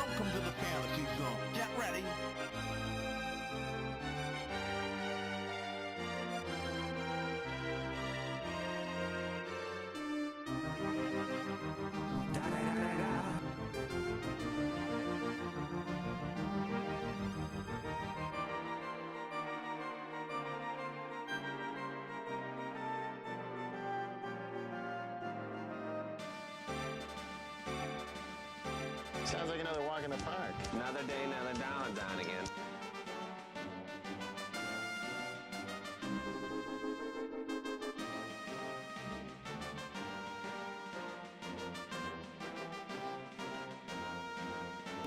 Welcome to the fantasy zone. Get ready. Sounds like another walk in the park. Another day, another dollar down again.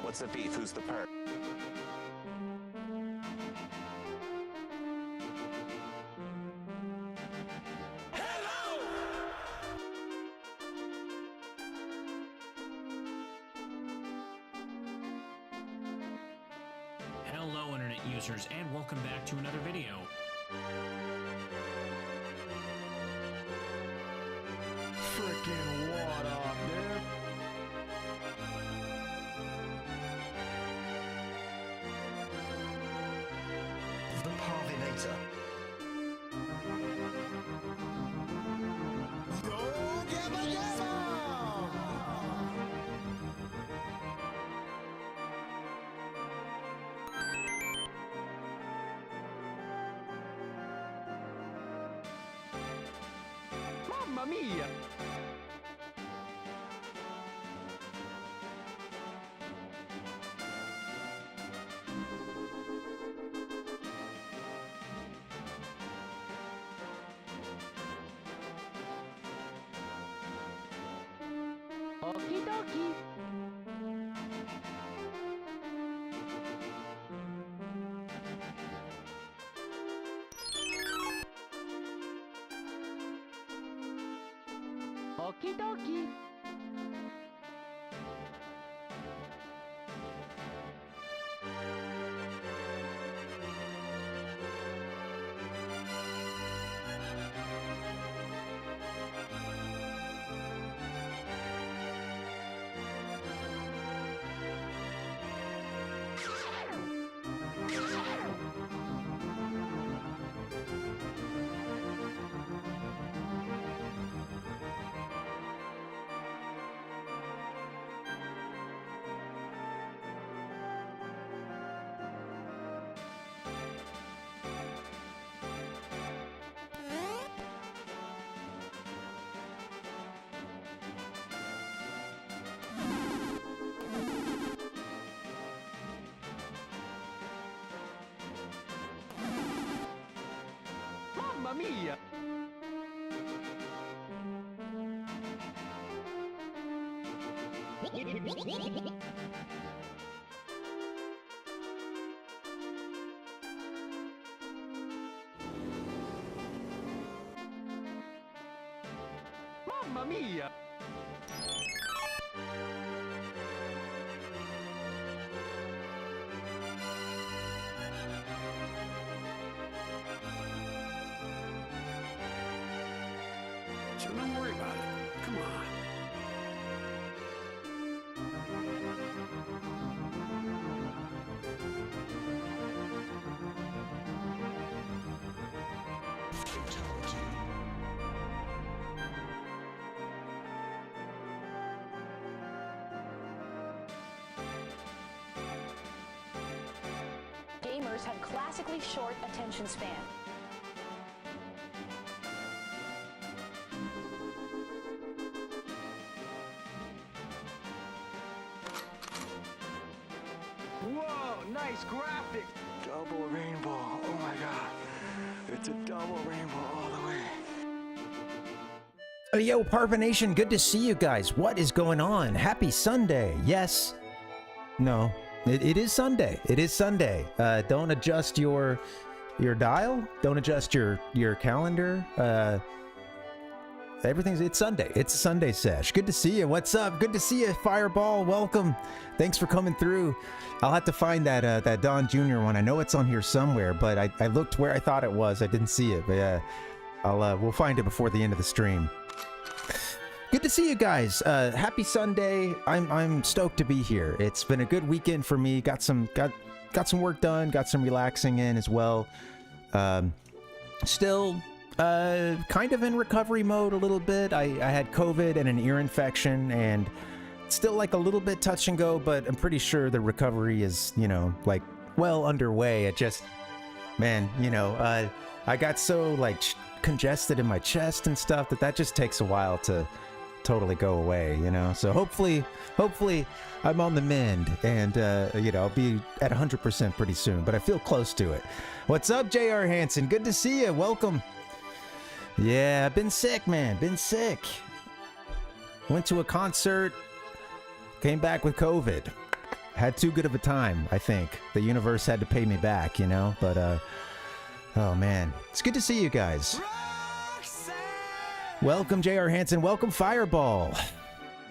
What's the beef? Who's the perp? Hello internet users and welcome back to another video. Freaking what up, dude? The Parvinator. Yo, yabba yabba! Mamma mia! Okie dokie. Okie dokie. Mamma mia! Mamma mia! So don't worry about it. Come on. Fatality. Gamers have classically short attention span. Whoa, nice graphic. Double rainbow. Oh my god. It's a double rainbow all the way. Oh, yo, Parvination, good to see you guys. What is going on? Happy Sunday. Yes. No. It is Sunday. It is Sunday. Don't adjust your dial. Don't adjust your calendar. It's Sunday. It's a Sunday sesh. Good to see you. What's up? Good to see you, Fireball. Welcome. Thanks for coming through. I'll have to find that Don Jr. one. I know it's on here somewhere, but I looked where I thought it was. I didn't see it, but we'll find it before the end of the stream. Good to see you guys. Happy Sunday. I'm stoked to be here. It's been a good weekend for me. Got some work done. Got some relaxing in as well. Still kind of in recovery mode a little bit. I had COVID and an ear infection, and still like a little bit touch and go, but I'm pretty sure the recovery is, like well underway. It just, man, I got so like congested in my chest and stuff that just takes a while to totally go away, so hopefully I'm on the mend, and I'll be at 100% pretty soon, but I feel close to it. What's up, JR Hansen? Good to see you. Welcome. Yeah, I've been sick, man. Been sick. Went to a concert, came back with COVID. Had too good of a time, I think. The universe had to pay me back, but oh man, it's good to see you guys. Welcome, JR Hansen. Welcome, Fireball.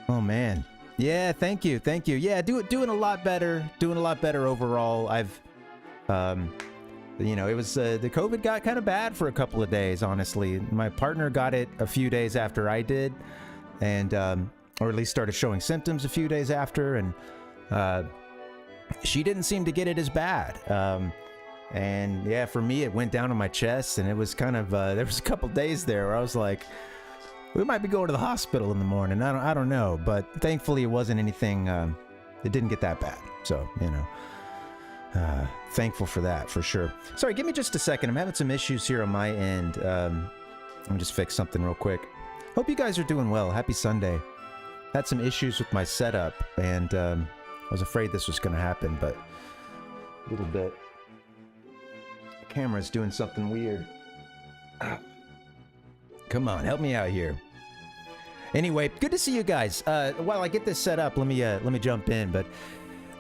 Oh man, yeah, thank you. Yeah, doing a lot better. Doing a lot better overall. I've, it was the COVID got kind of bad for a couple of days. Honestly, my partner got it a few days after I did, and or at least started showing symptoms a few days after, and she didn't seem to get it as bad. And yeah, for me, it went down on my chest, and it was kind of there was a couple days there where I was like, we might be going to the hospital in the morning. I don't know, but thankfully it wasn't anything. It didn't get that bad, so thankful for that for sure. Sorry, give me just a second. I'm having some issues here on my end. Let me just fix something real quick. Hope you guys are doing well. Happy Sunday. Had some issues with my setup, and I was afraid this was going to happen, but a little bit. The camera's doing something weird. Come on, help me out here. Anyway, good to see you guys. While I get this set up, let me jump in. But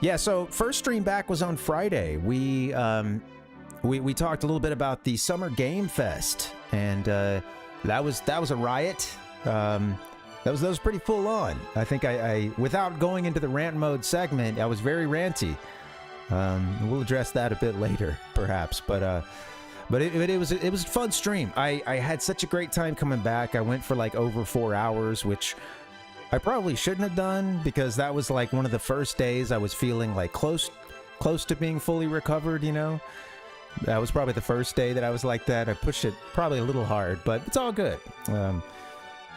yeah, so first stream back was on Friday. We talked a little bit about the Summer Game Fest, and that was a riot. That was pretty full on. I think I without going into the rant mode segment, I was very ranty. We'll address that a bit later, perhaps, but it was a fun stream. I had such a great time coming back. I went for like over 4 hours, which I probably shouldn't have done, because that was like one of the first days I was feeling like close to being fully recovered. That was probably the first day that I was like that. I pushed it probably a little hard, but it's all good.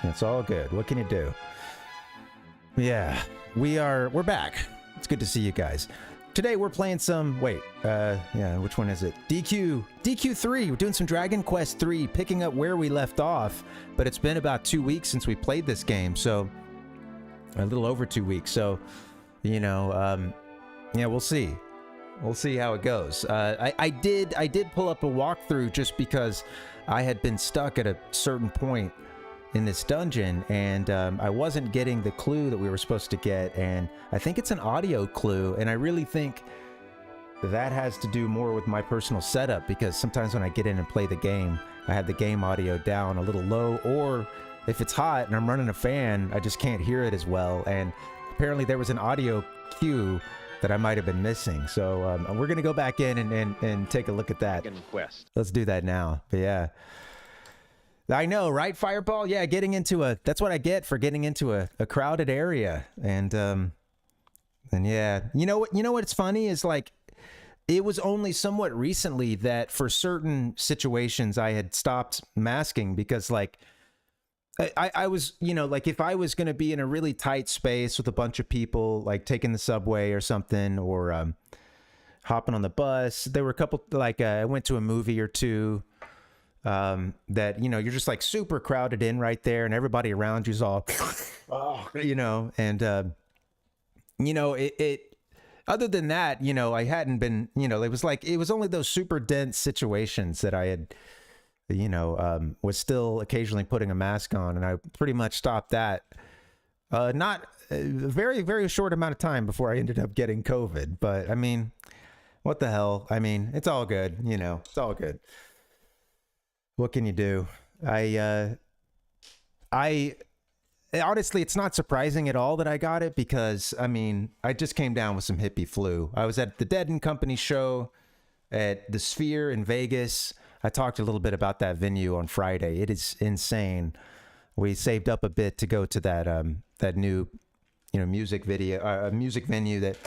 It's all good. What can you do? Yeah, we're back. It's good to see you guys. Today we're playing some, which one is it? DQ3. We're doing some Dragon Quest 3, picking up where we left off, but it's been about 2 weeks since we played this game, so a little over 2 weeks. So, we'll see. We'll see how it goes. I did pull up a walkthrough just because I had been stuck at a certain point in this dungeon, and I wasn't getting the clue that we were supposed to get, and I think it's an audio clue, and I really think that has to do more with my personal setup, because sometimes when I get in and play the game, I have the game audio down a little low, or if it's hot and I'm running a fan, I just can't hear it as well, and apparently there was an audio cue that I might have been missing. So we're gonna go back in and take a look at that. Dragonquest. Let's do that now. But yeah, I know, right, Fireball? Yeah, that's what I get for getting into a crowded area. And yeah, you know what's funny is, like, it was only somewhat recently that for certain situations I had stopped masking, because like I was, like, if I was going to be in a really tight space with a bunch of people, like taking the subway or something, or hopping on the bus, there were a couple, like I went to a movie or two, that, you're just like super crowded in right there, and everybody around you's all, and, it, other than that, I hadn't been, it was only those super dense situations that I had, was still occasionally putting a mask on, and I pretty much stopped that, not a very, very short amount of time before I ended up getting COVID. But I mean, what the hell? I mean, it's all good, it's all good. What can you do? I honestly, it's not surprising at all that I got it, because I mean, I just came down with some hippie flu. I was at the Dead and Company show at the Sphere in Vegas. I talked a little bit about that venue on Friday. It is insane. we saved up a bit to go to that that new, you know, music venue that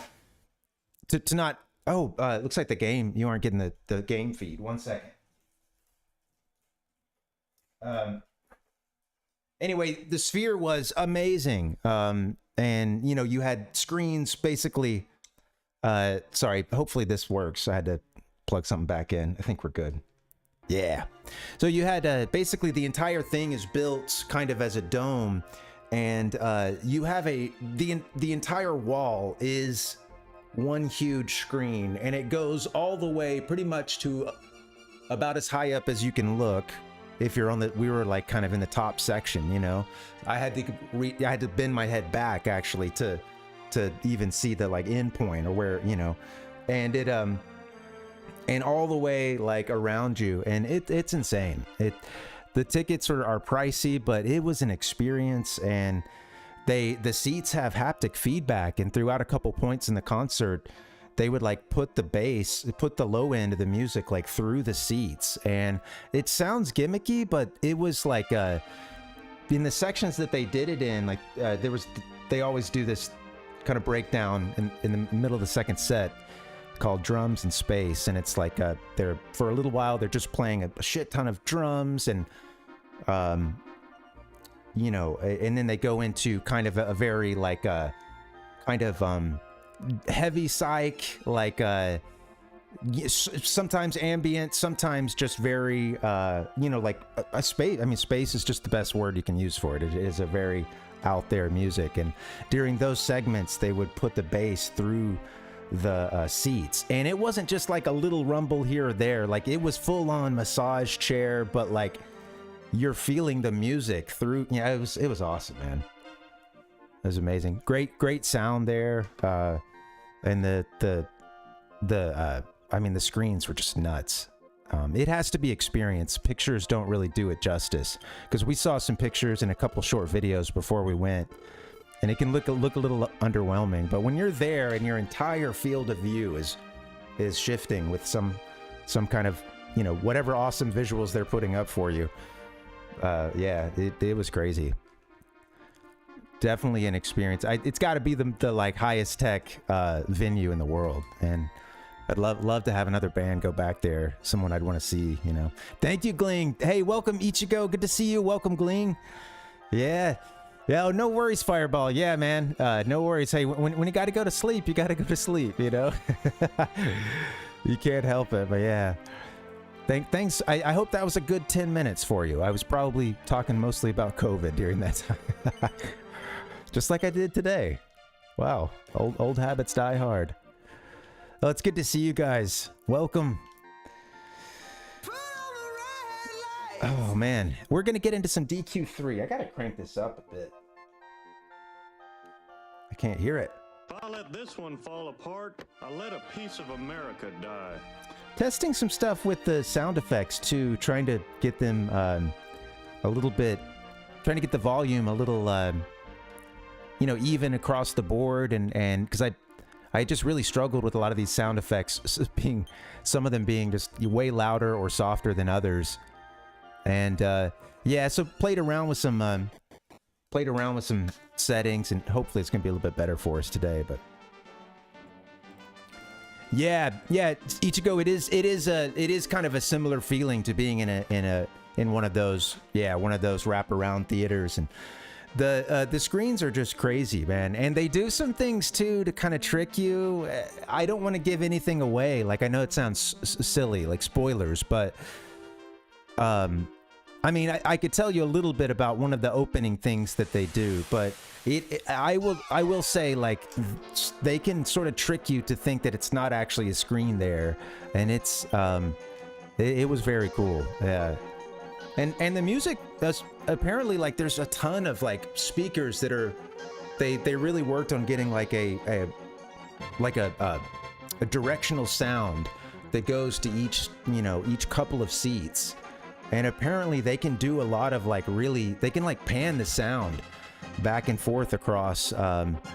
to not. Oh, it looks like the game. You aren't getting the game feed. 1 second. Anyway, the Sphere was amazing. And you know, you had screens basically. Sorry, hopefully this works. I had to plug something back in. I think we're good. Yeah. So you had basically the entire thing is built kind of as a dome, and you have the entire wall is one huge screen, and it goes all the way pretty much to about as high up as you can look. If you're on we were like kind of in the top section, you know. I had to bend my head back actually to even see the like end point or where, you know, and it and all the way like around you, and it's insane. The tickets are pricey, but it was an experience, and the seats have haptic feedback, and throughout a couple points in the concert, they would like put the low end of the music like through the seats, and it sounds gimmicky, but it was like in the sections that they did it in, like they always do this kind of breakdown in the middle of the second set called Drums in Space, and it's like they're for a little while they're just playing a shit ton of drums, and you know, and then they go into kind of a very like kind of heavy psych, like sometimes ambient, sometimes just very you know, like a space. I mean, space is just the best word you can use for it. It is a very out there music, and during those segments they would put the bass through the seats, and it wasn't just like a little rumble here or there, like it was full on massage chair, but like you're feeling the music through. Yeah, it was awesome, man. It was amazing. Great sound there, and the I mean, the screens were just nuts. It has to be experienced. Pictures don't really do it justice, because we saw some pictures and a couple short videos before we went, and it can look a little underwhelming. But when you're there and your entire field of view is shifting with some kind of, you know, whatever awesome visuals they're putting up for you, yeah, it was crazy. Definitely an experience. It's got to be the like highest tech venue in the world, and I'd love to have another band go back there. Someone I'd want to see, you know. Thank you, Gling. Hey, welcome, Ichigo. Good to see you. Welcome, Gling. Yeah. Yeah, oh, no worries, Fireball. Yeah, man. No worries. Hey, when you got to go to sleep, you got to go to sleep, you know? You can't help it, but yeah. Thanks. I hope that was a good 10 minutes for you. I was probably talking mostly about COVID during that time. Just like I did today. Wow. Old habits die hard. Oh, it's good to see you guys. Welcome. Oh, man. We're going to get into some DQ3. I got to crank this up a bit. I can't hear it. If I let this one fall apart, I let a piece of America die. Testing some stuff with the sound effects, too. Trying to get them a little bit... Trying to get the volume a little, you know, even across the board. And because I just really struggled with a lot of these sound effects, some of them being just way louder or softer than others. And yeah, so played around with some settings, and hopefully it's gonna be a little bit better for us today. But yeah, Ichigo, it is kind of a similar feeling to being in one of those wraparound theaters, and the screens are just crazy, man. And they do some things too to kind of trick you. I don't want to give anything away. Like, I know it sounds silly, like spoilers, but I mean, I could tell you a little bit about one of the opening things that they do, but I will say, like, they can sort of trick you to think that it's not actually a screen there, and it's it was very cool. Yeah. And the music does apparently, like, there's a ton of like speakers that are they really worked on getting like a directional sound that goes to each couple of seats. And apparently they can do a lot of like they can like pan the sound back and forth across across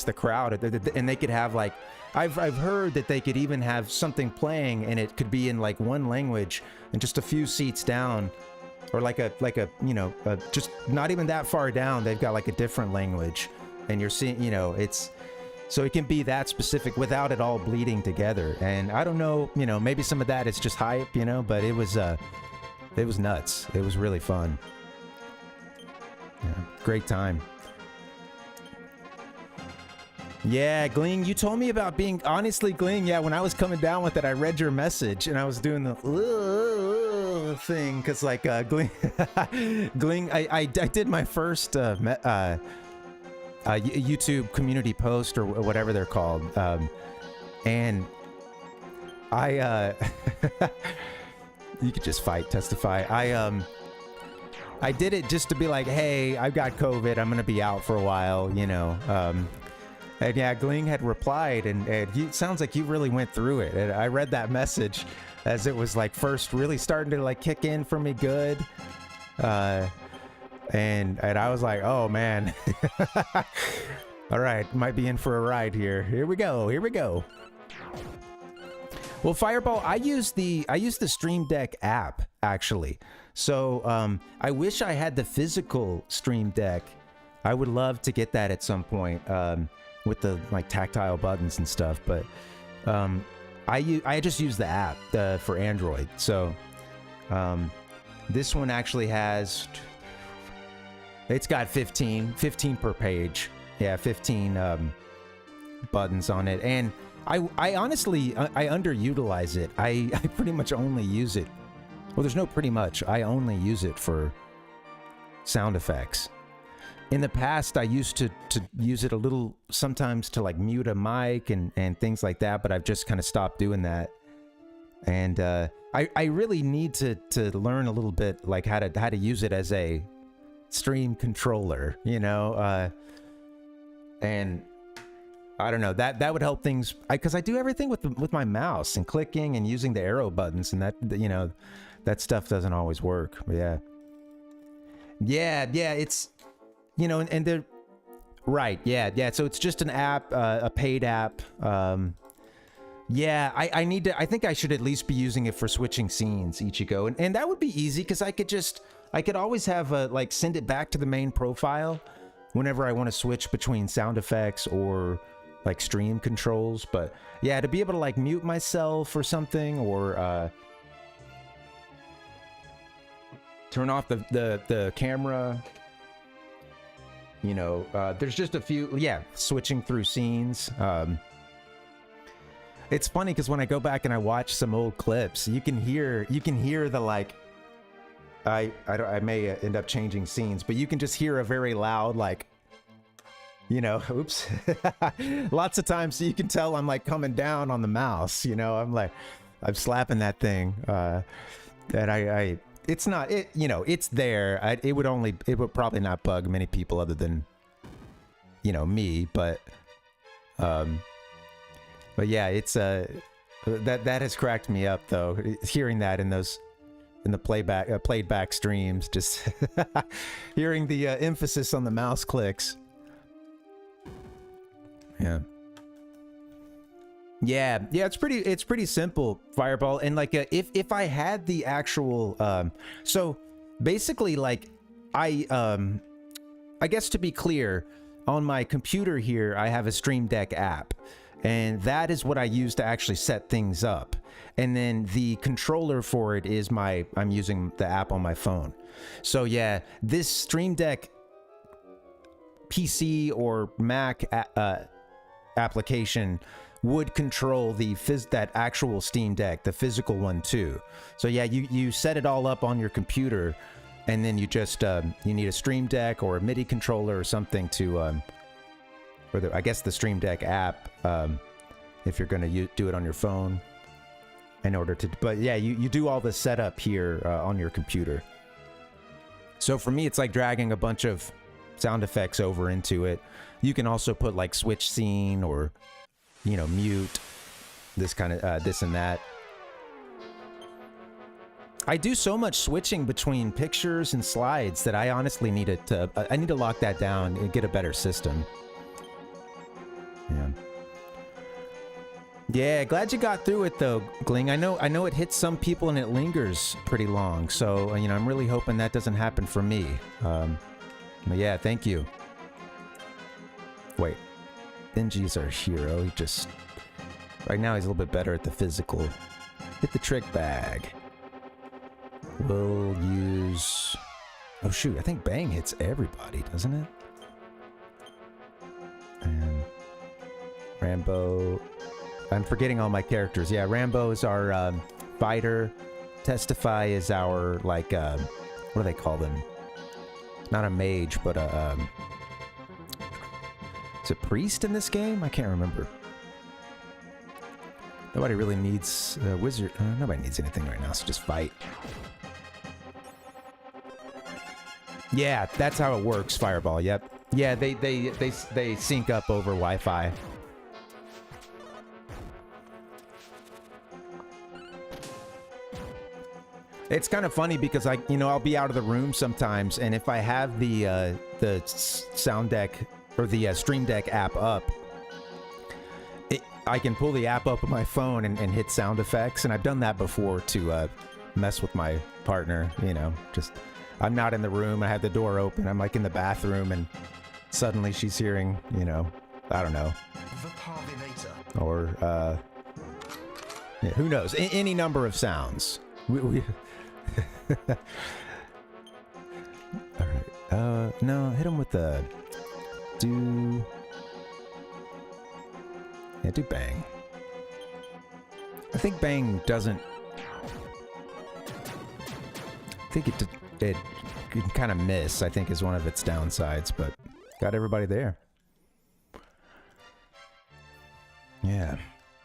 the crowd, and they could have like I've heard that they could even have something playing and it could be in like one language, and just a few seats down or like a you know, just not even that far down, they've got like a different language, and you're seeing, you know, it's so it can be that specific without it all bleeding together. And I don't know, you know, maybe some of that is just hype, you know, but it was nuts. It was really fun. Yeah, great time. Yeah, Gling, you told me about being, honestly, Gling, yeah, when I was coming down with it, I read your message, and I was doing the thing, because, like, Gling, Gling, I did my first YouTube community post, or whatever they're called, and I, you could just testify, I did it just to be like, hey, I've got COVID, I'm gonna be out for a while, you know, and yeah, Gling had replied, and it sounds like you really went through it. And I read that message as it was like first really starting to like kick in for me good. And I was like, oh man. All right, might be in for a ride here. Here we go. Here we go. Well, Fireball, I use the Stream Deck app actually. So I wish I had the physical Stream Deck. I would love to get that at some point. With the like tactile buttons and stuff, but I just use the app for Android. So this one actually has, it's got 15 per page. Yeah, 15 buttons on it, and I honestly I underutilize it. I pretty much only use it. Well, there's no pretty much. I only use it for sound effects. In the past, I used to use it a little sometimes to like mute a mic and things like that, but I've just kind of stopped doing that. And I really need to learn a little bit like how to use it as a stream controller, you know. And I don't know, that would help things, because I do everything with my mouse and clicking and using the arrow buttons, and that, you know, that stuff doesn't always work. But yeah, it's, you know, and they're right. Yeah. So it's just an app, a paid app. Yeah, I think I should at least be using it for switching scenes, Ichigo. And that would be easy, because I could always have like send it back to the main profile whenever I want to switch between sound effects or like stream controls. But yeah, to be able to like mute myself or something, or turn off the camera. You know, there's just a few, switching through scenes. It's funny because when I go back and I watch some old clips, you can hear the like, I may end up changing scenes, but you can just hear a very loud, like, you know, oops. Lots of times you can tell I'm like coming down on the mouse, you know, I'm slapping that thing, that it's not, you know, it's there. It would probably not bug many people other than, you know, me, but yeah, it's that has cracked me up though, hearing that in the played back streams, just hearing the emphasis on the mouse clicks. Yeah, it's pretty simple, Fireball. And like if I had the actual so basically, like, I guess to be clear, on my computer here I have a Stream Deck app, and that is what I use to actually set things up. And then the controller for it is I'm using the app on my phone. So yeah, this Stream Deck PC or Mac application would control that actual Steam Deck, the physical one too. So yeah, you set it all up on your computer, and then you just you need a Stream Deck or a MIDI controller or something to I guess the Stream Deck app, if you're gonna do it on your phone, in order to. But yeah, you do all the setup here on your computer. So for me, it's like dragging a bunch of sound effects over into it. You can also put like switch scene, or, you know, mute, this kind of this and that. I do so much switching between pictures and slides that I honestly need to lock that down and get a better system. Yeah. Yeah, glad you got through it though, Gling. I know it hits some people and it lingers pretty long. So, you know, I'm really hoping that doesn't happen for me. But yeah, thank you. Wait. Benji's our hero. He just... Right now he's a little bit better at the physical. Hit the trick bag. We'll use... Oh shoot, I think Bang hits everybody, doesn't it? And... Rambo... I'm forgetting all my characters. Yeah, Rambo is our fighter. Testify is our, like, what do they call them? Not a mage, but a... Is it priest in this game? I can't remember. Nobody really needs a wizard. Nobody needs anything right now, so just fight. Yeah, that's how it works, Fireball. Yep. Yeah, they sync up over Wi-Fi. It's kind of funny because I'll be out of the room sometimes, and if I have the sound deck or the Stream Deck app up, I can pull the app up on my phone and hit sound effects, and I've done that before to mess with my partner. You know, just I'm not in the room, I have the door open, I'm like in the bathroom, and suddenly she's hearing, you know, I don't know, the Parvinator, or yeah, who knows, any number of sounds. We all right. No, hit him with the do. Yeah, do Bang. I think Bang doesn't. I think it can kind of miss. I think is one of its downsides, but got everybody there. Yeah.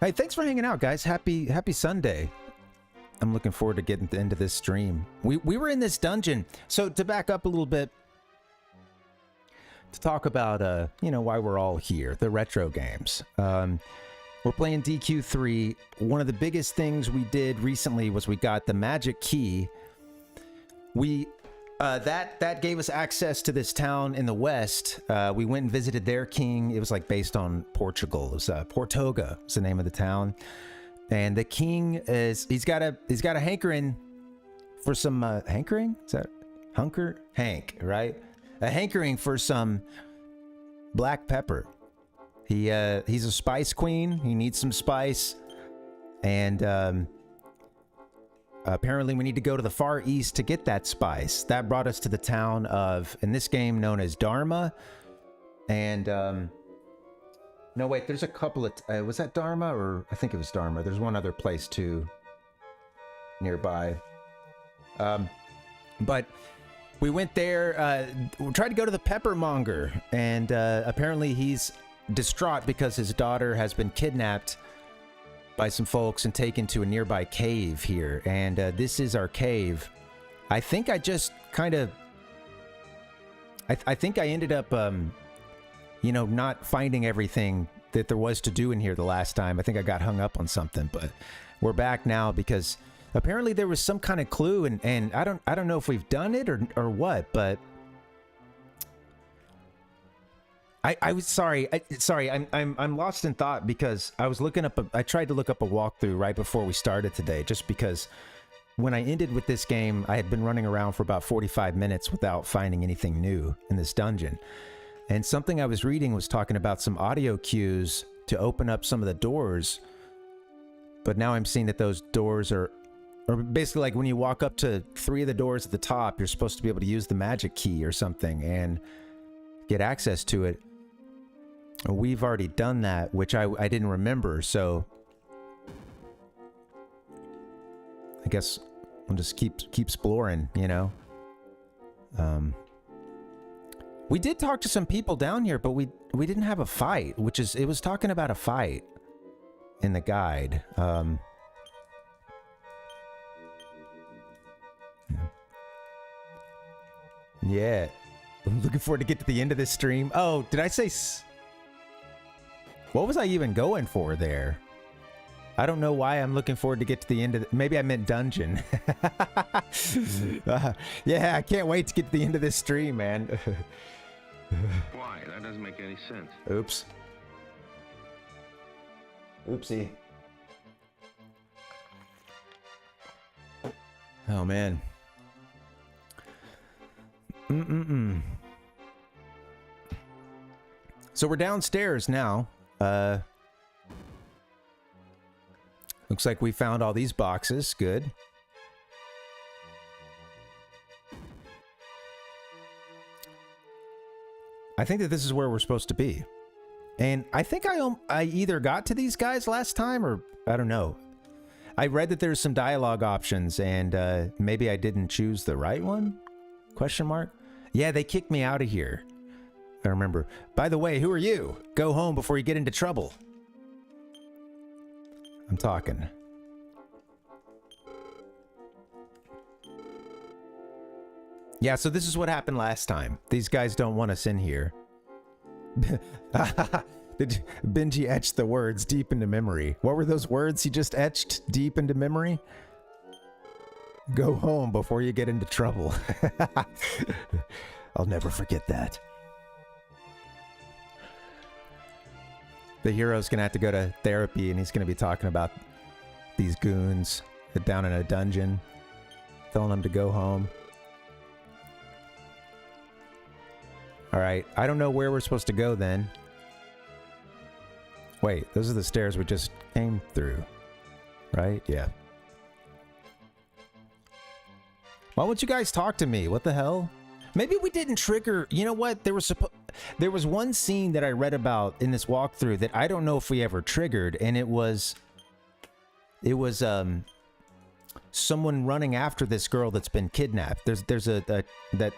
Hey, thanks for hanging out, guys. Happy Sunday. I'm looking forward to getting into this stream. We were in this dungeon. So to back up a little bit, to talk about, you know, why we're all here, the retro games. We're playing DQ3. One of the biggest things we did recently was we got the magic key. That gave us access to this town in the west. We went and visited their king. It was like based on Portugal. It was Portoga was the name of the town. And the king he's got a hankering for some hankering? Is that Hank, right? A hankering for some black pepper. He's a spice queen. He needs some spice, and apparently we need to go to the far east to get that spice. That brought us to the town of, in this game, known as Dharma. And no, wait, there's a couple of... was that Dharma? Or I think it was Dharma. There's one other place, too, nearby. But we went there, we tried to go to the peppermonger, and apparently he's distraught because his daughter has been kidnapped by some folks and taken to a nearby cave here. And this is our cave. I think I just kind of... I think I ended up... you know, not finding everything that there was to do in here the last time. I think I got hung up on something, but we're back now because apparently there was some kind of clue, and I don't know if we've done it or what, but I was sorry. I'm lost in thought because I was looking up I tried to look up a walkthrough right before we started today, just because when I ended with this game, I had been running around for about 45 minutes without finding anything new in this dungeon. And something I was reading was talking about some audio cues to open up some of the doors. But now I'm seeing that those doors are basically like when you walk up to 3 of the doors at the top, you're supposed to be able to use the magic key or something and get access to it. We've already done that, which I didn't remember, so I guess we'll just keep exploring, you know. We did talk to some people down here, but we didn't have a fight, it was talking about a fight in the guide. Yeah. I'm looking forward to get to the end of this stream. Oh, did I say... What was I even going for there? I don't know why I'm looking forward to get to the end of maybe I meant dungeon. Yeah, I can't wait to get to the end of this stream, man. Why? That doesn't make any sense. Oops. Oopsie. Oh, man. So we're downstairs now. Looks like we found all these boxes. Good. I think that this is where we're supposed to be. And I think I either got to these guys last time or I don't know. I read that there's some dialogue options and maybe I didn't choose the right one? Question mark? Yeah, they kicked me out of here. I remember. By the way, who are you? Go home before you get into trouble. I'm talking. Yeah, so this is what happened last time. These guys don't want us in here. Did Benji etch the words deep into memory? What were those words he just etched deep into memory? Go home before you get into trouble. I'll never forget that. The hero's gonna have to go to therapy and he's gonna be talking about these goons down in a dungeon, telling them to go home. Alright, I don't know where we're supposed to go then. Wait, those are the stairs we just came through. Right? Yeah. Why won't you guys talk to me? What the hell? Maybe we didn't trigger... You know what? There was one scene that I read about in this walkthrough that I don't know if we ever triggered, and it was someone running after this girl that's been kidnapped. There's a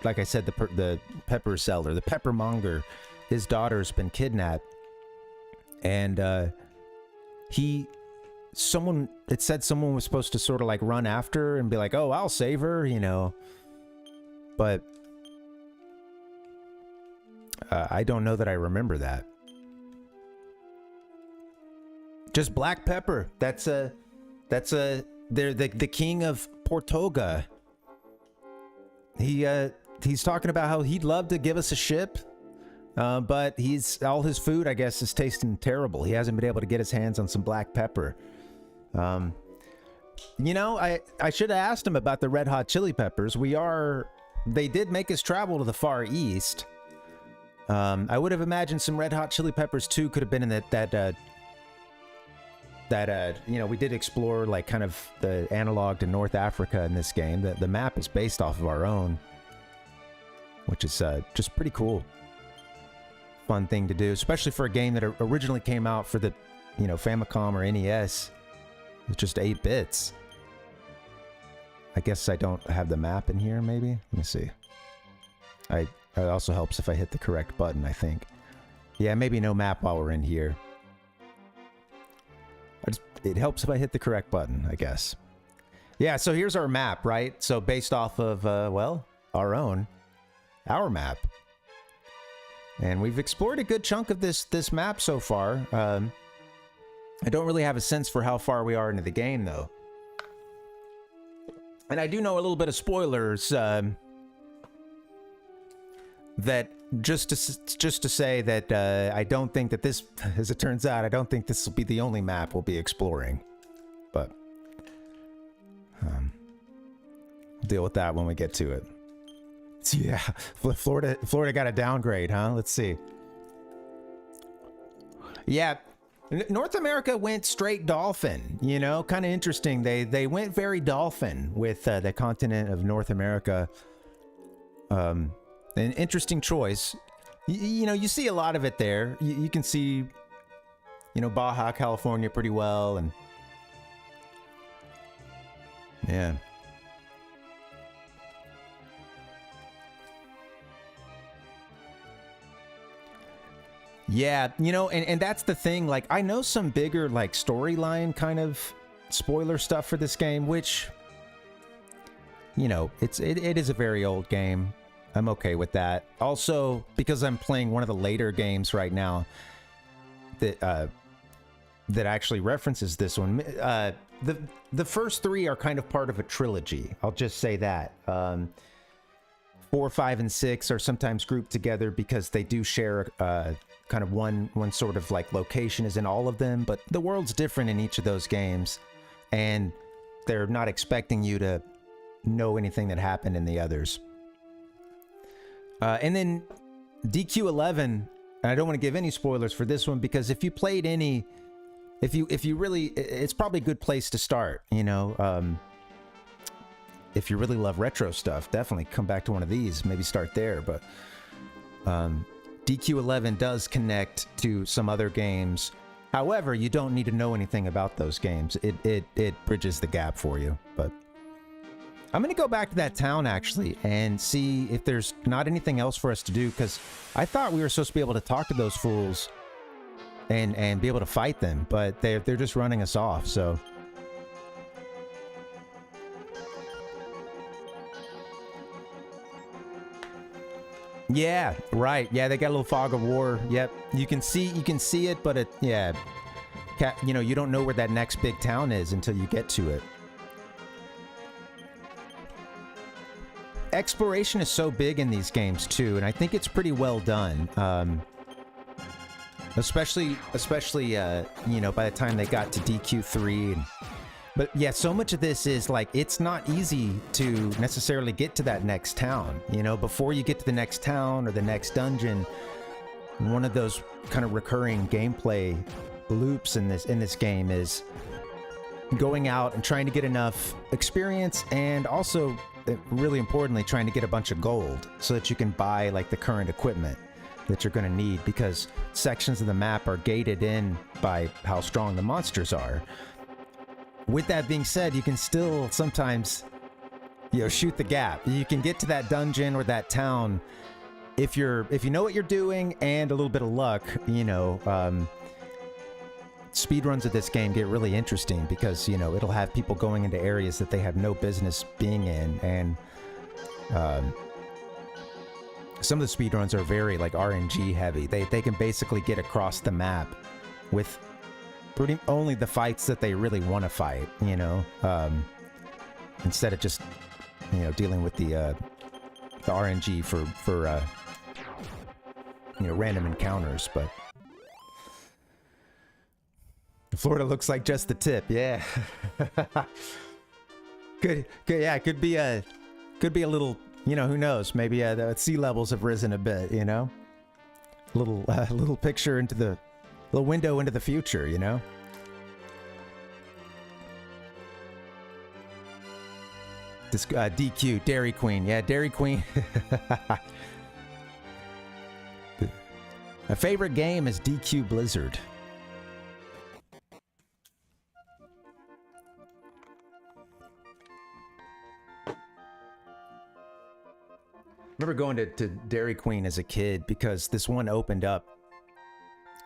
like I said, the pepper seller, the peppermonger, his daughter's been kidnapped, and it said someone was supposed to sort of like run after her and be like, oh, I'll save her, you know, but I don't know that I remember that. Just black pepper. They're the king of Portoga. He's talking about how he'd love to give us a ship, but all his food, I guess, is tasting terrible. He hasn't been able to get his hands on some black pepper. You know, I should have asked him about the red hot chili peppers. They did make us travel to the Far East. I would have imagined some red hot chili peppers too could have been in that you know, we did explore like kind of the analog to North Africa in this game. The map is based off of our own, which is just pretty cool. Fun thing to do, especially for a game that originally came out for the, you know, Famicom or NES. It's just 8 bits. I guess I don't have the map in here, maybe? Let me see. It also helps if I hit the correct button, I think. Yeah, maybe no map while we're in here. It helps if I hit the correct button, I guess. Yeah, so here's our map, right? So based off of, well, our map. And we've explored a good chunk of this map so far. I don't really have a sense for how far we are into the game, though. And I do know a little bit of spoilers, that just to say that I don't think that this, as it turns out, I don't think this will be the only map we'll be exploring. But we'll deal with that when we get to it. Yeah, Florida got a downgrade, huh? Let's see. Yeah, North America went straight dolphin, you know, kind of interesting. They went very dolphin with the continent of North America. An interesting choice. You know, you see a lot of it there. You can see, you know, Baja California pretty well, and yeah. Yeah, you know, and that's the thing, like, I know some bigger, like, storyline kind of spoiler stuff for this game, which, you know, it is a very old game. I'm okay with that. Also, because I'm playing one of the later games right now that actually references this one. The first 3 are kind of part of a trilogy. I'll just say that. 4, 5, and 6 are sometimes grouped together because they do share kind of one sort of like location is in all of them, but the world's different in each of those games, and they're not expecting you to know anything that happened in the others. And then DQ11, and I don't want to give any spoilers for this one, because if you played any, if you really, it's probably a good place to start, you know. If you really love retro stuff, definitely come back to one of these, maybe start there. But DQ11 does connect to some other games. However, you don't need to know anything about those games. It bridges the gap for you. But I'm going to go back to that town, actually, and see if there's not anything else for us to do, because I thought we were supposed to be able to talk to those fools and be able to fight them, but they're just running us off, so... Yeah, right. Yeah, they got a little fog of war. Yep. You can see it, but yeah. You know, you don't know where that next big town is until you get to it. Exploration is so big in these games too, and I think it's pretty well done. Especially you know, by the time they got to DQ3 and... But yeah, so much of this is like, it's not easy to necessarily get to that next town. You know, before you get to the next town or the next dungeon, one of those kind of recurring gameplay loops in this game is going out and trying to get enough experience, and also, really importantly, trying to get a bunch of gold so that you can buy like the current equipment that you're going to need, because sections of the map are gated in by how strong the monsters are. With that being said, you can still sometimes, you know, shoot the gap. You can get to that dungeon or that town if you know what you're doing and a little bit of luck. You know, speedruns of this game get really interesting because, you know, it'll have people going into areas that they have no business being in, and some of the speedruns are very like RNG heavy. They can basically get across the map with pretty only the fights that they really want to fight, you know, instead of just, you know, dealing with the RNG for you know, random encounters. But Florida looks like just the tip. Yeah. Good. Yeah, it could be a little, you know, who knows, maybe the sea levels have risen a bit, you know, little picture into the little window into the future, you know? This DQ, Dairy Queen. Yeah, Dairy Queen. My favorite game is DQ Blizzard. I remember going to Dairy Queen as a kid because this one opened up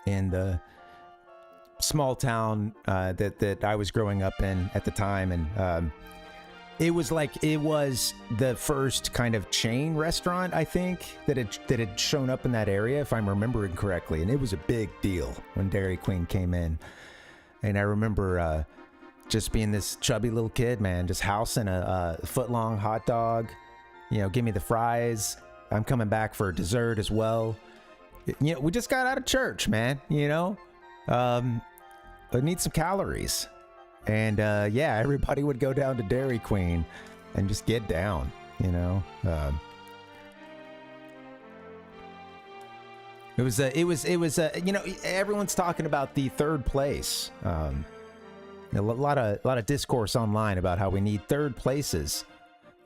in the small town that I was growing up in at the time, and it was the first kind of chain restaurant, I think, that had shown up in that area, if I'm remembering correctly, and it was a big deal when Dairy Queen came in. And I remember just being this chubby little kid, man, just housing a foot-long hot dog. You know, give me the fries. I'm coming back for dessert as well. You know, we just got out of church, man, you know? I need some calories. And, yeah, everybody would go down to Dairy Queen and just get down, you know? It was, you know, everyone's talking about the third place. A lot of discourse online about how we need third places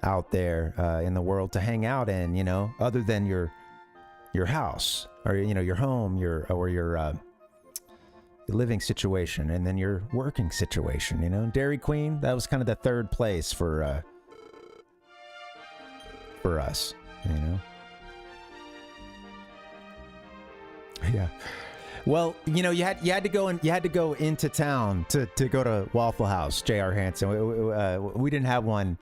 out there in the world to hang out in, you know, other than your house, or, you know, your home, your living situation, and then your working situation, you know. Dairy Queen, that was kind of the third place for us, you know. Yeah. Well, you know, you had to go into town to go to Waffle House, J.R. Hansen. We didn't have one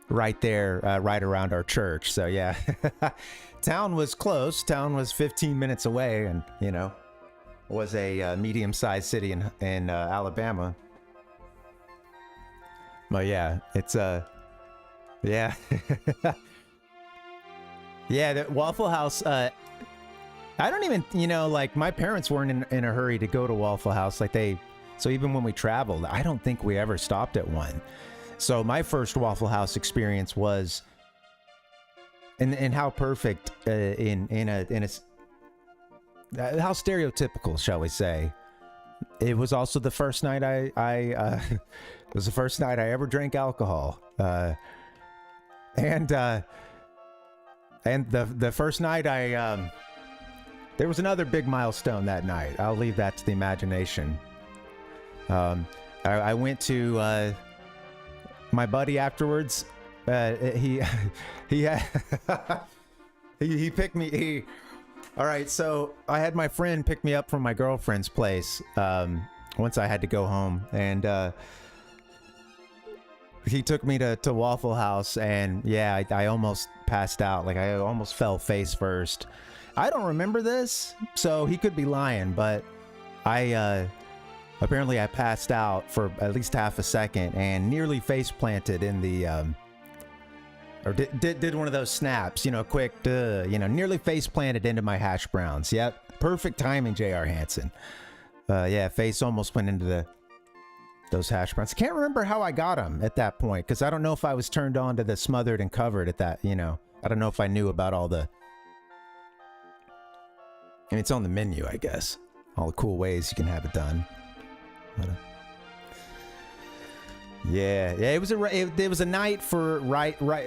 right there, right around our church. So yeah, town was close. Town was 15 minutes away, and, you know, was a medium-sized city in Alabama. But yeah, it's yeah. Yeah, the Waffle House, I don't even, you know, like, my parents weren't in a hurry to go to Waffle House. Like, so even when we traveled, I don't think we ever stopped at one. So my first Waffle House experience was, and how perfect in a how stereotypical, shall we say? It was also the first night it was the first night I ever drank alcohol, and the first night there was another big milestone that night. I'll leave that to the imagination. I went to my buddy afterwards. He picked me. All right, so I had my friend pick me up from my girlfriend's place once I had to go home, and he took me to Waffle House, and yeah, I almost passed out. Like, I almost fell face first. I don't remember this, so he could be lying, but apparently I passed out for at least half a second and nearly face planted in the or did one of those snaps, quick, nearly face planted into my hash browns. Yep, perfect timing, J.R. Hansen. Yeah, face almost went into those hash browns. I can't remember how I got them at that point, because I don't know if I was turned on to the smothered and covered at that, I don't know if I knew about all the... And it's on the menu, I guess. All the cool ways you can have it done. But, yeah, it was a night for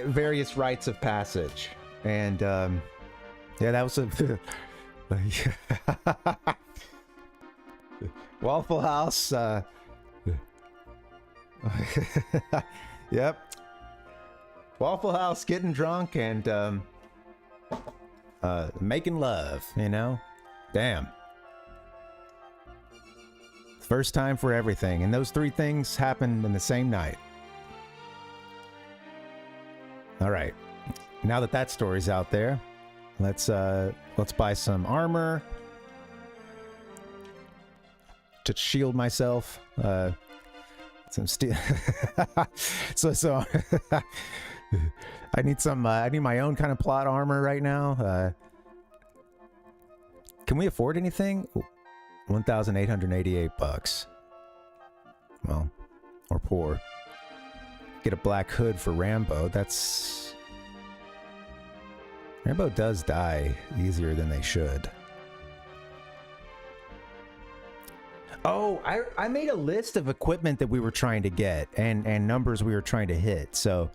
various rites of passage, and yeah, that was a Waffle House. Yep, Waffle House, getting drunk and making love. Damn. First time for everything, and those three things happened in the same night. All right, now that story's out there, let's buy some armor to shield myself. Some steel. so I need my own kind of plot armor right now. Can we afford anything? $1,888. Well, or poor. Get a black hood for Rambo. Rambo does die easier than they should. Oh, I made a list of equipment that we were trying to get and numbers we were trying to hit. So,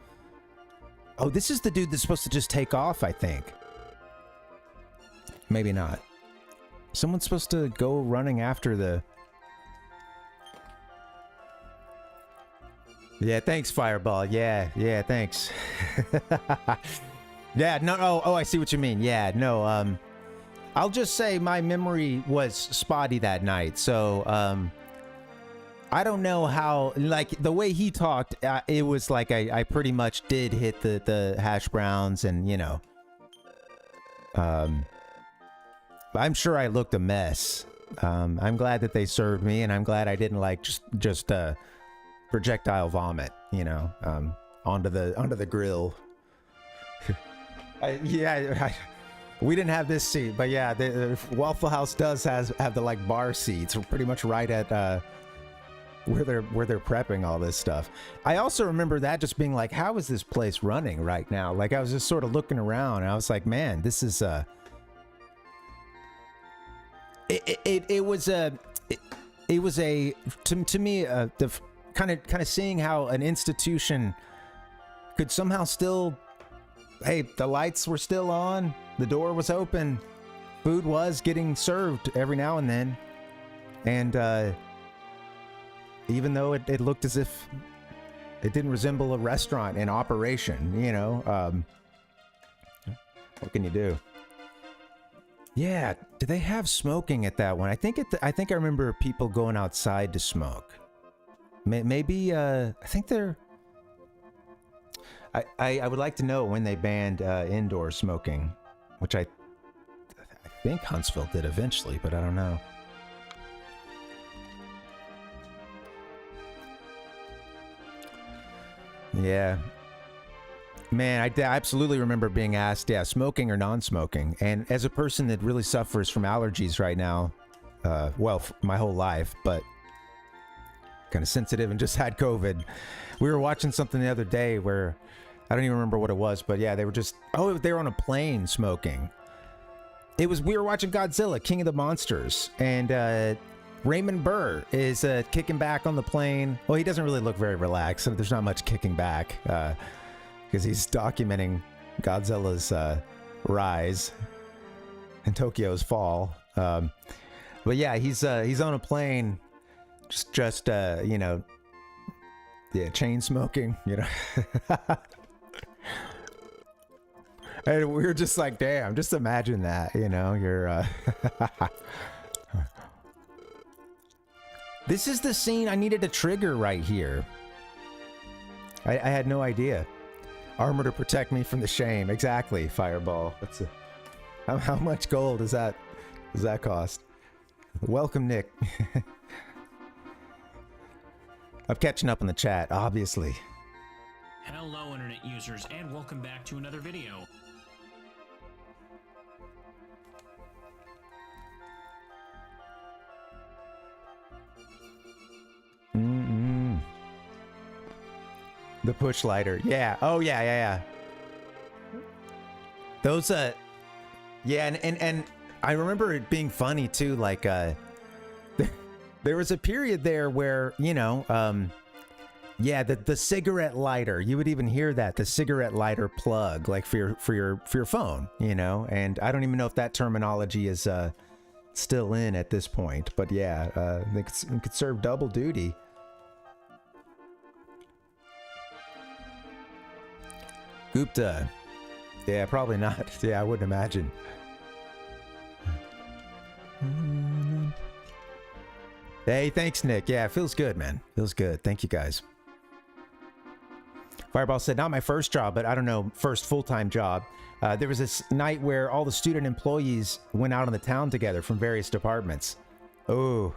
oh, this is the dude that's supposed to just take off, I think. Maybe not. Someone's supposed to go running after the... Yeah, thanks, Fireball. Yeah, thanks. Yeah, no, oh, I see what you mean. Yeah, no, I'll just say my memory was spotty that night, so, I don't know how, like, the way he talked, it was like I pretty much did hit the hash browns and, I'm sure I looked a mess. I'm glad that they served me, and I'm glad I didn't like just projectile vomit, onto the grill. We didn't have this seat, but yeah, the Waffle House does have the like bar seats, pretty much right at where they're prepping all this stuff. I also remember that just being like, how is this place running right now? Like, I was just sort of looking around, and I was like, man, this is It was a to me the kind of seeing how an institution could somehow still, hey, the lights were still on, the door was open, food was getting served every now and then, and even though it looked as if it didn't resemble a restaurant in operation, what can you do? Yeah, do they have smoking at that one? I think I remember people going outside to smoke. Maybe I think they're. I would like to know when they banned indoor smoking, which I think Huntsville did eventually, but I don't know. Yeah. Man, I absolutely remember being asked, yeah, smoking or non-smoking. And as a person that really suffers from allergies right now, well, my whole life, but kind of sensitive and just had COVID. We were watching something the other day where I don't even remember what it was, but yeah, they were just, oh, they were on a plane smoking. We were watching Godzilla, King of the Monsters, and Raymond Burr is kicking back on the plane. Well, he doesn't really look very relaxed, so there's not much kicking back because he's documenting Godzilla's rise and Tokyo's fall. But yeah, he's on a plane, just you know, yeah, chain smoking, you know. And we were just like, damn, just imagine that, you know, you're This is the scene I needed to trigger right here. I had no idea. Armor to protect me from the shame. Exactly, Fireball. That's how much gold does that cost? Welcome, Nick. I'm catching up on the chat, obviously. Hello, internet users, and welcome back to another video. The push lighter. Yeah. Oh, yeah. Those, yeah, and I remember it being funny, too, like, there was a period there where, you know, yeah, the cigarette lighter, you would even hear that, the cigarette lighter plug, like for your phone, you know, and I don't even know if that terminology is still in at this point, but yeah, it could serve double duty. Gupta. Yeah, probably not. Yeah, I wouldn't imagine. Hey, thanks, Nick. Yeah, it feels good, man. Feels good. Thank you, guys. Fireball said, not my first job, but I don't know, first full-time job. There was this night where all the student employees went out on the town together from various departments. Oh.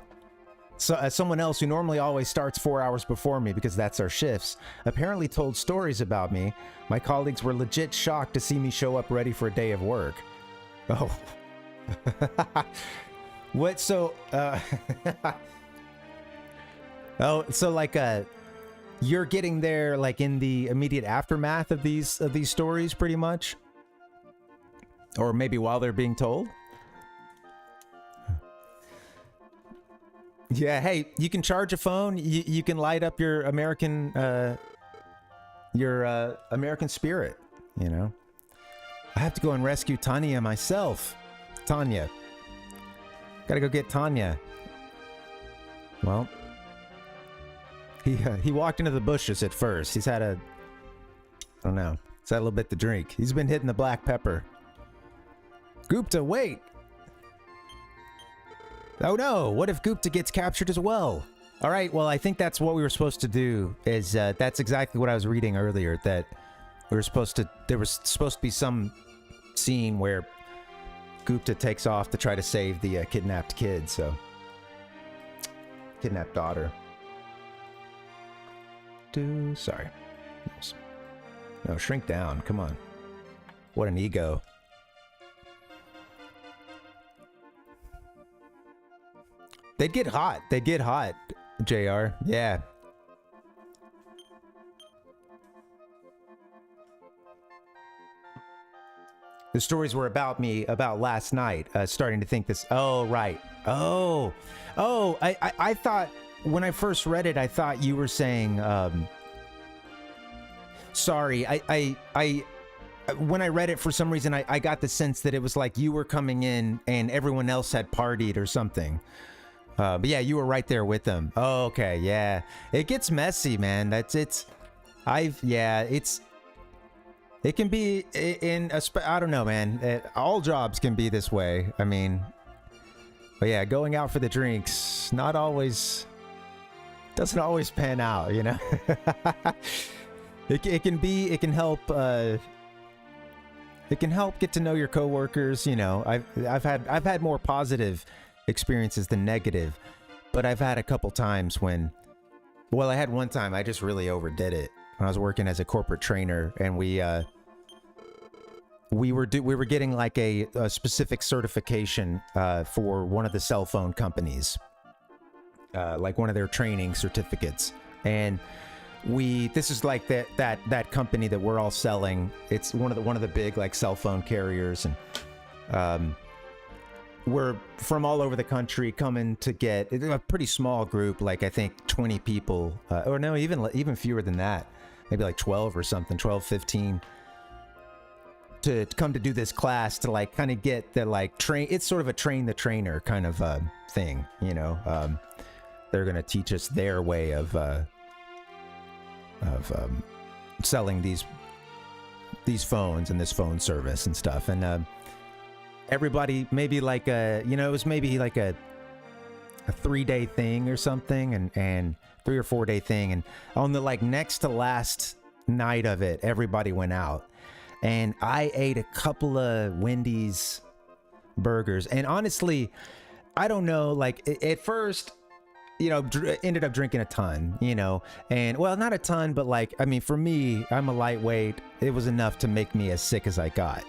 So someone else who normally always starts 4 hours before me because that's our shifts, apparently told stories about me. My colleagues were legit shocked to see me show up ready for a day of work. Oh. What, so, oh, so like, you're getting there like in the immediate aftermath of these stories pretty much? Or maybe while they're being told? Yeah, hey, you can charge a phone. You can light up your American spirit, you know. I have to go and rescue Tanya myself. Tanya. Gotta go get Tanya. Well, he walked into the bushes at first. He's had I don't know. He's had a little bit to drink. He's been hitting the black pepper. Gupta, wait! Oh no, what if Gupta gets captured as well? All right, well, I think that's what we were supposed to do, is that's exactly what I was reading earlier, that there was supposed to be some scene where Gupta takes off to try to save the kidnapped kid, so. Kidnapped daughter. Sorry. No, shrink down, come on. What an ego. They'd get hot. They'd get hot, JR. Yeah. The stories were about me about last night. Starting to think this. Oh, right. Oh. I thought when I first read it, I thought you were saying. Sorry. When I read it, for some reason, I got the sense that it was like you were coming in and everyone else had partied or something. But yeah, you were right there with them. Oh, okay, yeah. It gets messy, man. It can be I don't know, man. All jobs can be this way. I mean, but yeah, going out for the drinks, doesn't always pan out, you know? It can help get to know your coworkers, you know. I've had more positive experiences than negative, but I've had a couple times when, well, I had one time I just really overdid it when I was working as a corporate trainer, and we were getting like a specific certification for one of the cell phone companies, like one of their training certificates. And this is like that company that we're all selling. It's one of the big like cell phone carriers, and we're from all over the country coming to get a pretty small group, like I think 20 people, or no, even fewer than that, maybe like 12 or something, 12, 15, to come to do this class to like kind of get the like train. It's sort of a train the trainer kind of thing, you know. They're gonna teach us their way of selling these phones and this phone service and stuff. And everybody, maybe like it was maybe like a 3-day thing or something, and 3 or 4 day thing. And on the like next to last night of it, everybody went out, and I ate a couple of Wendy's burgers. And honestly, I don't know, like at first, you know, ended up drinking a ton, you know, and well, not a ton, but like, I mean, for me, I'm a lightweight. It was enough to make me as sick as I got.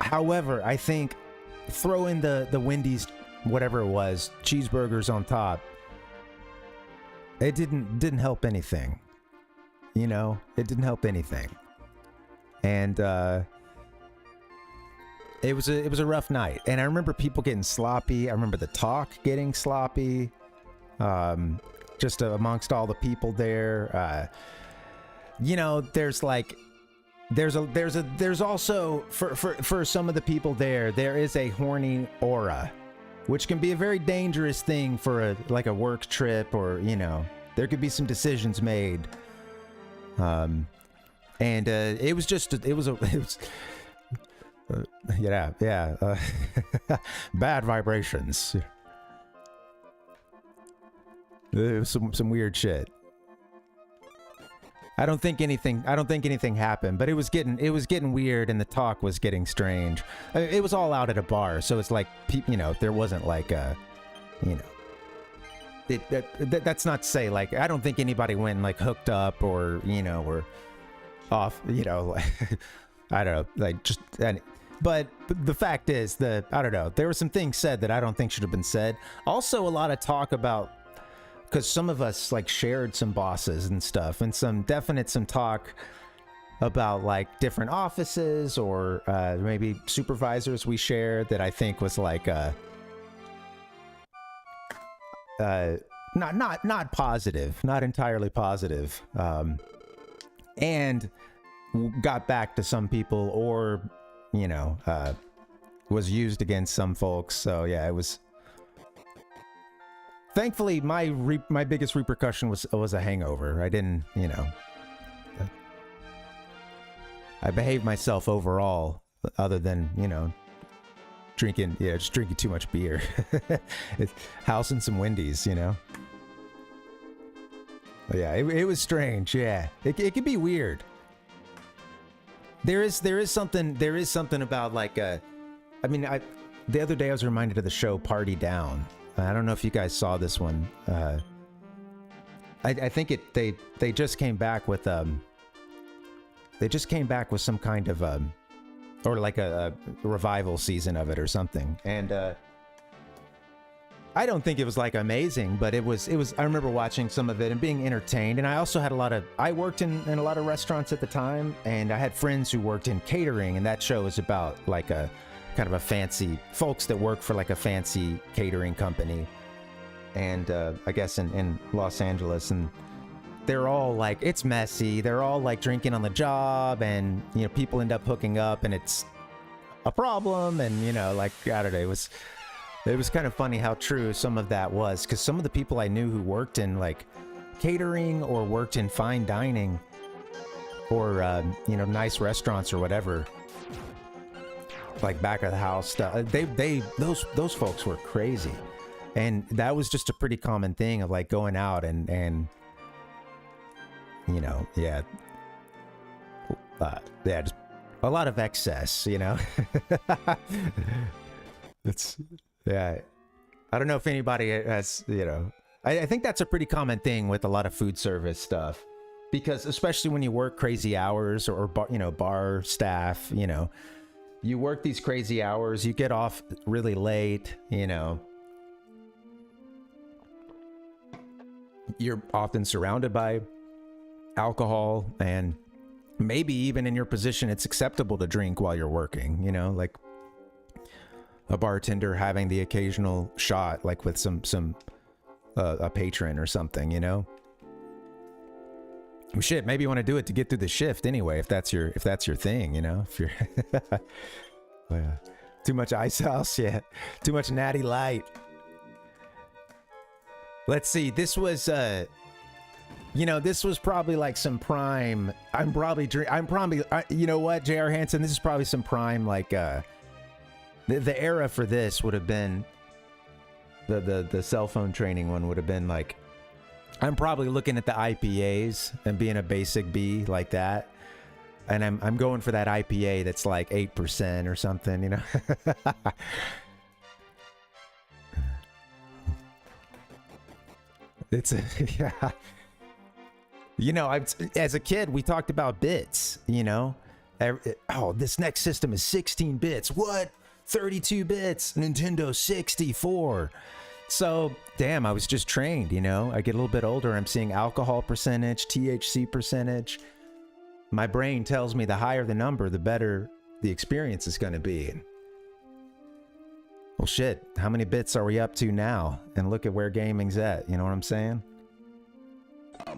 However, I think throwing the Wendy's, whatever it was, cheeseburgers on top, it didn't help anything, you know, it didn't help anything. And, it was a rough night. And I remember people getting sloppy. I remember the talk getting sloppy. Just amongst all the people there, you know, there's also for some of the people there is a horny aura, which can be a very dangerous thing for a work trip, or, you know, there could be some decisions made. And it was bad vibrations. It was some weird shit. I don't think anything happened, but it was getting weird, and the talk was getting strange. It was all out at a bar, so it's like, you know, there wasn't like a, you know, that's not to say, like, I don't think anybody went and like hooked up, or, you know, or off, you know, like, I don't know, like just any. But the fact is I don't know, there were some things said that I don't think should have been said. Also, a lot of talk about, because some of us like shared some bosses and stuff, and some talk about like different offices, or maybe supervisors we shared, that I think was like not positive, not entirely positive, and got back to some people, or, you know, was used against some folks. So yeah, it was. Thankfully, my biggest repercussion was a hangover. I didn't, you know, I behaved myself overall, other than, you know, just drinking too much beer, housing some Wendy's, you know. But yeah, it was strange. Yeah, it could be weird. There is something about like the other day I was reminded of the show Party Down. I don't know if you guys saw this one. I think they just came back with some kind of or like a revival season of it or something. And I don't think it was like amazing, but it was I remember watching some of it and being entertained. And I also had I worked in a lot of restaurants at the time, and I had friends who worked in catering, and that show was about like a kind of a fancy folks that work for like a fancy catering company, and I guess in Los Angeles, and they're all like, it's messy, they're all like drinking on the job, and, you know, people end up hooking up, and it's a problem. And, you know, like, I don't know, it was kind of funny how true some of that was, because some of the people I knew who worked in like catering, or worked in fine dining, or you know, nice restaurants or whatever, like back of the house stuff, those folks were crazy. And that was just a pretty common thing of like going out and you know, yeah, just a lot of excess, you know. It's, yeah, I don't know if anybody has, you know, I think that's a pretty common thing with a lot of food service stuff, because especially when you work crazy hours, or you know, bar staff, you know, you work these crazy hours, you get off really late, you know. you're often surrounded by alcohol, and maybe even in your position it's acceptable to drink while you're working, you know, like a bartender having the occasional shot, like with a patron or something, you know. Well, shit, maybe you want to do it to get through the shift anyway, if that's your thing, you know. If you're too much ice house, yeah, too much natty light. Let's see, this was you know, this was probably like some prime. I'm probably you know what, J.R. Hansen, this is probably some prime, like the era for this would have been the cell phone training one would have been like, I'm probably looking at the IPAs and being a basic B like that, and I'm going for that IPA that's like 8% or something, you know. It's yeah. You know, as a kid, we talked about bits, you know. Oh, this next system is 16 bits. What? 32 bits. Nintendo 64. So, damn, I was just trained, you know. I get a little bit older, I'm seeing alcohol percentage, THC percentage. My brain tells me the higher the number, the better the experience is going to be. Well, shit, how many bits are we up to now? And look at where gaming's at, you know what I'm saying? I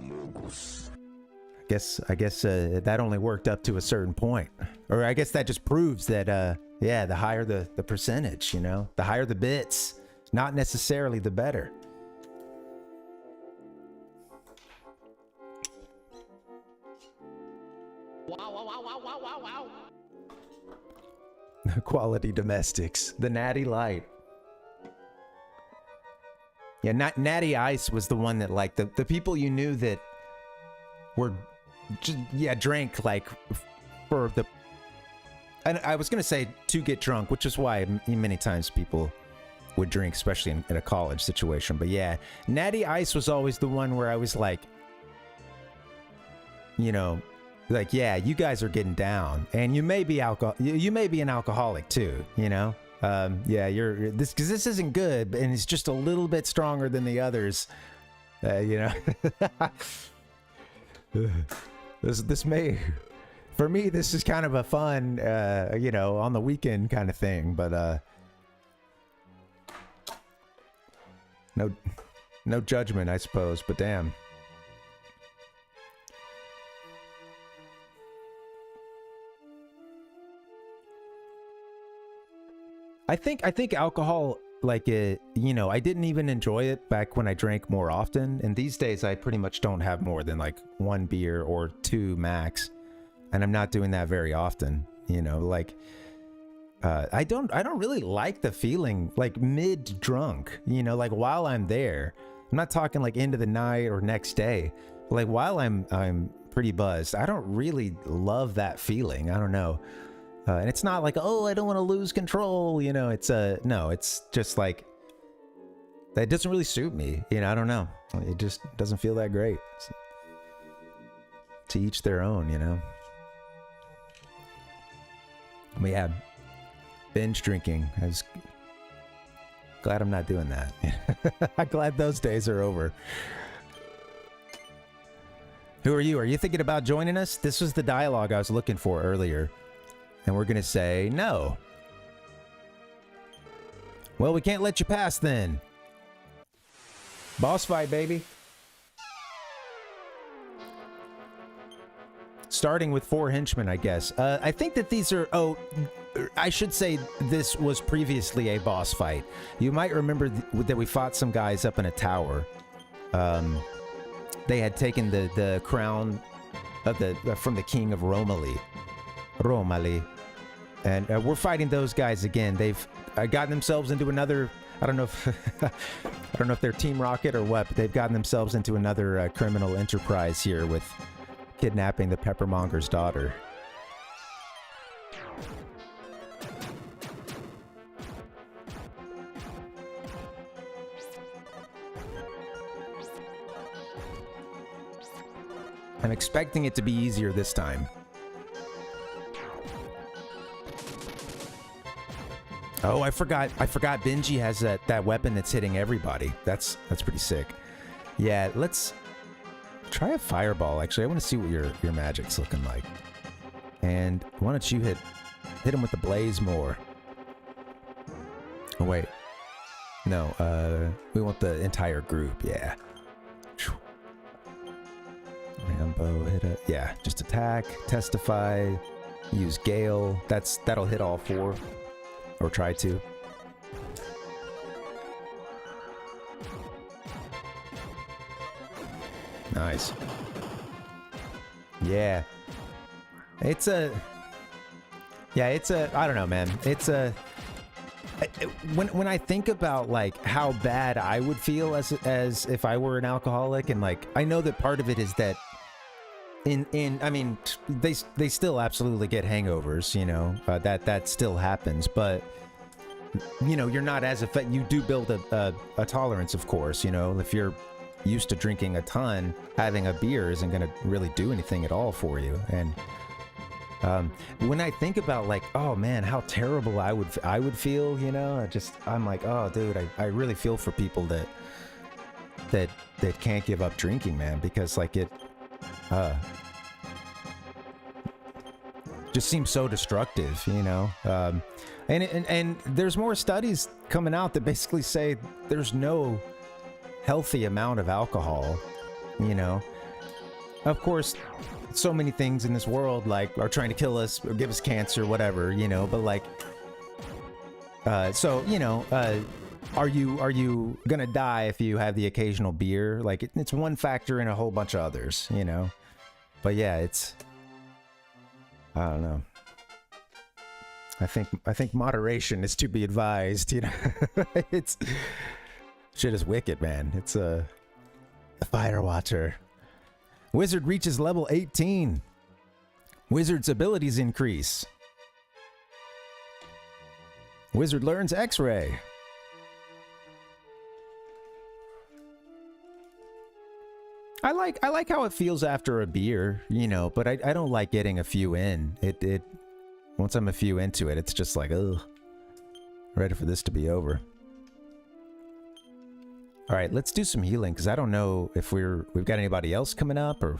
guess that only worked up to a certain point. Or I guess that just proves that, yeah, the higher the percentage, you know? The higher the bits, not necessarily the better. Wow. Quality domestics. The Natty Light. Yeah, Natty Ice was the one that, like, the people you knew that were just, yeah, drank like for the, and I was gonna say to get drunk, which is why many times people would drink, especially in a college situation. But yeah, Natty Ice was always the one where I was like, you know, like, yeah, you guys are getting down, and you may be you may be an alcoholic too, you know. Yeah, you're this, because this isn't good, and it's just a little bit stronger than the others, you know. This may, for me, this is kind of a fun, you know, on the weekend kind of thing, but no judgment, I suppose, but damn. I think alcohol, like, you know, I didn't even enjoy it back when I drank more often, and these days I pretty much don't have more than like one beer or two max, and I'm not doing that very often, you know. Like, I don't really like the feeling like mid drunk, you know, like while I'm there. I'm not talking like into the night or next day, but like while I'm pretty buzzed, I don't really love that feeling. I don't know. And it's not like, oh, I don't want to lose control, you know. It's no, it's just like, that doesn't really suit me, you know. I don't know, it just doesn't feel that great. To each their own, you know. But yeah, binge drinking, I was glad I'm not doing that. I'm glad those days are over. Who are you? Are you thinking about joining us? This was the dialogue I was looking for earlier. And we're gonna say no. Well, we can't let you pass then. Boss fight, baby. Starting with 4 henchmen, I guess. I think that these are, oh, I should say this was previously a boss fight. You might remember that we fought some guys up in a tower. They had taken the crown of from the king of Romali. And we're fighting those guys again. They've gotten themselves into another, I don't know if they're Team Rocket or what, but they've gotten themselves into another criminal enterprise here with kidnapping the Peppermonger's daughter. I'm expecting it to be easier this time. Oh, I forgot Benji has that weapon that's hitting everybody. That's pretty sick. Yeah, let's try a fireball. Actually, I want to see what your magic's looking like. And why don't you hit him with the blaze more? Oh wait, no. We want the entire group. Yeah. Rambo, hit it. Yeah, just attack, testify, use Gale. That'll hit all 4, or try to. Nice. Yeah. It's a... I don't know, man. It's a... When I think about, like, how bad I would feel as if I were an alcoholic, and, like, I know that part of it is that I mean, they still absolutely get hangovers, you know, that still happens, but, you know, you're not as affected. You do build a tolerance, of course, you know. If you're used to drinking a ton, having a beer isn't going to really do anything at all for you. And when I think about, like, oh man, how terrible I would feel, you know, I'm like, oh dude, I really feel for people that can't give up drinking, man, because, like, it just seems so destructive, you know. And there's more studies coming out that basically say there's no healthy amount of alcohol, you know. Of course, so many things in this world, like, are trying to kill us or give us cancer, whatever, you know, but, like, so, you know, are you gonna die if you have the occasional beer? Like, it's one factor in a whole bunch of others, you know. But yeah, it's, I don't know. I think moderation is to be advised, you know. It's shit is wicked, man. It's a fire watcher. Wizard reaches level 18. Wizard's abilities increase. Wizard learns X-ray. I like how it feels after a beer, you know, but I don't like getting a few in. It once I'm a few into it, it's just like, ugh. Ready for this to be over. All right, let's do some healing, because I don't know if we've got anybody else coming up, or...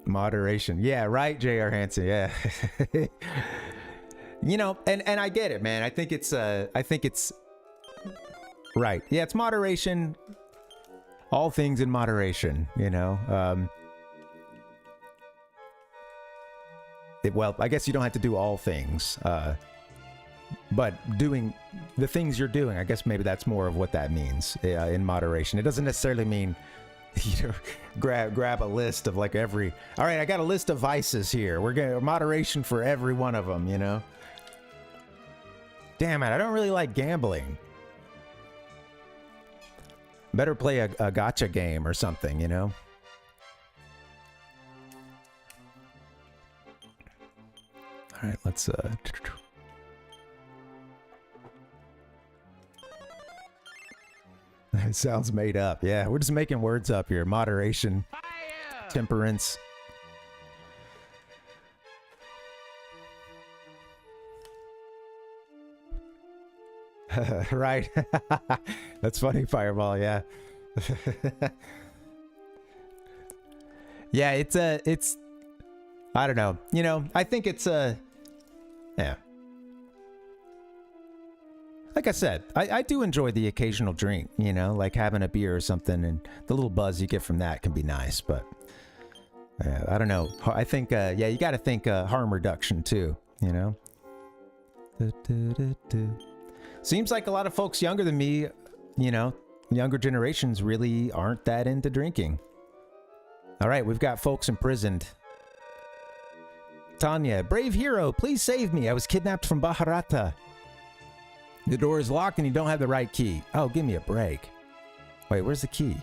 Moderation. Yeah, right, J.R. Hansen, yeah. You know, and I get it, man. I think it's right. Yeah, it's moderation. All things in moderation, you know. Well, I guess you don't have to do all things, but doing the things you're doing, I guess maybe that's more of what that means, in moderation. It doesn't necessarily mean, you know, grab a list of, like, all right, I got a list of vices here. We're getting moderation for every one of them, you know. Damn it, I don't really like gambling. Better play a gacha game or something, you know. All right, let's It sounds made up. Yeah, we're just making words up here. Moderation, temperance. Right. That's funny, Fireball. Yeah. Yeah, it's I don't know. You know, I think it's yeah. Like I said, I do enjoy the occasional drink, you know, like having a beer or something, and the little buzz you get from that can be nice, but I don't know. I think, yeah, you got to think harm reduction too, you know? Seems like a lot of folks younger than me, you know, younger generations really aren't that into drinking. All right, we've got folks imprisoned. Tanya, brave hero, please save me. I was kidnapped from Baharata. The door is locked and you don't have the right key. Oh, give me a break. Wait, where's the key?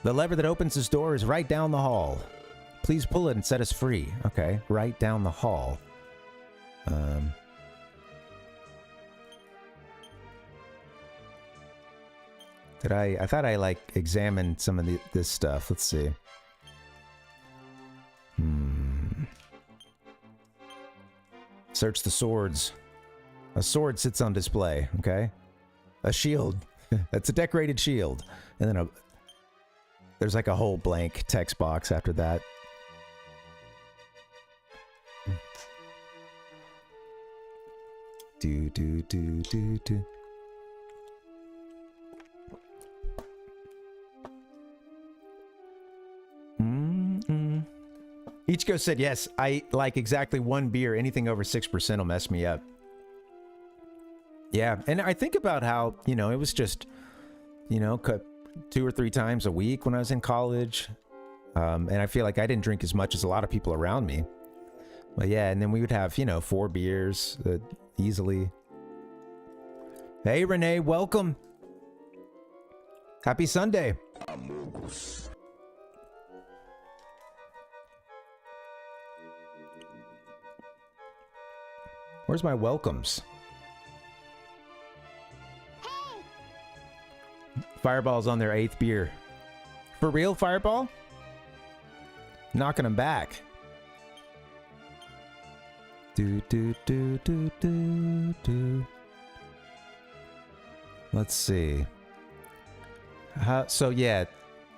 The lever that opens this door is right down the hall. Please pull it and set us free. Okay, right down the hall. I thought I, like, examined some of this stuff. Let's see. Search the swords. A sword sits on display, okay? A shield. That's a decorated shield. And then there's like a whole blank text box after that. Do. Ichiko said, yes, I like exactly one beer. Anything over 6% will mess me up. Yeah, and I think about how, you know, it was just, you know, 2 or 3 times a week when I was in college. And I feel like I didn't drink as much as a lot of people around me. But yeah, and then we would have, you know, 4 beers easily. Hey, Renee, welcome. Happy Sunday. Where's my welcomes? Fireball's on their 8th beer. For real, Fireball? Knocking them back. Do. Let's see. So yeah,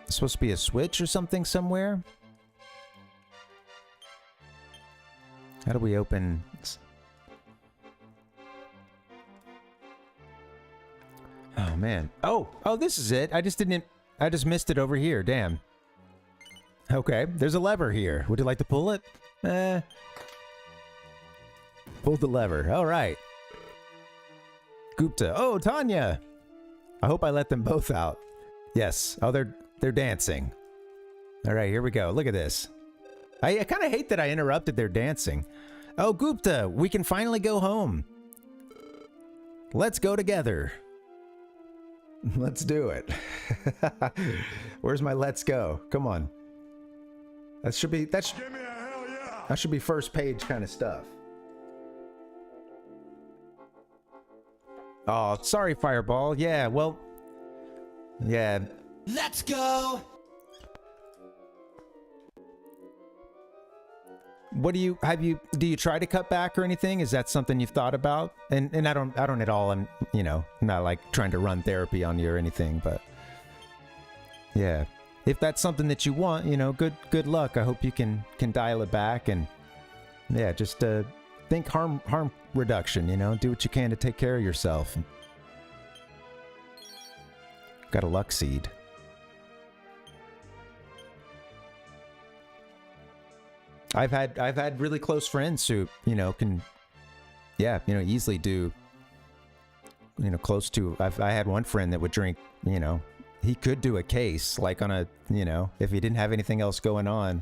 it's supposed to be a switch or something somewhere. How do we open? Oh man. Oh, this is it. I just missed it over here. Damn. Okay, there's a lever here. Would you like to pull it? Pull the lever. All right. Gupta. Oh, Tanya. I hope I let them both out. Yes. Oh, they're dancing. All right, here we go. Look at this. I kind of hate that I interrupted their dancing. Oh, Gupta, we can finally go home. Let's go together. Let's do it. Where's my let's go? Come on. That should be give me a hell yeah. That should be first page kind of stuff. Oh, sorry, Fireball. Yeah, well, yeah. Let's go. What do you try to cut back or anything? Is that something you've thought about? And I don't at all. I'm, you know, not like trying to run therapy on you or anything, but yeah, if that's something that you want, you know, good luck. I hope you can dial it back, and yeah, just think harm reduction, you know, do what you can to take care of yourself. Got a luck seed. I've had really close friends who, you know, can, yeah, you know, easily do, you know, close to, I had one friend that would drink, you know, he could do a case like on a, you know, if he didn't have anything else going on.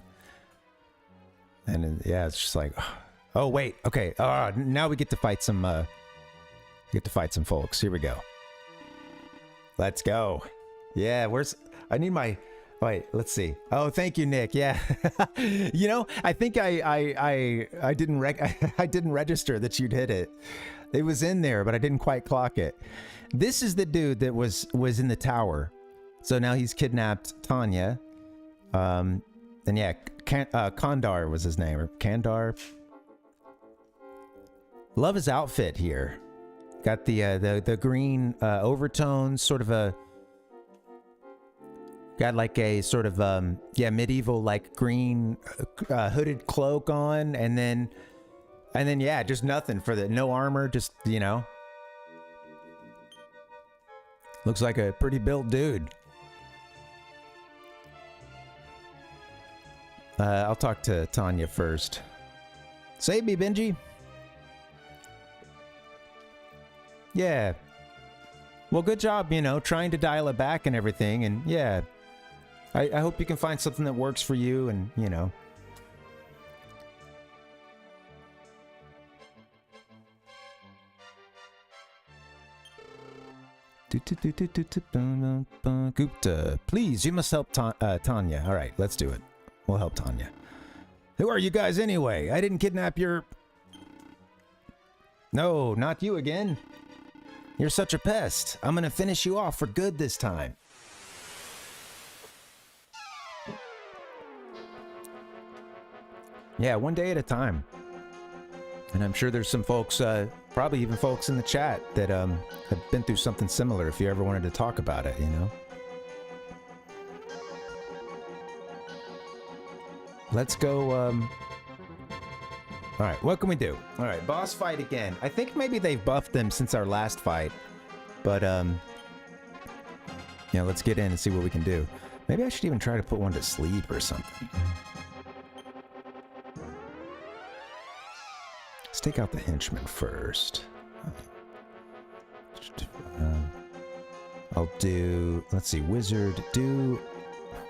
And yeah, it's just like, oh wait, okay, now we get to fight some folks. Here we go. Let's go. Yeah, I need my, wait, let's see. Oh, thank you, Nick. Yeah. You know, I think I didn't register that you'd hit it. It was in there, but I didn't quite clock it. This is the dude that was in the tower. So now he's kidnapped Tanya. And yeah, Kandar was his name, or Kandar. Love his outfit here. Got the green overtones, sort of a, got like a sort of yeah, medieval like green hooded cloak on, and then yeah, just nothing for no armor, just, you know, looks like a pretty built dude. I'll talk to Tanya first. Save me, Benji. Yeah. Well, good job, you know, trying to dial it back and everything, and yeah. I hope you can find something that works for you, and, you know. Gupta, please, you must help Tanya. All right, let's do it. We'll help Tanya. Who are you guys anyway? I didn't kidnap your... No, not you again. You're such a pest. I'm gonna finish you off for good this time. Yeah, one day at a time. And I'm sure there's some folks, probably even folks in the chat that have been through something similar if you ever wanted to talk about it, you know? Let's go, Alright, what can we do? Alright, boss fight again. I think maybe they've buffed them since our last fight. But, yeah, let's get in and see what we can do. Maybe I should even try to put one to sleep or something. Let's take out the henchman first. I'll do, let's see, wizard, do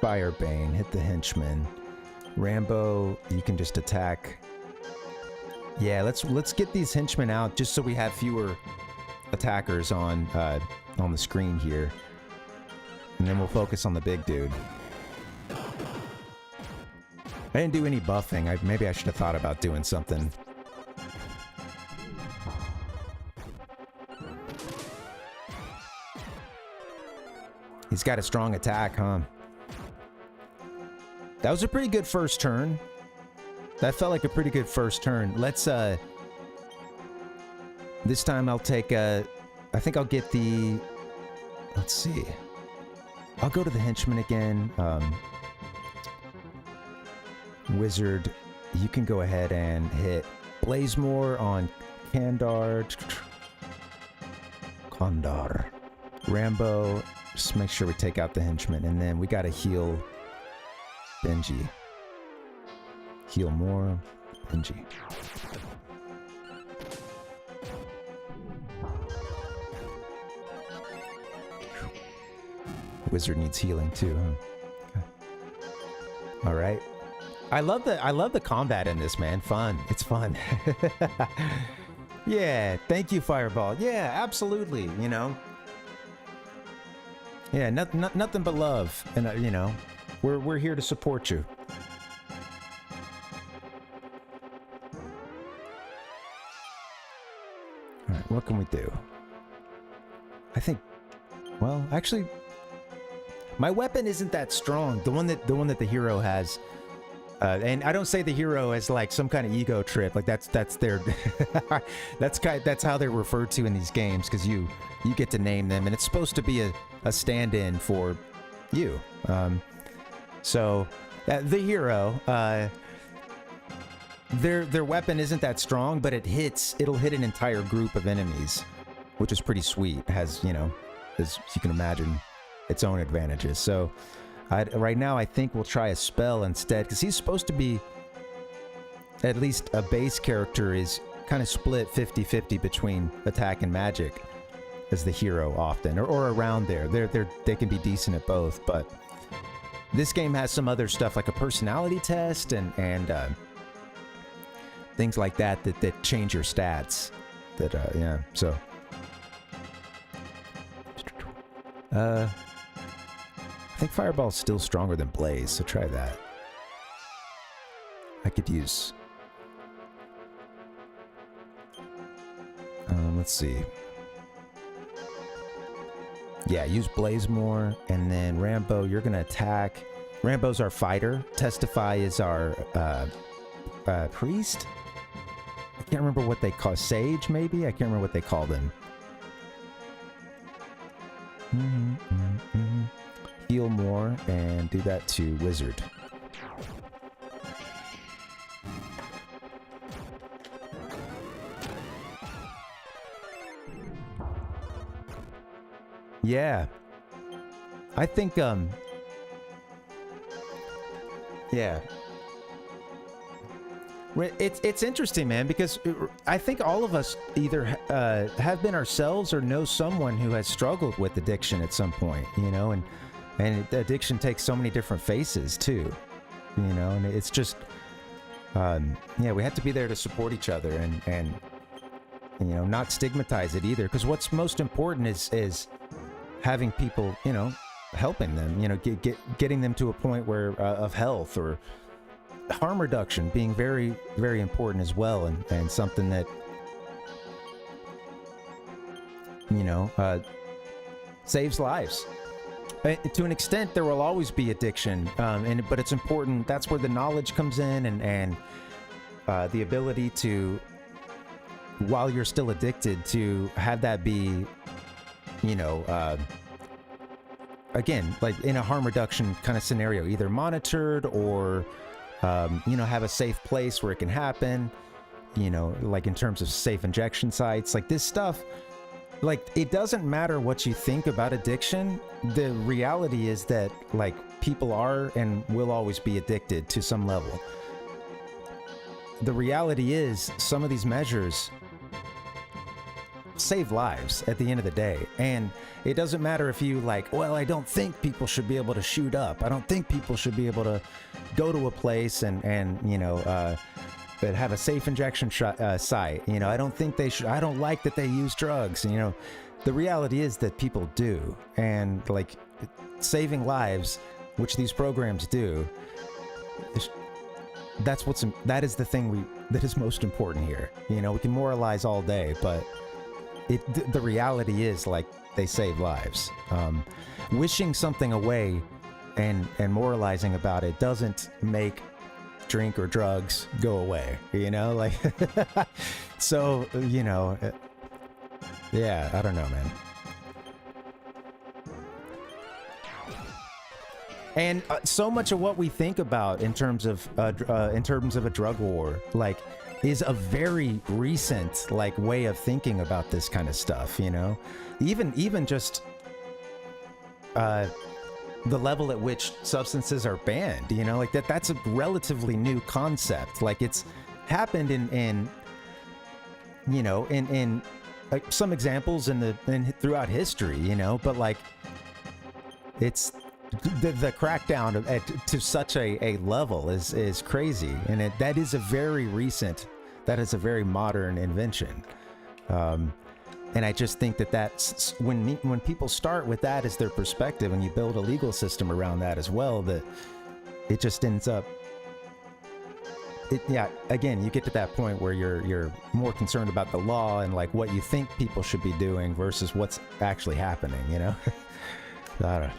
Firebane, hit the henchman. Rambo, you can just attack. Yeah, let's get these henchmen out just so we have fewer attackers on the screen here. And then we'll focus on the big dude. I didn't do any buffing. Maybe I should have thought about doing something. He's got a strong attack, huh? That was a pretty good first turn. That felt like a pretty good first turn. Let's, this time I'll take, I think I'll get the, let's see. I'll go to the henchman again. Wizard, you can go ahead and hit Blazemore on Kandar. Rambo, just make sure we take out the henchman. And then we gotta heal Benji. Heal more, Benji. Wizard needs healing too, huh? Okay. All right. I love the combat in this, man. Fun. It's fun. Yeah. Thank you, Fireball. Yeah, absolutely. You know. Yeah. Nothing but love, and you know, we're here to support you. All right. What can we do? I think. Well, actually. My weapon isn't that strong. The one that the hero has, and I don't say the hero as like some kind of ego trip. Like that's their, that's how they're referred to in these games, because you get to name them, and it's supposed to be a stand-in for you. So the hero, their weapon isn't that strong, but it'll hit an entire group of enemies, which is pretty sweet. It has, you know, as you can imagine, its own advantages. So right now I think we'll try a spell instead, because he's supposed to be, at least a base character is kind of split 50-50 between attack and magic as the hero often, or around there. They can be decent at both, but this game has some other stuff like a personality test and things like that change your stats. Yeah, so I think Fireball's still stronger than Blaze, so try that. I could use... let's see. Yeah, use Blaze more, and then Rambo, you're gonna attack. Rambo's our fighter. Testify is our priest? I can't remember what they call... Sage, maybe? I can't remember what they call them. Heal more and do that to Wizard. Yeah. I think yeah. It's interesting, man, because I think all of us either have been ourselves or know someone who has struggled with addiction at some point, you know, and addiction takes so many different faces too, you know, and it's just, yeah, we have to be there to support each other and you know, not stigmatize it either, because what's most important is having people, you know, helping them, you know, getting them to a point where of health or harm reduction being very, very important as well, and something that, you know, saves lives. To an extent, there will always be addiction, but it's important. That's where the knowledge comes in, and the ability to while you're still addicted, to have that be, you know, again, like in a harm reduction kind of scenario, either monitored or, you know, have a safe place where it can happen, you know, like in terms of safe injection sites, like this stuff. Like, it doesn't matter what you think about addiction. The reality is that, like, people are and will always be addicted to some level. The reality is some of these measures save lives at the end of the day. And it doesn't matter if you like, well, I don't think people should be able to shoot up. I don't think people should be able to go to a place and you know, that have a safe injection site. You know, I don't think they should. I don't like that they use drugs. You know, the reality is that people do, and like saving lives, which these programs do. That is the thing that is most important here. You know, we can moralize all day, but the reality is, like, they save lives. Wishing something away and moralizing about it doesn't make drink or drugs go away, you know, like, so, you know, yeah, I don't know, man. And so much of what we think about in terms of a drug war, like, is a very recent, like, way of thinking about this kind of stuff, you know, even just the level at which substances are banned, you know, like that's a relatively new concept. Like, it's happened in you know, in like some examples throughout history, you know, but like it's the crackdown to such a level is crazy, and that is a very modern invention. And I just think that when people start with that as their perspective, and you build a legal system around that as well, that it just ends up, yeah, again, you get to that point where you're more concerned about the law and like what you think people should be doing versus what's actually happening, you know? I don't know.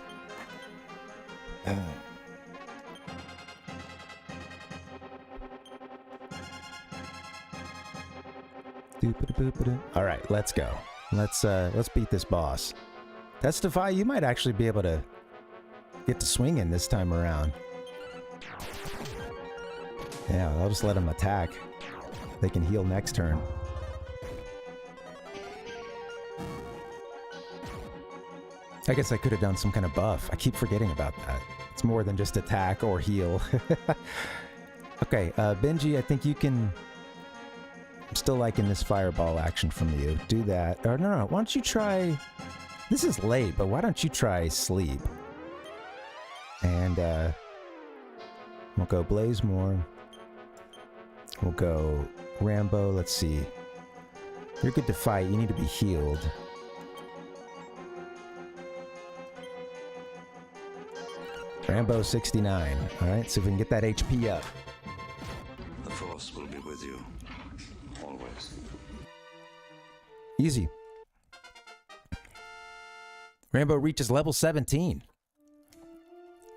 All right, let's go. Let's beat this boss. Testify, you might actually be able to get to swinging this time around. Yeah, I'll just let them attack. They can heal next turn. I guess I could have done some kind of buff. I keep forgetting about that. It's more than just attack or heal. Okay, Benji, I think you can... I'm still liking this fireball action from you. Do that. Or no, why don't you try... This is late, but why don't you try sleep? And, we'll go Blazemore. We'll go Rambo. Let's see. You're good to fight. You need to be healed. Rambo 69. Alright, so if we can get that HP up. The Force will be with you. Always. Easy. Rambo reaches level 17.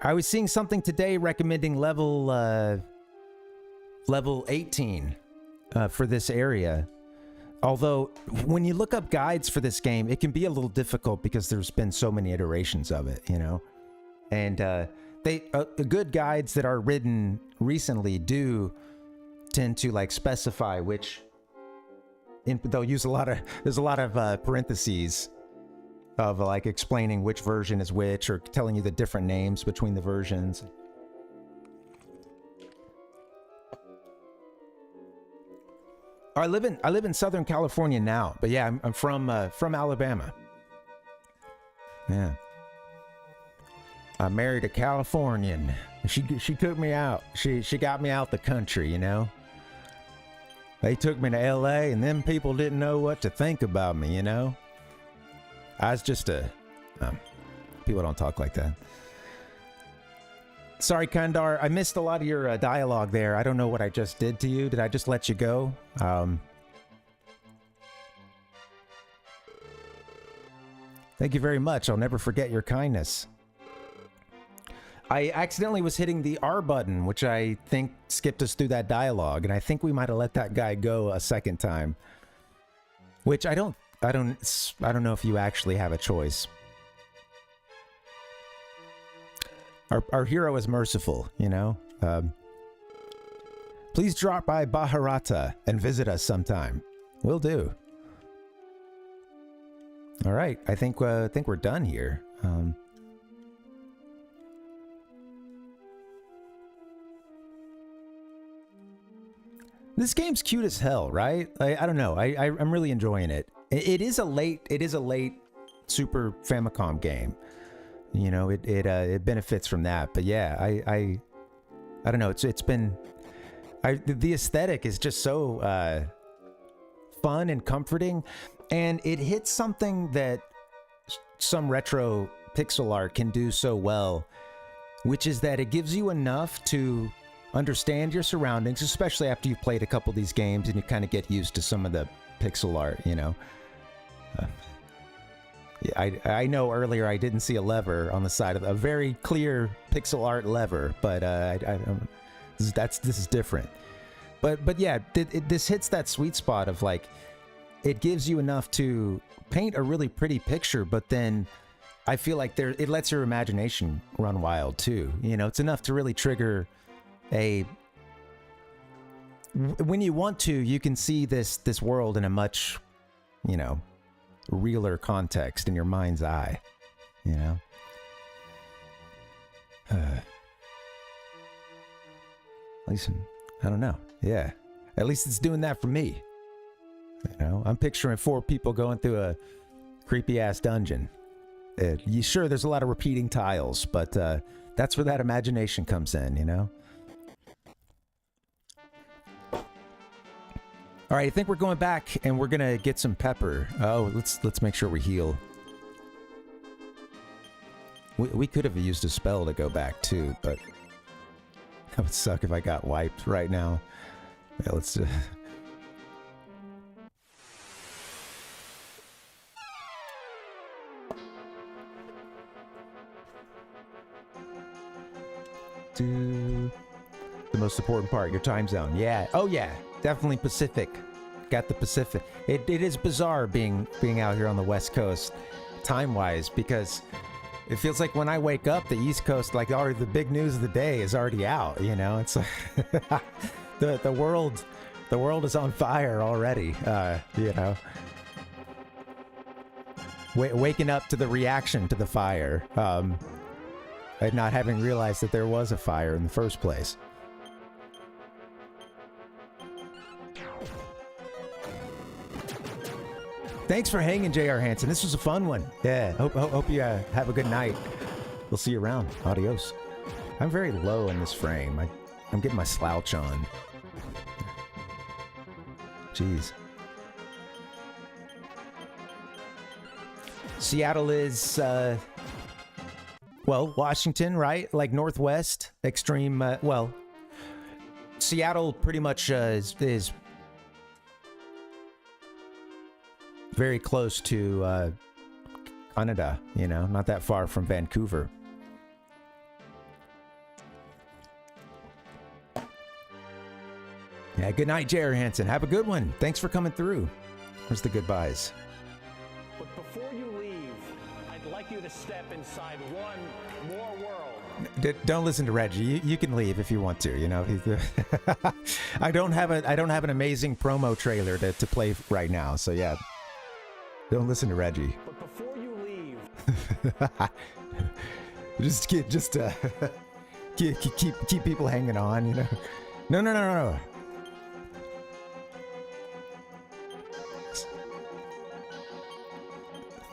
I was seeing something today recommending level 18 for this area. Although, when you look up guides for this game, it can be a little difficult because there's been so many iterations of it, you know? And good guides that are written recently do tend to like specify which, they'll use there's a lot of parentheses of like explaining which version is which, or telling you the different names between the versions. I live in Southern California now, but yeah, I'm from Alabama. Yeah. I married a Californian. She took me out. She got me out the country, you know. They took me to LA, and them people didn't know what to think about me, you know. I was just people don't talk like that. Sorry, Kandar, I missed a lot of your dialogue there. I don't know what I just did to you. Did I just let you go? Thank you very much. I'll never forget your kindness. I accidentally was hitting the R button, which I think skipped us through that dialogue, and I think we might have let that guy go a second time. Which I don't know if you actually have a choice. Our hero is merciful, you know? Please drop by Bharata and visit us sometime. Will do. All right, I think we're done here. This game's cute as hell, right? I don't know. I'm really enjoying it. It is a late Super Famicom game. You know, it benefits from that. But yeah, I don't know. It's been the aesthetic is just so fun and comforting, and it hits something that some retro pixel art can do so well, which is that it gives you enough to understand your surroundings, especially after you've played a couple of these games and you kind of get used to some of the pixel art, you know. I know earlier I didn't see a lever on the side of a very clear pixel art lever, but this is different. But yeah, this hits that sweet spot of like, it gives you enough to paint a really pretty picture, but then I feel like it lets your imagination run wild too. You know, it's enough to really trigger when you want to, you can see this world in a much, you know, realer context in your mind's eye, you know. At least, I don't know. Yeah, at least it's doing that for me. You know, I'm picturing 4 people going through a creepy ass dungeon. Sure, there's a lot of repeating tiles, but that's where that imagination comes in, you know. All right, I think we're going back and we're gonna get some pepper. Oh, let's make sure we heal. We could have used a spell to go back too, but that would suck if I got wiped right now. Yeah, let's. Do the most important part, your time zone. Yeah. Oh yeah. Definitely Pacific. Got the Pacific. It is bizarre being out here on the West Coast, time-wise, because it feels like when I wake up, the East Coast, like already the big news of the day is already out. You know, it's like the world is on fire already. You know, waking up to the reaction to the fire, and not having realized that there was a fire in the first place. Thanks for hanging, J.R. Hansen. This was a fun one. Yeah, hope you have a good night. We'll see you around. Adios. I'm very low in this frame. I'm getting my slouch on. Jeez. Seattle is, well, Washington, right? Like Northwest, extreme, well, Seattle pretty much is very close to Canada, you know, not that far from Vancouver. Yeah, good night, J.R. Hansen. Have a good one. Thanks for coming through. Where's the goodbyes? But before you leave, I'd like you to step inside one more world. Don't listen to Reggie. You can leave if you want to. You know, I don't have an amazing promo trailer to play right now. So yeah. Don't listen to Reggie. But before you leave, keep people hanging on, you know. No.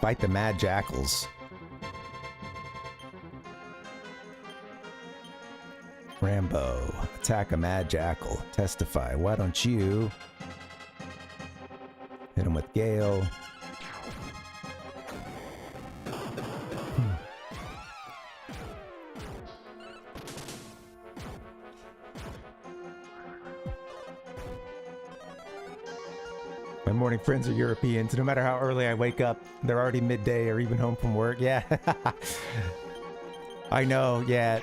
Fight the mad jackals. Rambo, attack a mad jackal. Testify. Why don't you hit him with Gale? My morning friends are Europeans. No matter how early I wake up, they're already midday or even home from work. Yeah. I know. Yeah.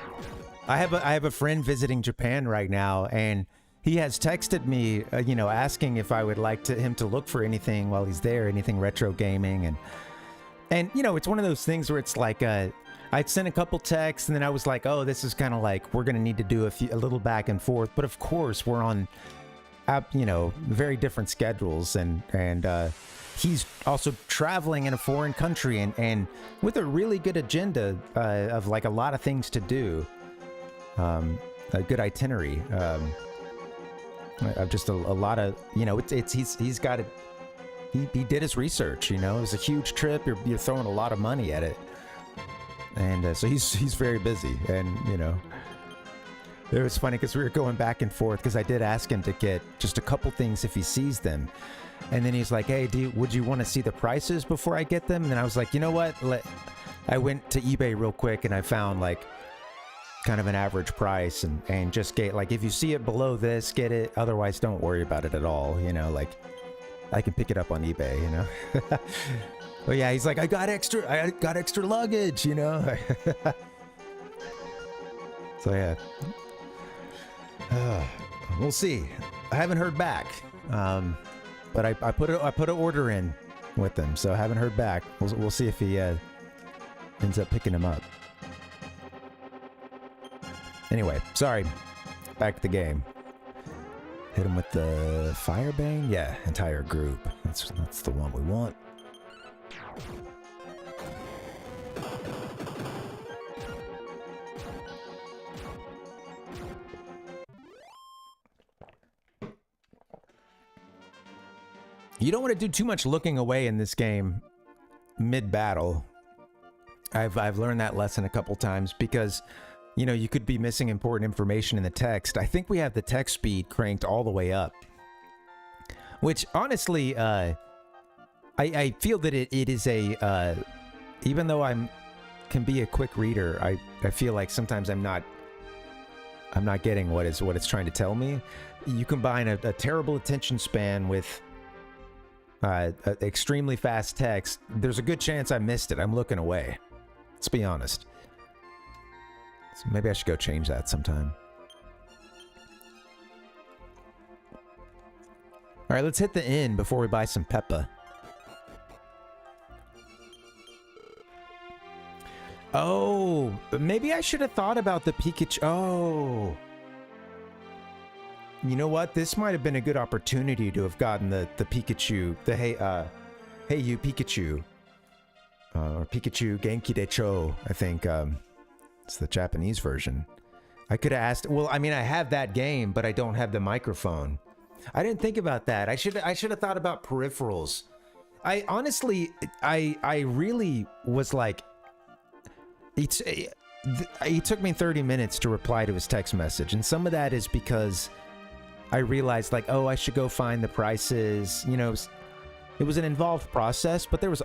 I have a friend visiting Japan right now, and he has texted me, you know, asking if I would like him to look for anything while he's there, anything retro gaming, and you know, it's one of those things where it's like I'd sent a couple texts, and then I was like, oh, this is kind of like we're gonna need to do a little back and forth, but of course we're on, you know, very different schedules, and he's also traveling in a foreign country and with a really good agenda of like a lot of things to do, a good itinerary. Just a lot of, you know, he's got it. He did his research, you know. It was a huge trip. You're throwing a lot of money at it, and so he's very busy. And you know, it was funny because we were going back and forth because I did ask him to get just a couple things if he sees them, and then he's like, "Hey, would you want to see the prices before I get them?" And then I was like, "You know what? I went to eBay real quick and I found like kind of an average price and just get like, if you see it below this, get it. Otherwise, don't worry about it at all. You know, like I can pick it up on eBay, you know." But yeah, he's like, I got extra luggage, you know. So yeah, we'll see. I haven't heard back, but I put an order in with him, so I haven't heard back. We'll see if he ends up picking him up. Anyway, sorry. Back to the game. Hit him with the Firebane? Yeah, entire group. That's the one we want. You don't want to do too much looking away in this game mid-battle. I've learned that lesson a couple times because, you know, you could be missing important information in the text. I think we have the text speed cranked all the way up, which honestly, I feel that it is a, even though can be a quick reader, I feel like sometimes I'm not getting what it's trying to tell me. You combine a terrible attention span with extremely fast text, there's a good chance I missed it. I'm looking away. Let's be honest. So maybe I should go change that sometime. All right, let's hit the inn before we buy some Peppa. Oh, maybe I should have thought about the Pikachu. Oh. You know what? This might have been a good opportunity to have gotten the Pikachu, the hey you Pikachu. Or Pikachu Genki Decho, I think. It's the Japanese version. I could have asked, well, I mean, I have that game, but I don't have the microphone. I didn't think about that. I should have thought about peripherals. I honestly, I really was like, it took me 30 minutes to reply to his text message. And some of that is because I realized like, oh, I should go find the prices. You know, it was an involved process, but there was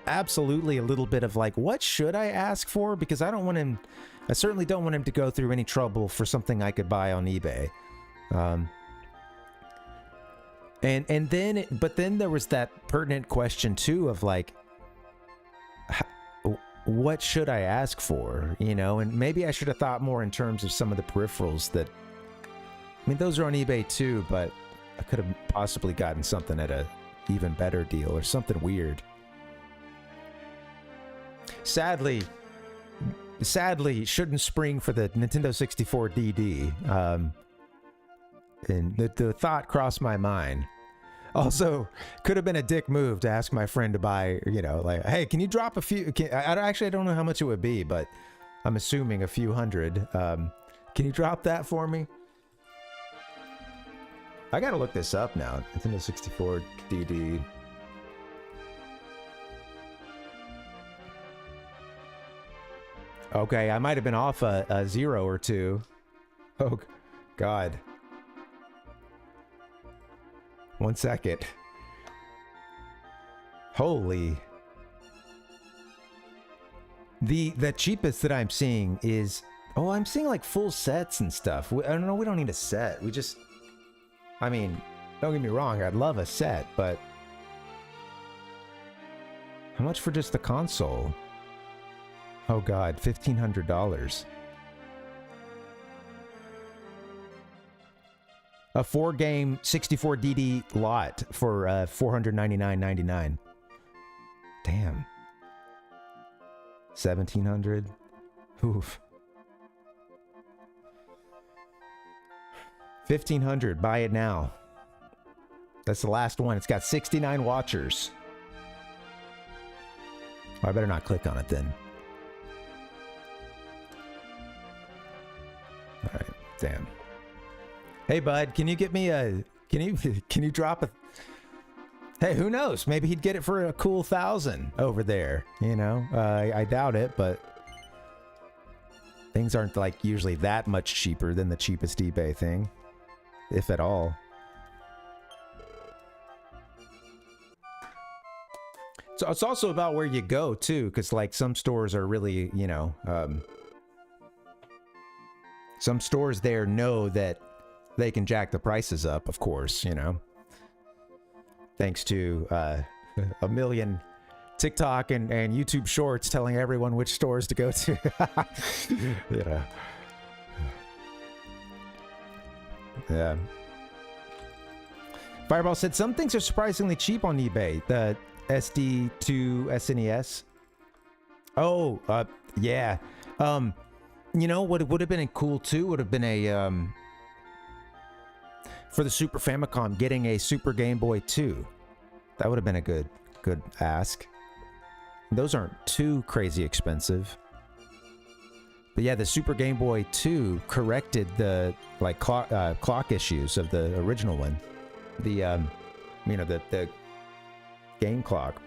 absolutely a little bit of like, what should I ask for? Because I certainly don't want him to go through any trouble for something I could buy on eBay. But then there was that pertinent question too of like, what should I ask for? You know, and maybe I should have thought more in terms of some of the peripherals that, I mean, those are on eBay too, but I could have possibly gotten something at a even better deal or something weird. Sadly, shouldn't spring for the Nintendo 64 DD. And the thought crossed my mind. Also, could have been a dick move to ask my friend to buy, you know, like, hey, can you drop a few? I don't know how much it would be, but I'm assuming a few hundred. Can you drop that for me? I gotta look this up now. Nintendo 64 DD. Okay, I might have been off a 0 or 2. Oh, God. 1 second. Holy. The cheapest that I'm seeing is... Oh, I'm seeing like full sets and stuff. I don't know, we don't need a set. We just... I mean, don't get me wrong, I'd love a set, but... How much for just the console? Oh God, $1,500. A 4-game 64DD lot for $499.99. Damn. 1,700. Oof. 1,500. Buy it now. That's the last one. It's got 69 watchers. Oh, I better not click on it then. All right. Damn. Hey, bud, can you get me a... Can you drop a... Hey, who knows? Maybe he'd get it for a cool 1,000 over there. You know? I doubt it, but... Things aren't, like, usually that much cheaper than the cheapest eBay thing. If at all. So it's also about where you go, too, because, like, some stores are really, you know... some stores there know that they can jack the prices up, of course, you know. Thanks to a million TikTok and YouTube shorts telling everyone which stores to go to. You know. Yeah. Fireball said, some things are surprisingly cheap on eBay. The SD2 SNES. Oh, yeah. You know what would have been cool too would have been a for the Super Famicom getting a Super Game Boy 2. That would have been a good ask. Those aren't too crazy expensive. But yeah, the Super Game Boy 2 corrected the like clock issues of the original one. The you know, the game clock.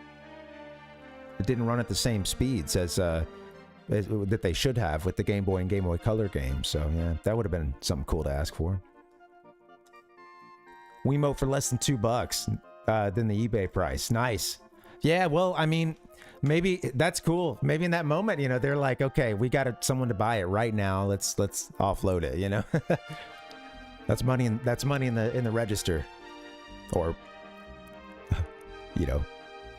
It didn't run at the same speeds as that they should have with the Game Boy and Game Boy Color games. So yeah, that would have been something cool to ask for. Wiimote for less than $2 than the eBay price. Nice. Yeah, well, I mean, maybe that's cool. Maybe in that moment, you know, they're like, okay, we got someone to buy it right now. Let's offload it. You know, that's money. That's money in the register, or you know,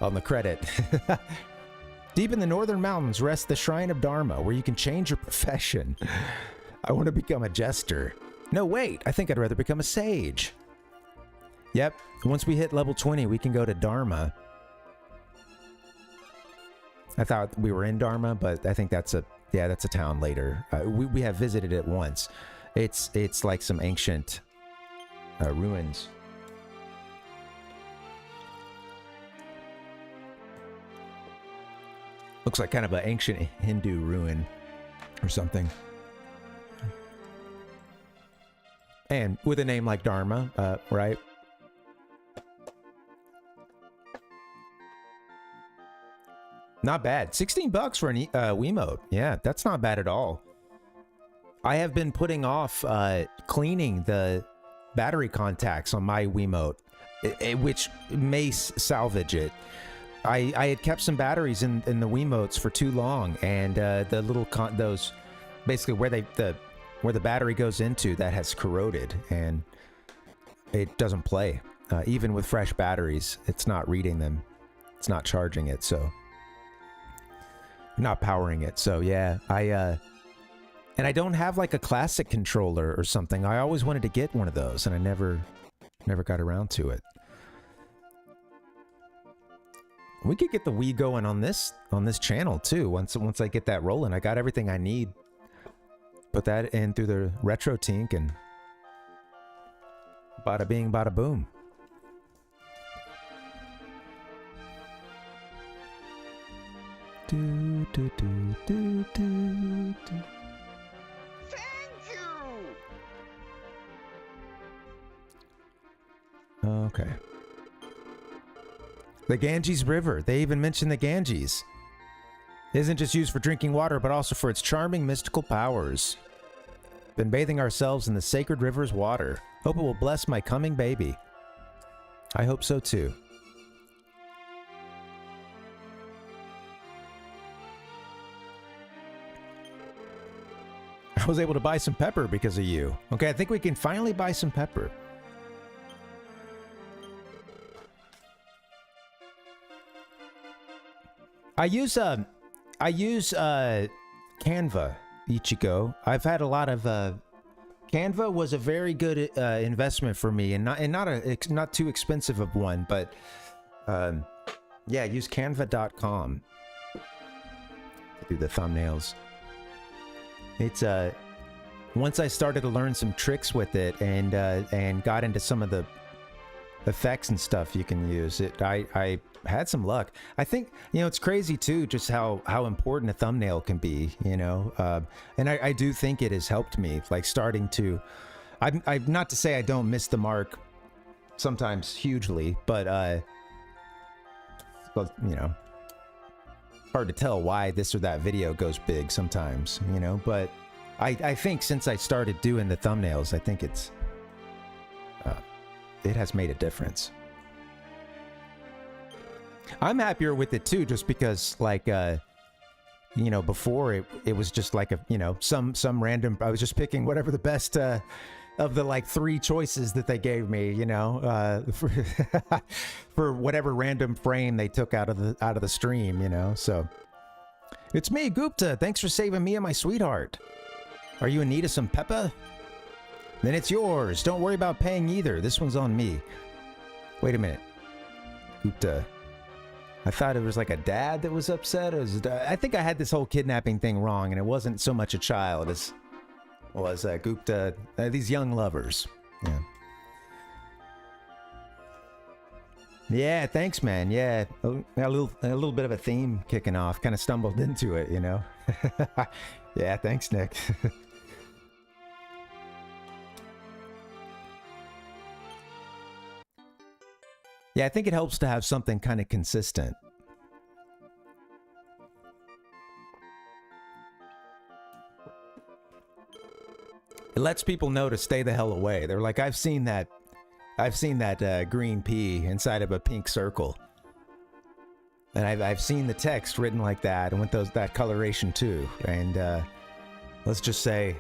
on the credit. Deep in the northern mountains rests the Shrine of Dharma, where you can change your profession. I want to become a jester. No, wait, I think I'd rather become a sage. Yep, once we hit level 20, we can go to Dharma. I thought we were in Dharma, but I think that's a town later. We have visited it once. It's like some ancient ruins. Looks like kind of an ancient Hindu ruin or something. And with a name like Dharma, right? Not bad. $16 for an Wiimote. Yeah, that's not bad at all. I have been putting off cleaning the battery contacts on my Wiimote, which may salvage it. I had kept some batteries in the Wiimotes for too long, and the little those basically where the battery goes into, that has corroded and it doesn't play. Even with fresh batteries, it's not reading them. It's not charging it, so not powering it. So yeah, and I don't have like a classic controller or something. I always wanted to get one of those, and I never got around to it. We could get the Wii going on this channel too. Once I get that rolling, I got everything I need. Put that in through the retro tink and bada bing, bada boom. Do, do, do, do, do, do. Thank you! Okay. The Ganges River. They even mention the Ganges. It isn't just used for drinking water, but also for its charming mystical powers. Been bathing ourselves in the sacred river's water. Hope it will bless my coming baby. I hope so too. I was able to buy some pepper because of you. Okay, I think we can finally buy some pepper. I use Canva, Ichigo. I've had a lot of Canva was a very good investment for me, and not too expensive of one, but yeah, use canva.com to do the thumbnails. It's once I started to learn some tricks with it and got into some of the effects and stuff you can use, I had some luck. I think, you know, it's crazy too, just how important a thumbnail can be, you know, and I do think it has helped me, like starting to, I'm not to say I don't miss the mark sometimes hugely, but you know, hard to tell why this or that video goes big sometimes, you know, but I think since I started doing the thumbnails, I think it has made a difference. I'm happier with it too, just because, like, you know, before it was just like a, you know, some random, I was just picking whatever the best of the like 3 choices that they gave me, you know, for whatever random frame they took out of the stream, you know. So it's me, Gupta. Thanks for saving me and my sweetheart. Are you in need of some pepper? Then it's yours. Don't worry about paying either. This one's on me. Wait a minute. Gupta. I thought it was like a dad that was upset. I think I had this whole kidnapping thing wrong, and it wasn't so much a child as was Gupta. These young lovers. Yeah. Yeah, thanks, man. Yeah, a little bit of a theme kicking off. Kind of stumbled into it, you know. Yeah, thanks, Nick. Yeah, I think it helps to have something kind of consistent. It lets people know to stay the hell away. They're like, I've seen that green pea inside of a pink circle. And I've seen the text written like that, and with that coloration too. And let's just say,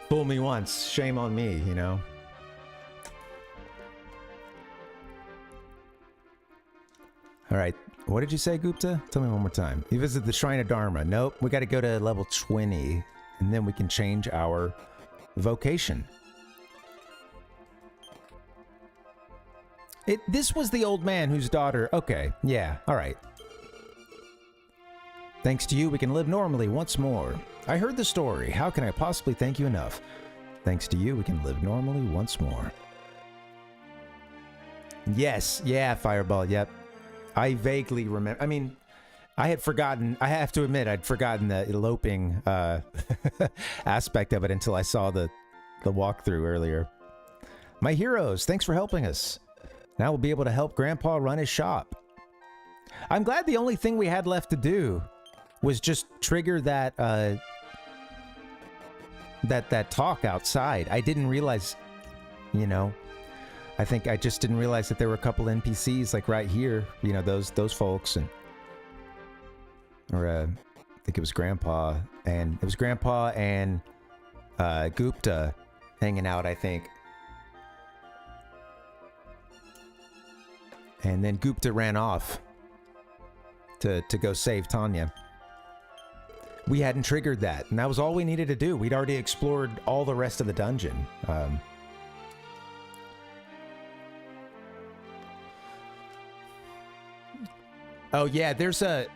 fool me once, shame on me, you know? All right, what did you say, Gupta? Tell me one more time. You visit the Shrine of Dharma. Nope, we got to go to level 20, and then we can change our vocation. This was the old man whose daughter... Okay, yeah, all right. Thanks to you, we can live normally once more. I heard the story. How can I possibly thank you enough? Thanks to you, we can live normally once more. Yes, yeah, Fireball, yep. I vaguely remember. I mean, I had forgotten. I have to admit, I'd forgotten the eloping aspect of it until I saw the walkthrough earlier. My heroes, thanks for helping us. Now we'll be able to help Grandpa run his shop. I'm glad the only thing we had left to do was just trigger that that talk outside. I didn't realize, you know. I think I just didn't realize that there were a couple NPCs like right here, you know, those folks, and I think it was Grandpa, and it was Grandpa and Gupta hanging out, I think. And then Gupta ran off to go save Tanya. We hadn't triggered that, and that was all we needed to do. We'd already explored all the rest of the dungeon. Oh, yeah, there's a...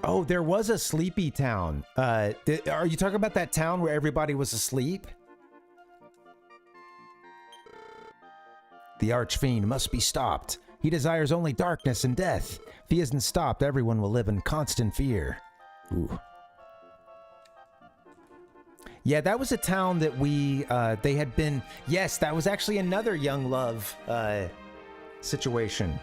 Oh, there was a sleepy town. Are you talking about that town where everybody was asleep? The Archfiend must be stopped. He desires only darkness and death. If he isn't stopped, everyone will live in constant fear. Ooh. Yeah, that was a town that they had been... Yes, that was actually another young love situation.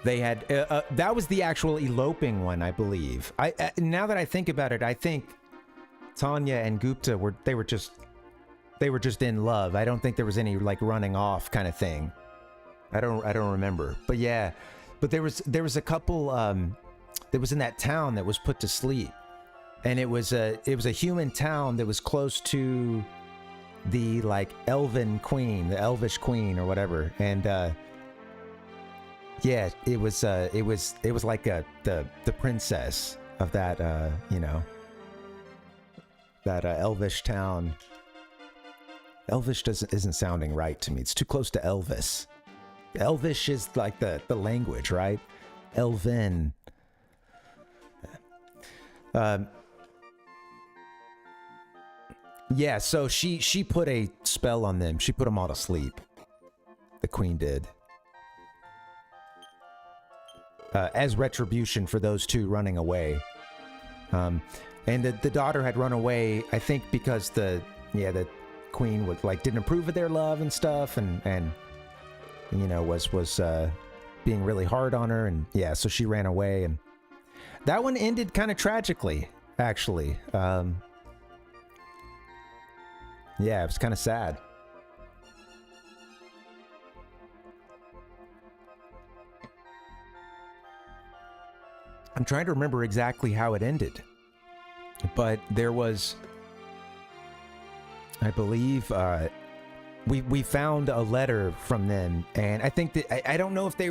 They had that was the actual eloping one, I believe. Now that I think about it, I think Tanya and Gupta were just in love. I don't think there was any like running off kind of thing. I don't remember. But yeah, but there was a couple that was in that town that was put to sleep, and it was a human town that was close to the like elven queen, the elvish queen or whatever, and yeah, it was like the princess of that, you know, that Elvish town. Elvish isn't sounding right to me. It's too close to Elvis. Elvish is like the language, right? Elven. Yeah, so she put a spell on them. She put them all to sleep. The queen did. As retribution for those two running away. And the daughter had run away, I think, because the queen was like didn't approve of their love and stuff, and you know was being really hard on her, and yeah, so she ran away, and that one ended kind of tragically, actually. Yeah, it was kind of sad. I'm trying to remember exactly how it ended, but there was, I believe, we found a letter from them, and I think that I don't know if they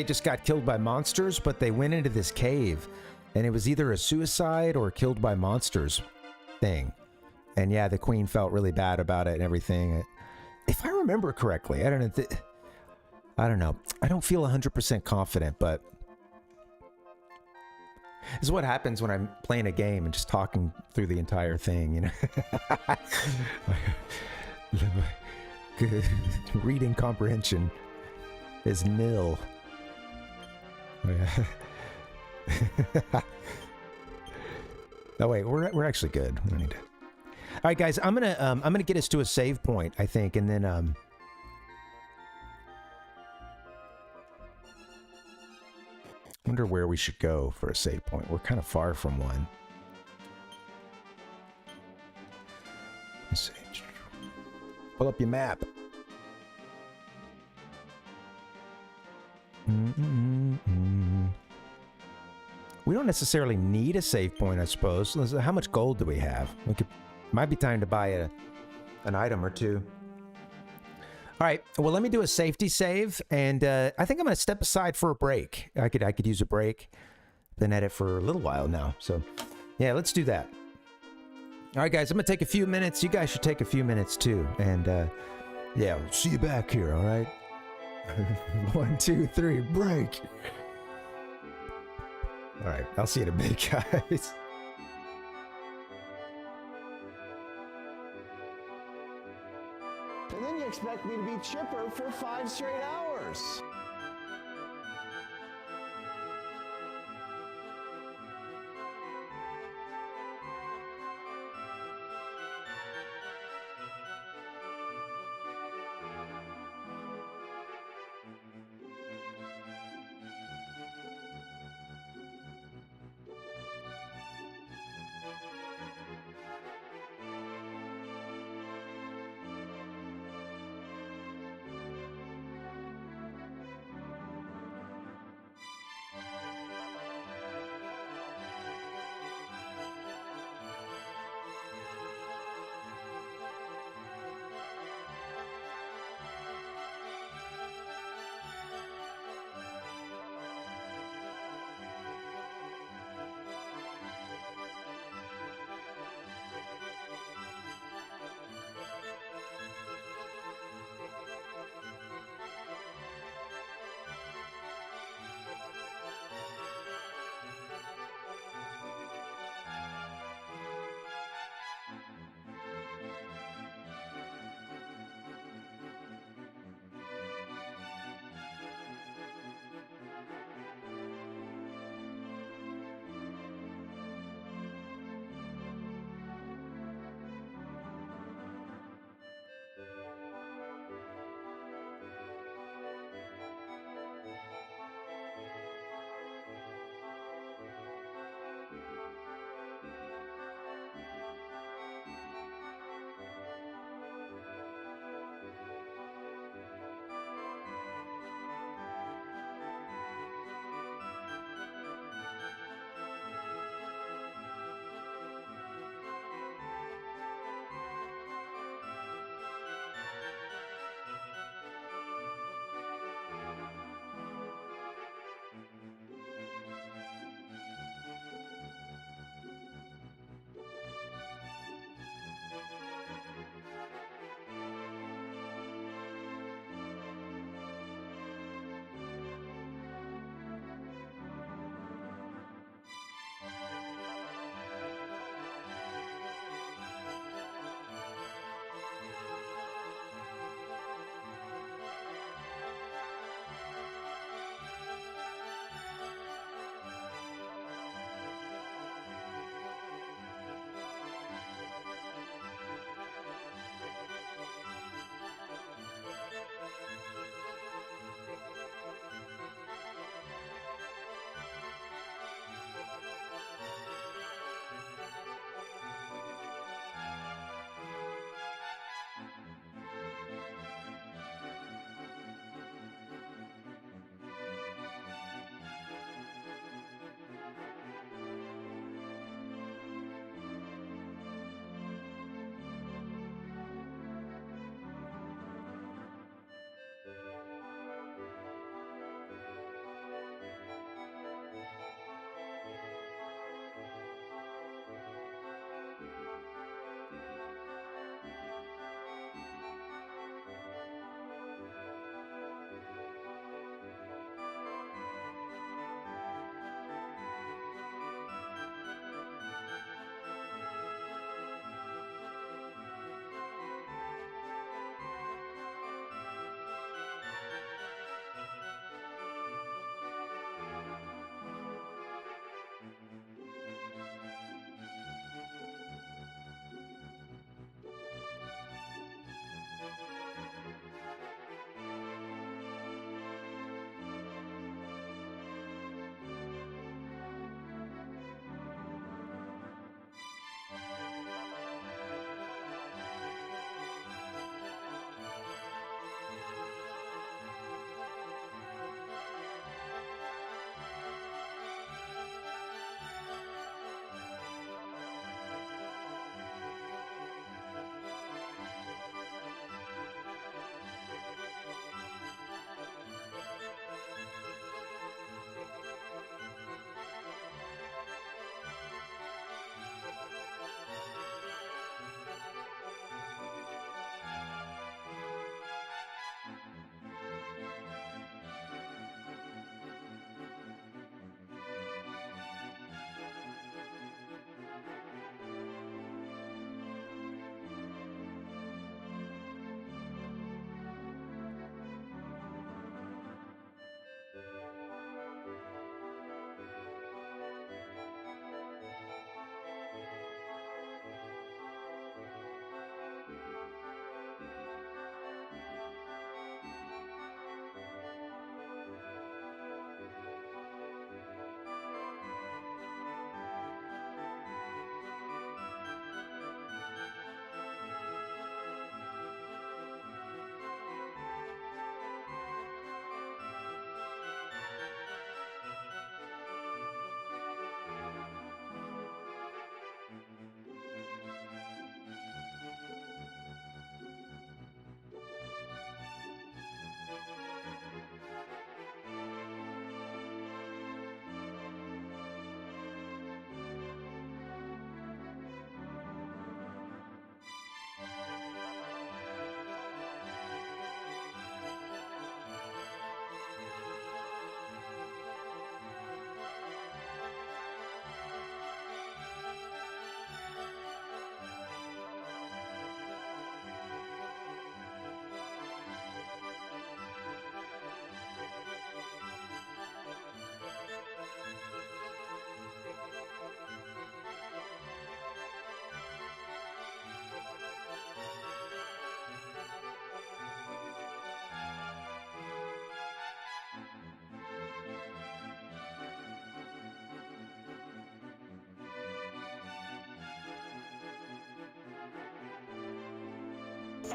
just got killed by monsters, but they went into this cave, and it was either a suicide or killed by monsters thing, and yeah, the queen felt really bad about it and everything. If I remember correctly, I don't know. I don't feel 100% confident, but. This is what happens when I'm playing a game and just talking through the entire thing, you know? Reading comprehension is nil. Oh, yeah. Oh wait, we're actually good. We don't need to. All right, guys, I'm gonna get us to a save point, I think, and then wonder where we should go for a save point. We're kind of far from one. Let's see. Pull up your map. We don't necessarily need a save point, I suppose. How much gold do we have? Might be time to buy an item or two. All right, well, let me do a safety save, and I think I'm going to step aside for a break. I could use a break. Been at it for a little while now, so yeah, let's do that. All right, guys, I'm going to take a few minutes. You guys should take a few minutes, too, and yeah, we'll see you back here, all right? 1, 2, 3, break. All right, I'll see you in a bit, guys. And then you expect me to be chipper for 5 straight hours.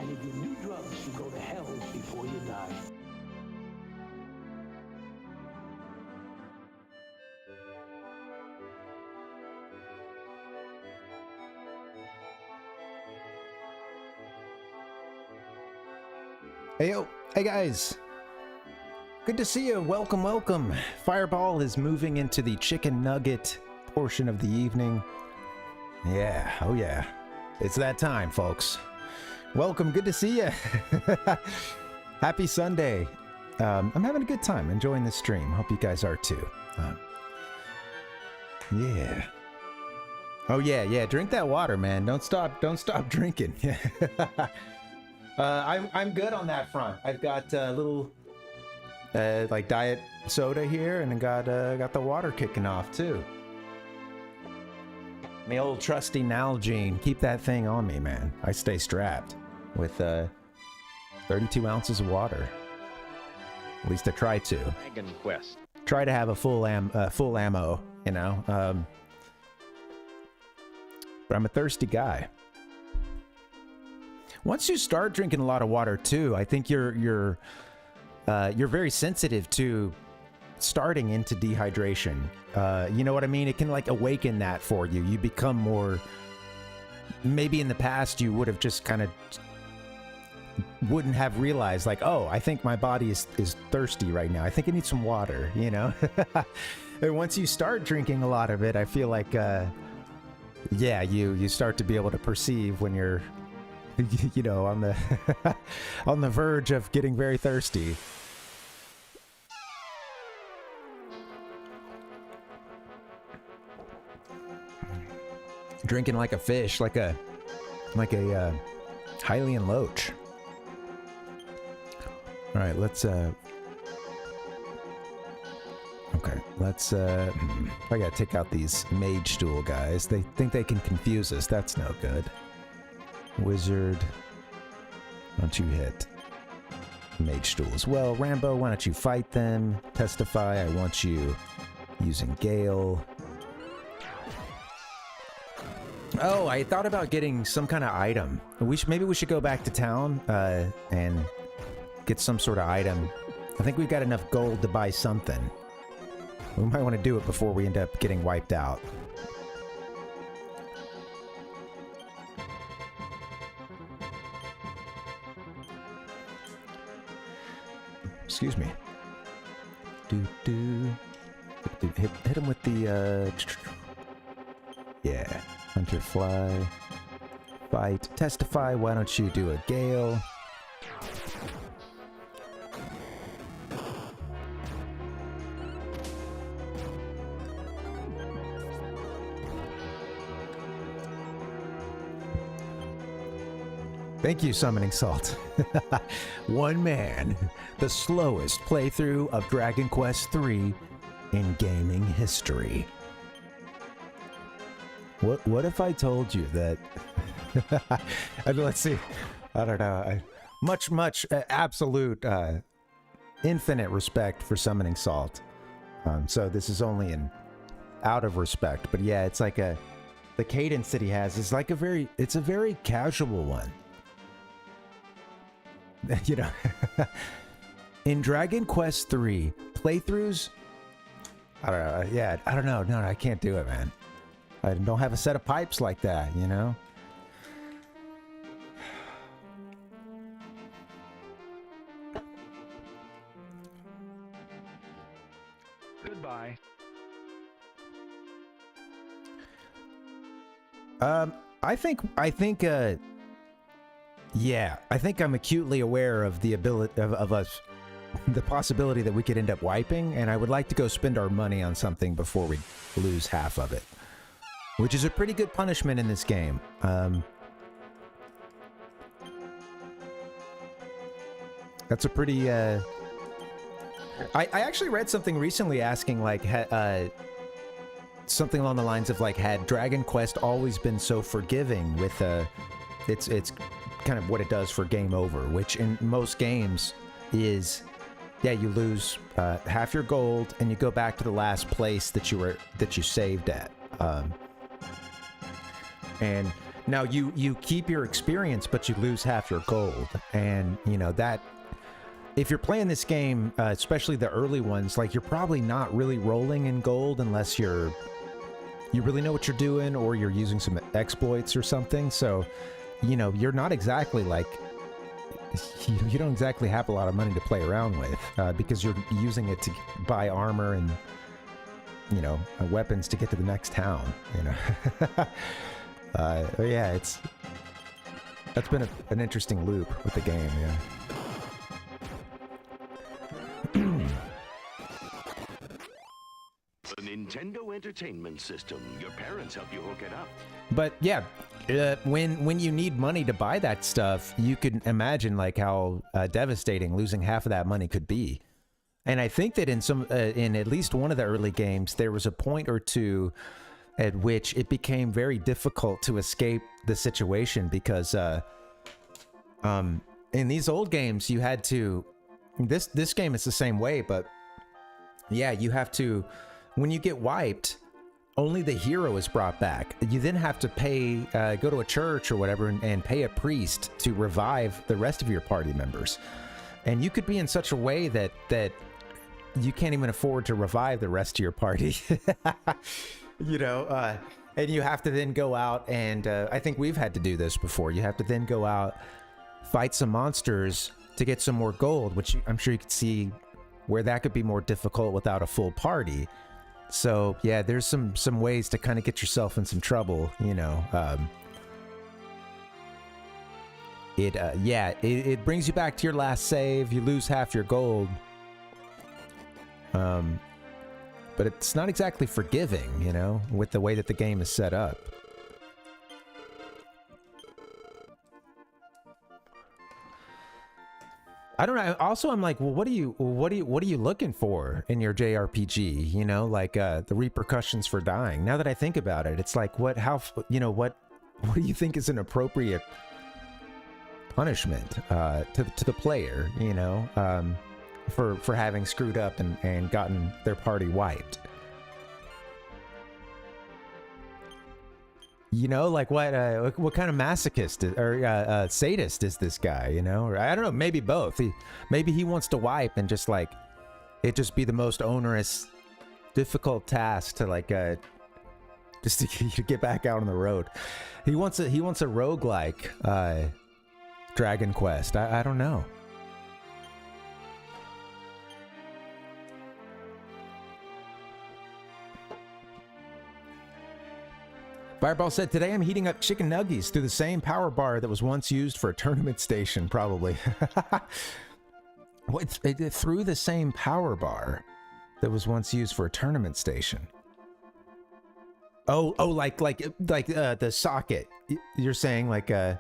and if you need drugs, you go to hell before you die. Hey yo, hey guys. Good to see you. Welcome, welcome. Fireball is moving into the chicken nugget portion of the evening. Yeah, oh yeah. It's that time, folks. Welcome, good to see you. Happy Sunday. I'm having a good time enjoying the stream. Hope you guys are too. Yeah. Oh yeah, drink that water, man. Don't stop drinking. I'm good on that front. I've got a little like diet soda here, and got the water kicking off too. My old trusty Nalgene. Keep that thing on me, man. I stay strapped with 32 ounces of water. At least I try to. Dragonquest. Try to have a full ammo, you know. But I'm a thirsty guy. Once you start drinking a lot of water too, I think you're very sensitive to starting into dehydration. You know what I mean? It can like awaken that for you. You become more. Maybe in the past you would have just kind of wouldn't have realized like, oh, I think my body is thirsty right now. I think I need some water. You know. And once you start drinking a lot of it, I feel like yeah, you start to be able to perceive when you're you know, on the on the verge of getting very thirsty. Drinking like a fish, like a Hylian loach. All right, let's okay, let's I gotta take out these mage stool guys. They think they can confuse us. That's no good. Wizard, why don't you hit mage stool as well? Rambo, why don't you fight them? Testify, I want you using Gale. Oh, I thought about getting some kind of item. Maybe we should go back to town and get some sort of item. I think we've got enough gold to buy something. We might want to do it before we end up getting wiped out. Excuse me. Hit him with the yeah. Hunter fly. Fight. Testify. Why don't you do a Gale? Thank you, Summoning Salt. One man, the slowest playthrough of Dragon Quest III in gaming history. What if I told you that? Let's see. I don't know. Much absolute, infinite respect for Summoning Salt. So this is only out of respect, but yeah, it's like the cadence that he has is like it's a very casual one. You know, in Dragon Quest III, playthroughs, I don't know. Yeah, I don't know. No, I can't do it, man. I don't have a set of pipes like that, you know? Goodbye. Yeah, I think I'm acutely aware of the ability of us, the possibility that we could end up wiping, and I would like to go spend our money on something before we lose half of it, which is a pretty good punishment in this game. That's a pretty. I actually read something recently asking like, something along the lines of like, had Dragon Quest always been so forgiving with it's kind of what it does for game over, which in most games is, yeah, you lose half your gold and you go back to the last place that you saved at, and Now you keep your experience, but you lose half your gold, and you know that. If you're playing this game, especially the early ones, like you're probably not really rolling in gold unless you really know what you're doing or you're using some exploits or something. So, you know, you're not exactly like you don't exactly have a lot of money to play around with because you're using it to buy armor and you know weapons to get to the next town. You know, yeah, that's been an interesting loop with the game. Yeah. The Nintendo Entertainment System. Your parents help you hook it up. But yeah, when you need money to buy that stuff, you can imagine like how devastating losing half of that money could be. And I think that in at least one of the early games, there was a point or two at which it became very difficult to escape the situation because in these old games, you had to. This game is the same way, but yeah, you have to. When you get wiped, only the hero is brought back. You then have to pay, go to a church or whatever and pay a priest to revive the rest of your party members. And you could be in such a way that you can't even afford to revive the rest of your party. You know, and you have to then go out and I think we've had to do this before. You have to then go out, fight some monsters to get some more gold, which I'm sure you could see where that could be more difficult without a full party. So yeah, there's some ways to kind of get yourself in some trouble, you know. It brings you back to your last save. You lose half your gold, but it's not exactly forgiving, you know, with the way that the game is set up. I don't know. Also, I'm like, well, what are you looking for in your JRPG? You know, like the repercussions for dying. Now that I think about it, it's like, what do you think is an appropriate punishment to the player? You know, for having screwed up and gotten their party wiped. You know, like what kind of masochist or sadist is this guy? You know, or I don't know. Maybe both. Maybe he wants to wipe and just like it just be the most onerous, difficult task to like just to get back out on the road. He wants a roguelike Dragon Quest. I don't know. Fireball said, today I'm heating up chicken nuggies through the same power bar that was once used for a tournament station, probably. What? Through the same power bar that was once used for a tournament station? Oh, like the socket. You're saying like I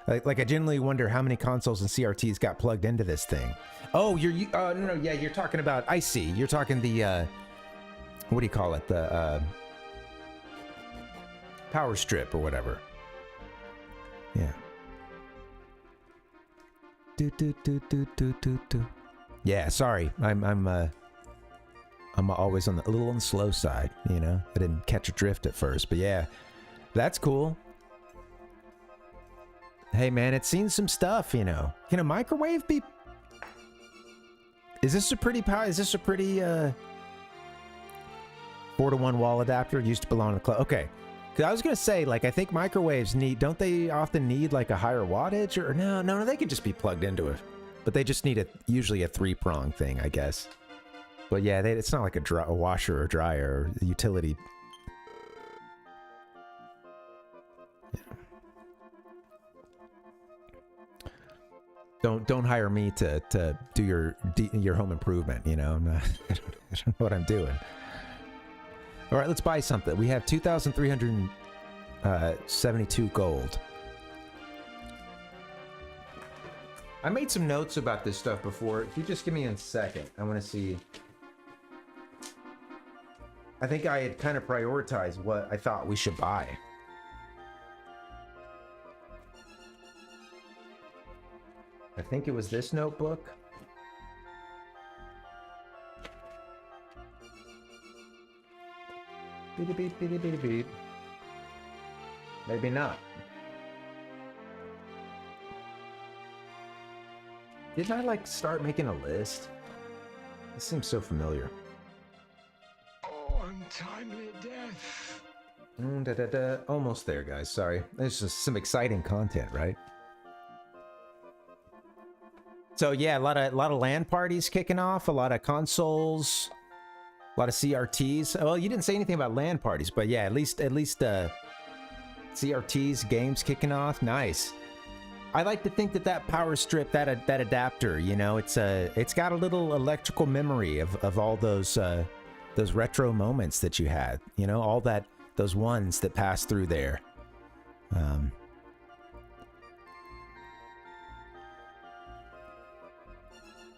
genuinely wonder how many consoles and CRTs got plugged into this thing. Oh, no, yeah, you're talking about, I see. You're talking the, what do you call it? The, power strip or whatever. Yeah. Yeah, sorry. I'm always a little on the slow side, you know. I didn't catch a drift at first, but yeah. That's cool. Hey man, it's seen some stuff, you know. Can a microwave be Is this a pretty 4-to-1 wall adapter? Used to belong to the club. Okay. I was gonna say, like, I think microwaves don't they often need like a higher wattage, or no, they can just be plugged into it, but they just need usually a 3-prong thing, I guess. But yeah, it's not like a washer or dryer or utility. Yeah. Don't hire me to do your home improvement. You know, I don't know what I'm doing. All right, let's buy something. We have 2,372 gold. I made some notes about this stuff before. If you just give me a second, I want to see. I think I had kind of prioritized what I thought we should buy. I think it was this notebook. Maybe not. Didn't I like start making a list? This seems so familiar. Oh, untimely death. Almost there, guys. Sorry. There's just some exciting content, right? So yeah, a lot of LAN parties kicking off, a lot of consoles, a lot of CRTs. Well, you didn't say anything about LAN parties, but yeah, at least CRTs, games kicking off. Nice. I like to think that power strip, that adapter, you know, it's got a little electrical memory of all those retro moments that you had, you know, all those ones that passed through there.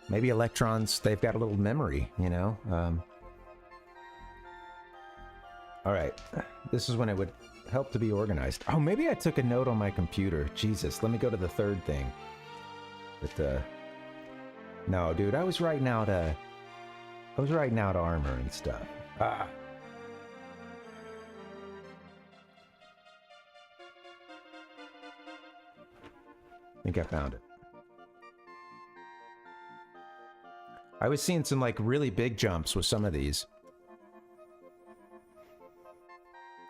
Maybe electrons, they've got a little memory, you know. All right, this is when it would help to be organized. Oh, maybe I took a note on my computer. Jesus, let me go to the third thing. But no, dude, I was writing out armor and stuff. I think I found it. I was seeing some like really big jumps with some of these.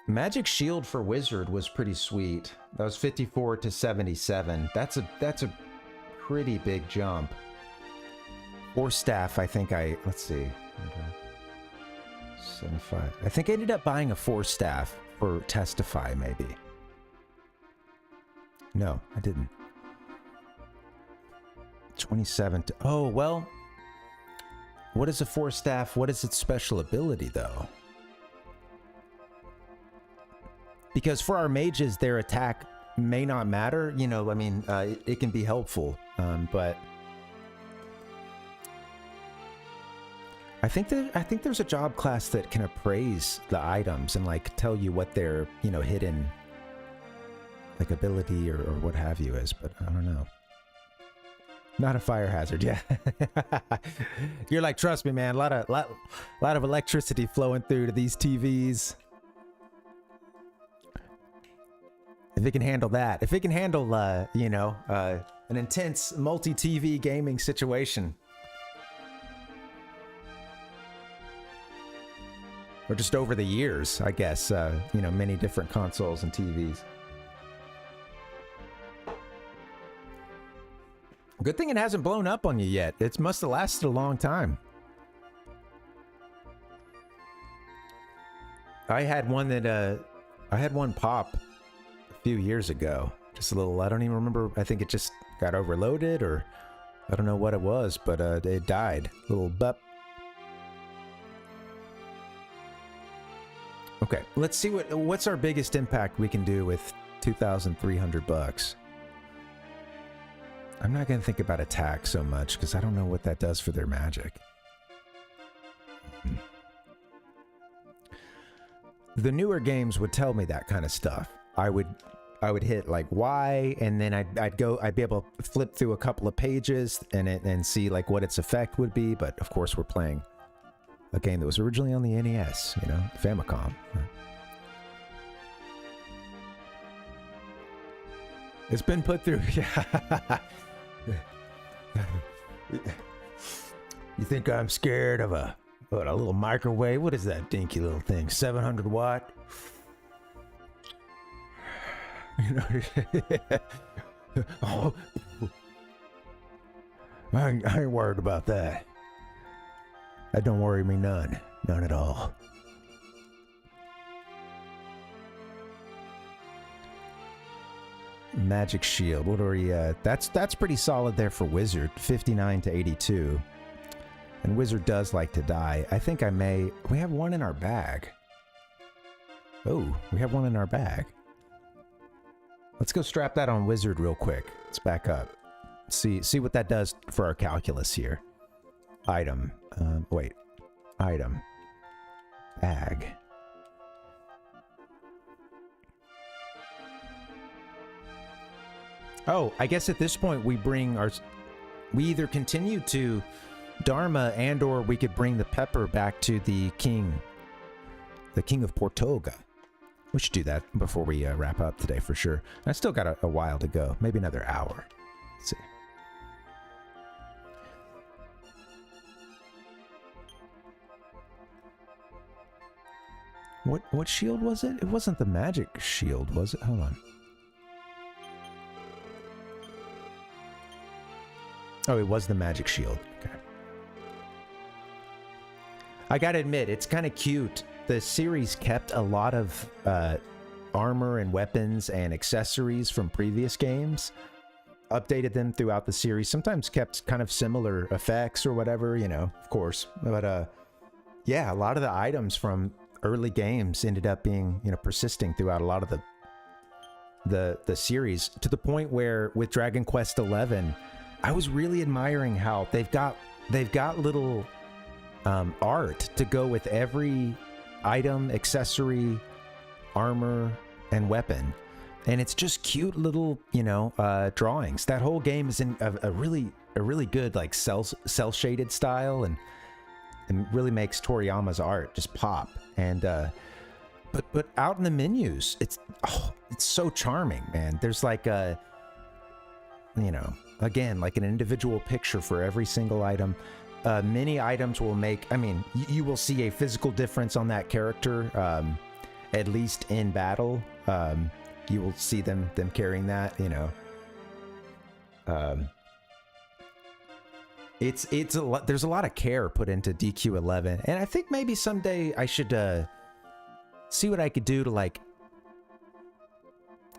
Magic Shield for Wizard was pretty sweet. That was 54 to 77. That's a pretty big jump. Force Staff, I think let's see. Okay. 75. I think I ended up buying a Force Staff for Testify, maybe. No, I didn't. 27 to, oh, well. What is a Force Staff? What is its special ability, though? Because for our mages, their attack may not matter. You know, I mean, it can be helpful, but I think there's a job class that can appraise the items and like tell you what their, you know, hidden like ability or what have you is. But I don't know. Not a fire hazard, yeah. You're like, trust me, man. A lot of electricity flowing through to these TVs. If it can handle that, if it can handle, you know, an intense multi-TV gaming situation, or just over the years, I guess, you know, many different consoles and TVs. Good thing it hasn't blown up on you yet. It must have lasted a long time. I had one pop a few years ago. Just a little, I don't even remember. I think it just got overloaded or I don't know what it was, but it died. Little bup. Okay, let's see what's our biggest impact we can do with 2,300 bucks. I'm not going to think about attack so much because I don't know what that does for their magic. The newer games would tell me that kind of stuff. I would hit like Y, and then I'd be able to flip through a couple of pages and see like what its effect would be. But of course, we're playing a game that was originally on the NES, you know, Famicom. It's been put through. Yeah. You think I'm scared of a little microwave? What is that dinky little thing? 700 watt? You know, oh, I ain't worried about that. That don't worry me none at all. Magic Shield, what are we at? That's pretty solid there for Wizard, 59 to 82. And Wizard does like to die. I think we have one in our bag. Oh, we have one in our bag. Let's go strap that on Wizard real quick. Let's back up. See what that does for our calculus here. Item. Wait. Item. Bag. Oh, I guess at this point we either continue to Dharma and or we could bring the pepper back to the king of Portoga. We should do that before we wrap up today for sure. I still got a while to go, maybe another hour. Let's see. What shield was it? It wasn't the magic shield, was it? Hold on. Oh, it was the magic shield. Okay. I gotta admit, it's kind of cute. The series kept a lot of armor and weapons and accessories from previous games, updated them throughout the series, sometimes kept kind of similar effects or whatever, you know, of course. But yeah, a lot of the items from early games ended up being, you know, persisting throughout a lot of the series, to the point where with Dragon Quest 11, I was really admiring how they've got little art to go with every item, accessory, armor, and weapon, and it's just cute little, you know, drawings. That whole game is in a really good like cell shaded style, and really makes Toriyama's art just pop. And but out in the menus, it's so charming, man. There's like a, you know, again, like an individual picture for every single item. Many items will make, I mean, you will see a physical difference on that character, at least in battle. You will see them carrying that, you know. It's a lot, there's a lot of care put into DQ11, and I think maybe someday I should see what I could do to, like,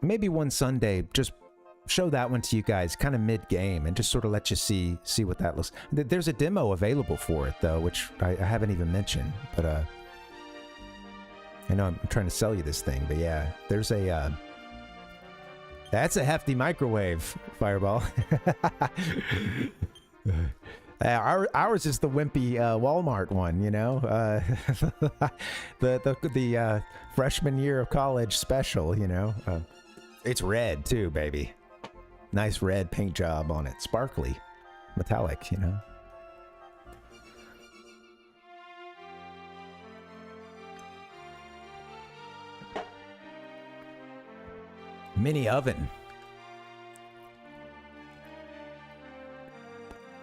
maybe one Sunday just show that one to you guys kind of mid-game and just sort of let you see what that looks. There's a demo available for it though, which I haven't even mentioned, but I know I'm trying to sell you this thing, but yeah, there's a that's a hefty microwave, Fireball. Ours is the wimpy Walmart one, you know, the freshman year of college special, you know. It's red too, baby. Nice red paint job on it, sparkly, metallic, you know. Mini oven.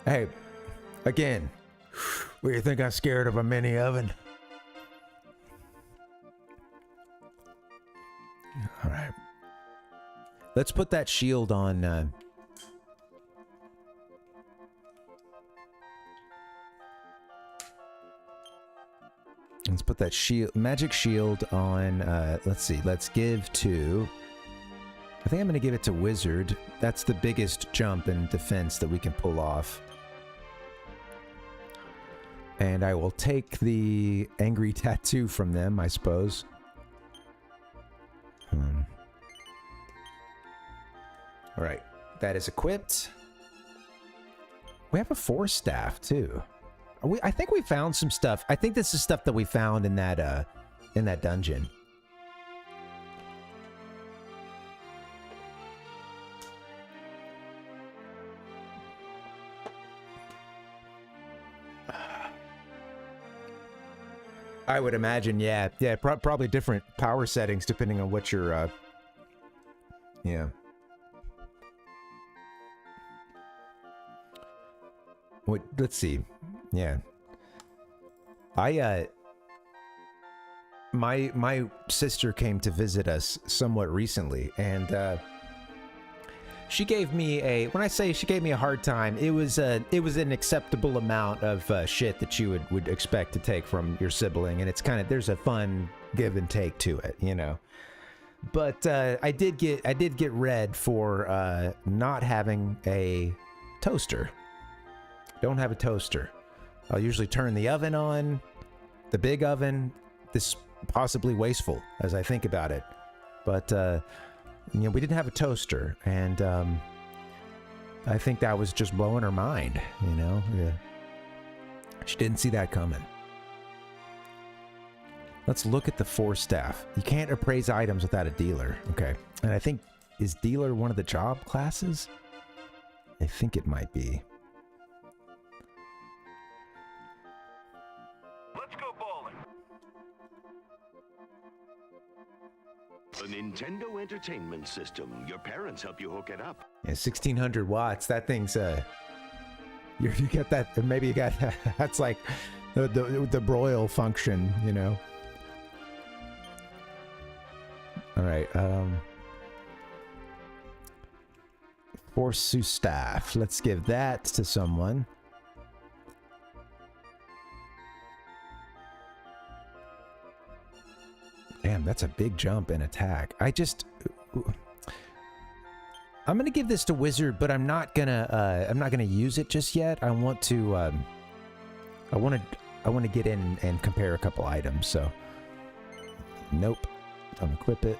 Hey, again, what do you think I'm scared of a mini oven? All right. Let's put that shield on. Let's put that shield, magic shield on. Let's see. Let's give to. I think I'm going to give it to Wizard. That's the biggest jump in defense that we can pull off. And I will take the angry tattoo from them, I suppose. All right, that is equipped. We have a force staff too. I think we found some stuff. I think this is stuff that we found in that dungeon. I would imagine, yeah, probably different power settings depending on what your, yeah. Wait, let's see. Yeah. My sister came to visit us somewhat recently, and she gave me when I say she gave me a hard time, it was an acceptable amount of shit that you would expect to take from your sibling, and it's kind of, there's a fun give and take to it, you know. But I did get red for not having a toaster. Don't have a toaster. I'll usually turn the oven on, the big oven. This possibly wasteful as I think about it, but you know, we didn't have a toaster, and I think that was just blowing her mind, you know. Yeah. She didn't see that coming. Let's look at the force staff. You can't appraise items without a dealer. Okay, and I think, is dealer one of the job classes? I think it might be. The Nintendo Entertainment System. Your parents help you hook it up. Yeah, 1600 watts. That thing's you get that. Maybe you got that's like the broil function, you know. right. Force staff. Let's give that to someone. Damn, that's a big jump in attack. I'm gonna give this to Wizard, but I'm not gonna use it just yet. I want to I want to get in and compare a couple items. So nope, don't equip it.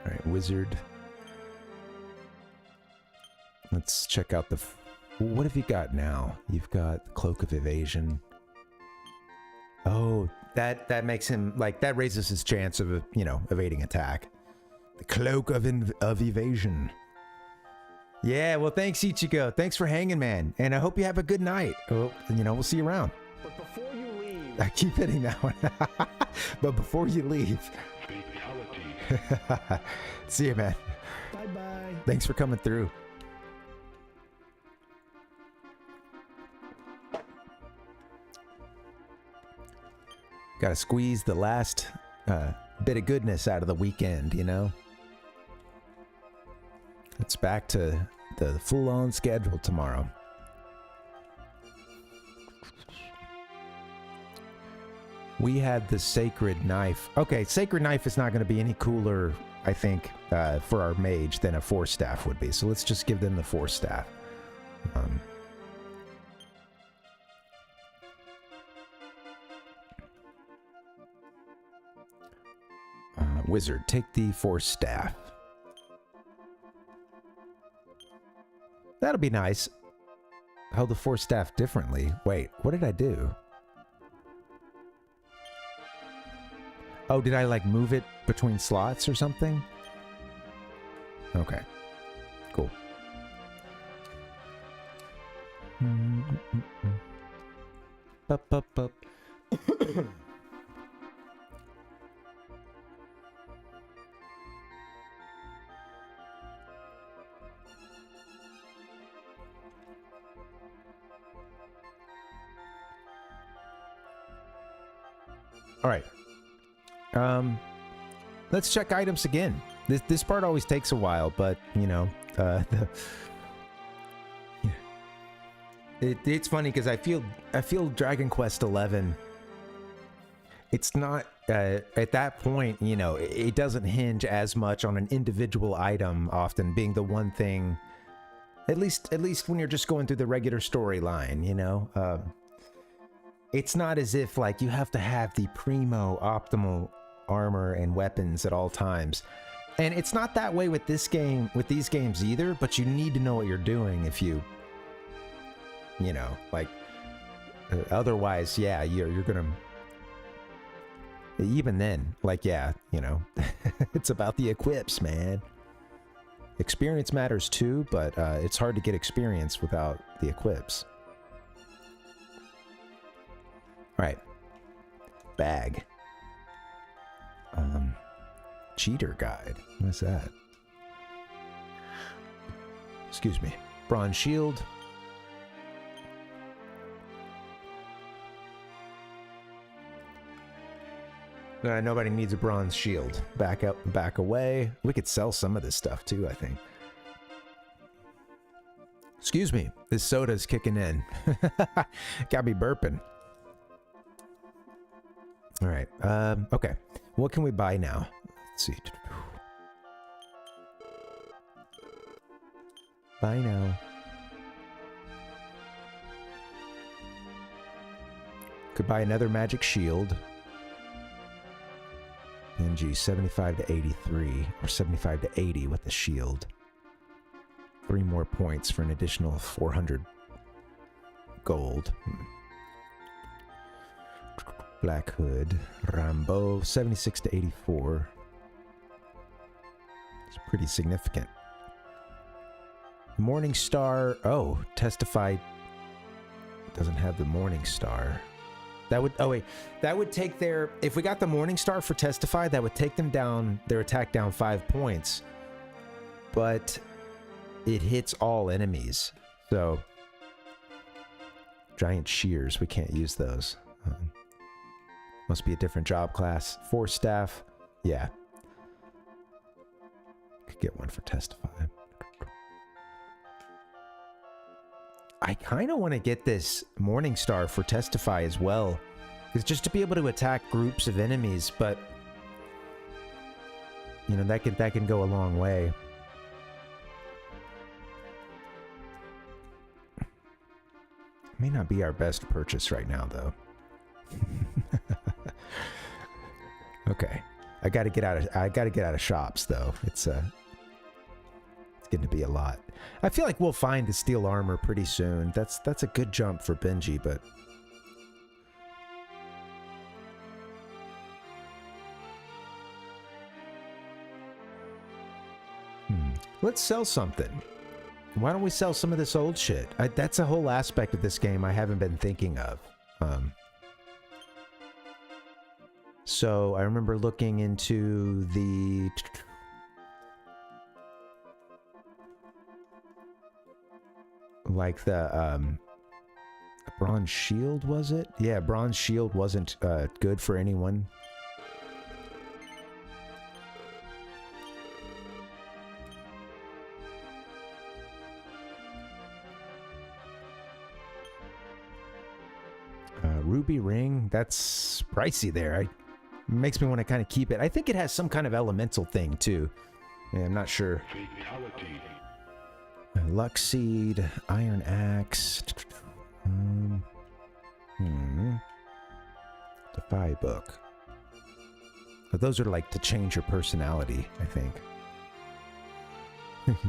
All right, Wizard. Let's check out the. What have you got now? You've got Cloak of Evasion. Oh, that makes him like that raises his chance of evading attack. The Cloak of Evasion. Yeah, well, thanks Ichigo. Thanks for hanging, man, and I hope you have a good night. Oh, we'll see you around. But before you leave, I keep hitting that one. But before you leave. See you, man. Bye bye. Thanks for coming through. Gotta squeeze the last bit of goodness out of the weekend, It's back to the full-on schedule tomorrow. We had the Sacred Knife. Okay, Sacred Knife is not going to be any cooler, I think, for our mage than a Force Staff would be. So let's just give them the Force Staff. Wizard, take the Force Staff. That'll be nice. Hold the Force Staff differently. Wait, what did I do? Oh, did I like move it between slots or something? Okay, cool. Bup, bup, bup. All right. Let's check items again. This part always takes a while, but it's funny because I feel Dragon Quest 11. It's not at that point, it doesn't hinge as much on an individual item often being the one thing. At least when you're just going through the regular storyline, it's not as if like you have to have the primo optimal armor and weapons at all times. And it's not that way with this game, with these games either, but you need to know what you're doing if otherwise, yeah, you're gonna, even then, it's about the equips, man. Experience matters too, but it's hard to get experience without the equips. All right, bag. Cheater guide. What's that? Excuse me. Bronze shield. Nobody needs a bronze shield. Back up, back away. We could sell some of this stuff too, I think. Excuse me. This soda's kicking in. Got me burping. All right. Okay. What can we buy now? Let's see. Buy now. Could buy another magic shield. NG 75 to 83 or 75 to 80 with the shield. 3 more points for an additional 400 gold. Black Hood, Rambo, 76 to 84. It's pretty significant. Morning Star, oh, Testify doesn't have the Morning Star. That would, oh wait, that would take their, if we got the Morning Star for Testify, that would take them down, their attack down 5 points. But it hits all enemies. So, Giant Shears, we can't use those. Must be a different job class. 4 staff. Yeah. Could get one for testify. I kind of want to get this Morning Star for testify as well. It's just to be able to attack groups of enemies, but you know, that can go a long way. May not be our best purchase right now, though. Okay, I got to get out of shops, though. It's getting to be a lot. I feel like we'll find the steel armor pretty soon. That's a good jump for Benji, but let's sell something. Why don't we sell some of this old shit? That's a whole aspect of this game I haven't been thinking of. So I remember looking into the like the bronze shield, was it? Yeah, bronze shield wasn't good for anyone. Ruby ring, that's pricey there. Makes me want to kind of keep it. I think it has some kind of elemental thing too. Yeah, I'm not sure. Fatality. Luck seed, iron axe. Defy book. Those are like to change your personality, I think.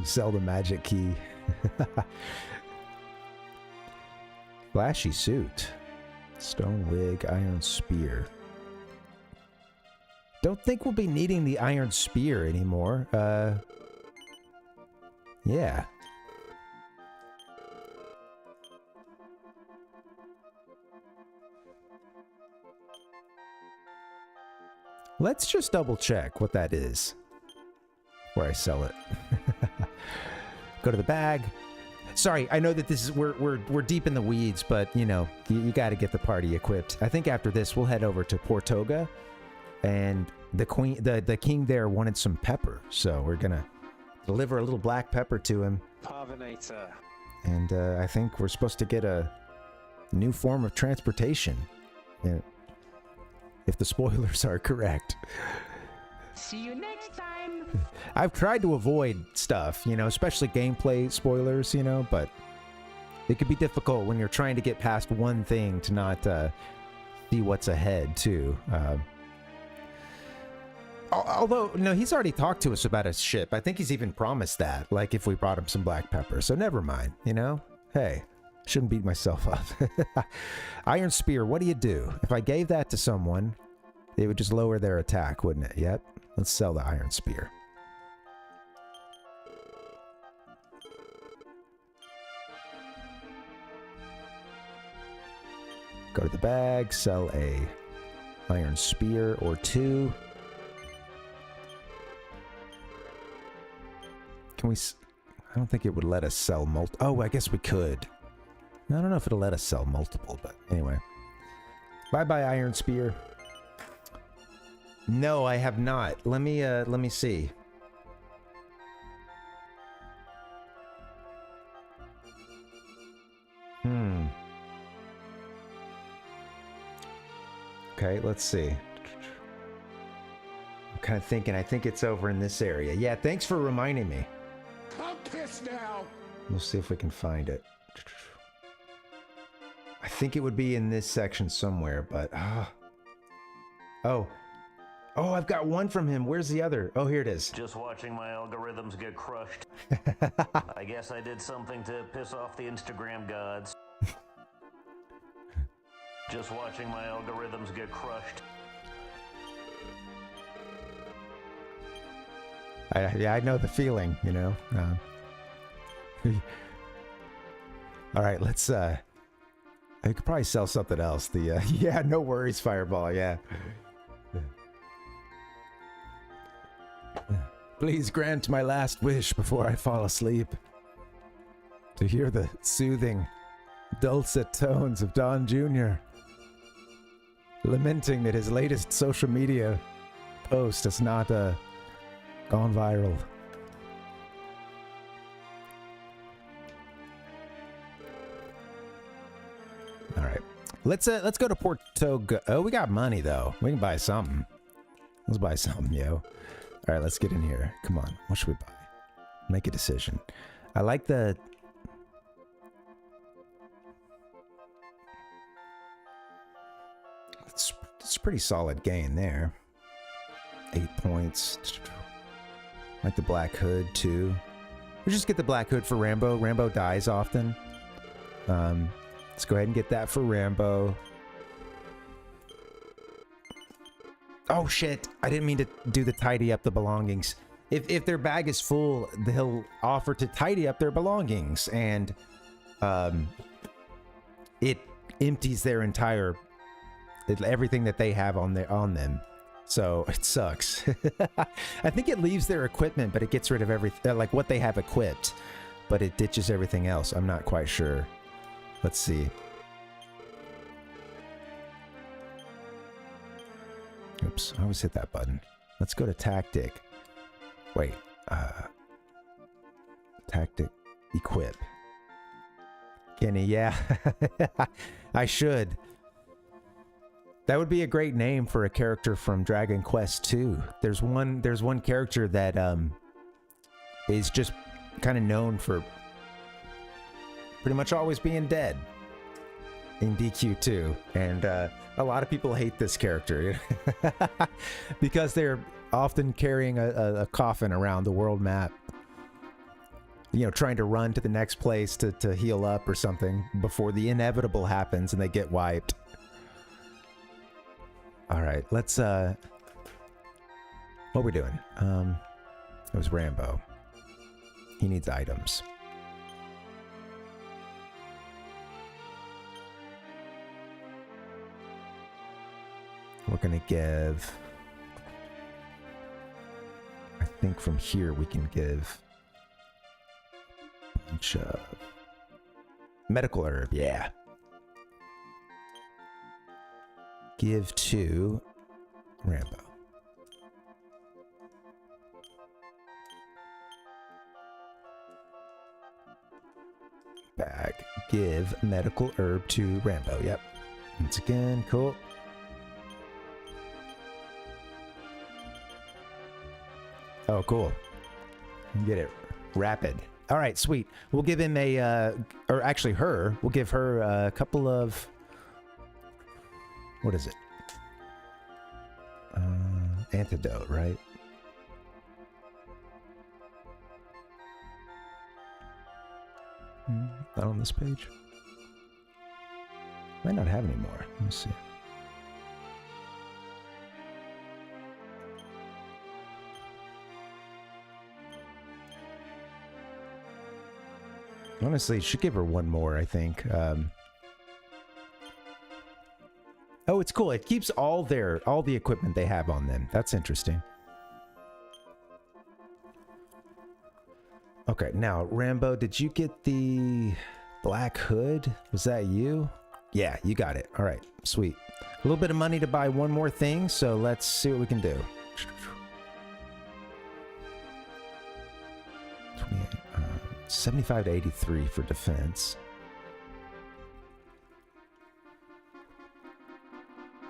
Sell the magic key. Flashy suit. Stone wig, iron spear. Don't think we'll be needing the iron spear anymore. Yeah. Let's just double check what that is where I sell it. Go to the bag. Sorry, I know that this is we're deep in the weeds, but you know, you got to get the party equipped. I think after this we'll head over to Portoga, and the king there wanted some pepper, so we're gonna deliver a little black pepper to him. Parvinator. And I think we're supposed to get a new form of transportation, if the spoilers are correct. See you next time. I've tried to avoid stuff, you know, especially gameplay spoilers, you know, but it could be difficult when you're trying to get past one thing to not see what's ahead, too. Although, no, he's already talked to us about his ship. I think he's even promised that, like if we brought him some black pepper. So never mind, you know? Hey, shouldn't beat myself up. Iron Spear, what do you do? If I gave that to someone, it would just lower their attack, wouldn't it? Yep. Let's sell the Iron Spear. Go to the bag, sell a Iron Spear or 2. Can we... I don't think it would let us sell Oh, I guess we could. I don't know if it'll let us sell multiple, but anyway. Bye-bye, Iron Spear. No, I have not. Let me see. Okay, let's see. I'm kind of thinking, I think it's over in this area. Yeah, thanks for reminding me. I'm pissed now. We'll see if we can find it. I think it would be in this section somewhere, but... Oh, I've got one from him. Where's the other? Oh, here it is. Just watching my algorithms get crushed. I guess I did something to piss off the Instagram gods. Just watching my algorithms get crushed. Yeah, I know the feeling, you know. All right, let's... I could probably sell something else. The yeah, no worries, Fireball. Yeah. Please grant my last wish before I fall asleep. To hear the soothing, dulcet tones of Don Jr. lamenting that his latest social media post has not gone viral. All right, let's go to Portugal. Oh, we got money though. We can buy something. Let's buy something, yo. All right, let's get in here. Come on, what should we buy? Make a decision. I like the. It's pretty solid gain there. 8 points. Like the Black Hood too. We just get the Black Hood for Rambo. Rambo dies often. Let's go ahead and get that for Rambo. Oh shit! I didn't mean to do the tidy up the belongings. If their bag is full, they'll offer to tidy up their belongings, and it empties their entire everything that they have on them. So it sucks. I think it leaves their equipment, but it gets rid of everything, like what they have equipped, but it ditches everything else. I'm not quite sure. Let's see. Oops, I always hit that button. Let's go to tactic. Wait, tactic, equip. Kenny, yeah, I should. That would be a great name for a character from Dragon Quest 2. There's one character that is just kind of known for pretty much always being dead in DQ2, and a lot of people hate this character because they're often carrying a coffin around the world map, you know, trying to run to the next place to heal up or something before the inevitable happens and they get wiped. All right, let's what we doing? It was Rambo. He needs items. We're gonna give, I think from here we can give a bunch of medical herb, yeah. Give to Rambo. Bag. Give medical herb to Rambo. Yep. Once again, cool. Oh, cool. Get it. Rapid. All right, sweet. We'll give him a, or actually her, we'll give her a couple of, what is it? Antidote, right? Not on this page. Might not have any more. Let me see. Honestly, should give her one more, I think. Oh, it's cool. It keeps all the equipment they have on them. That's interesting. Okay, now, Rambo, did you get the Black Hood? Was that you? Yeah, you got it. All right, sweet. A little bit of money to buy one more thing, so let's see what we can do. 75 to 83 for defense.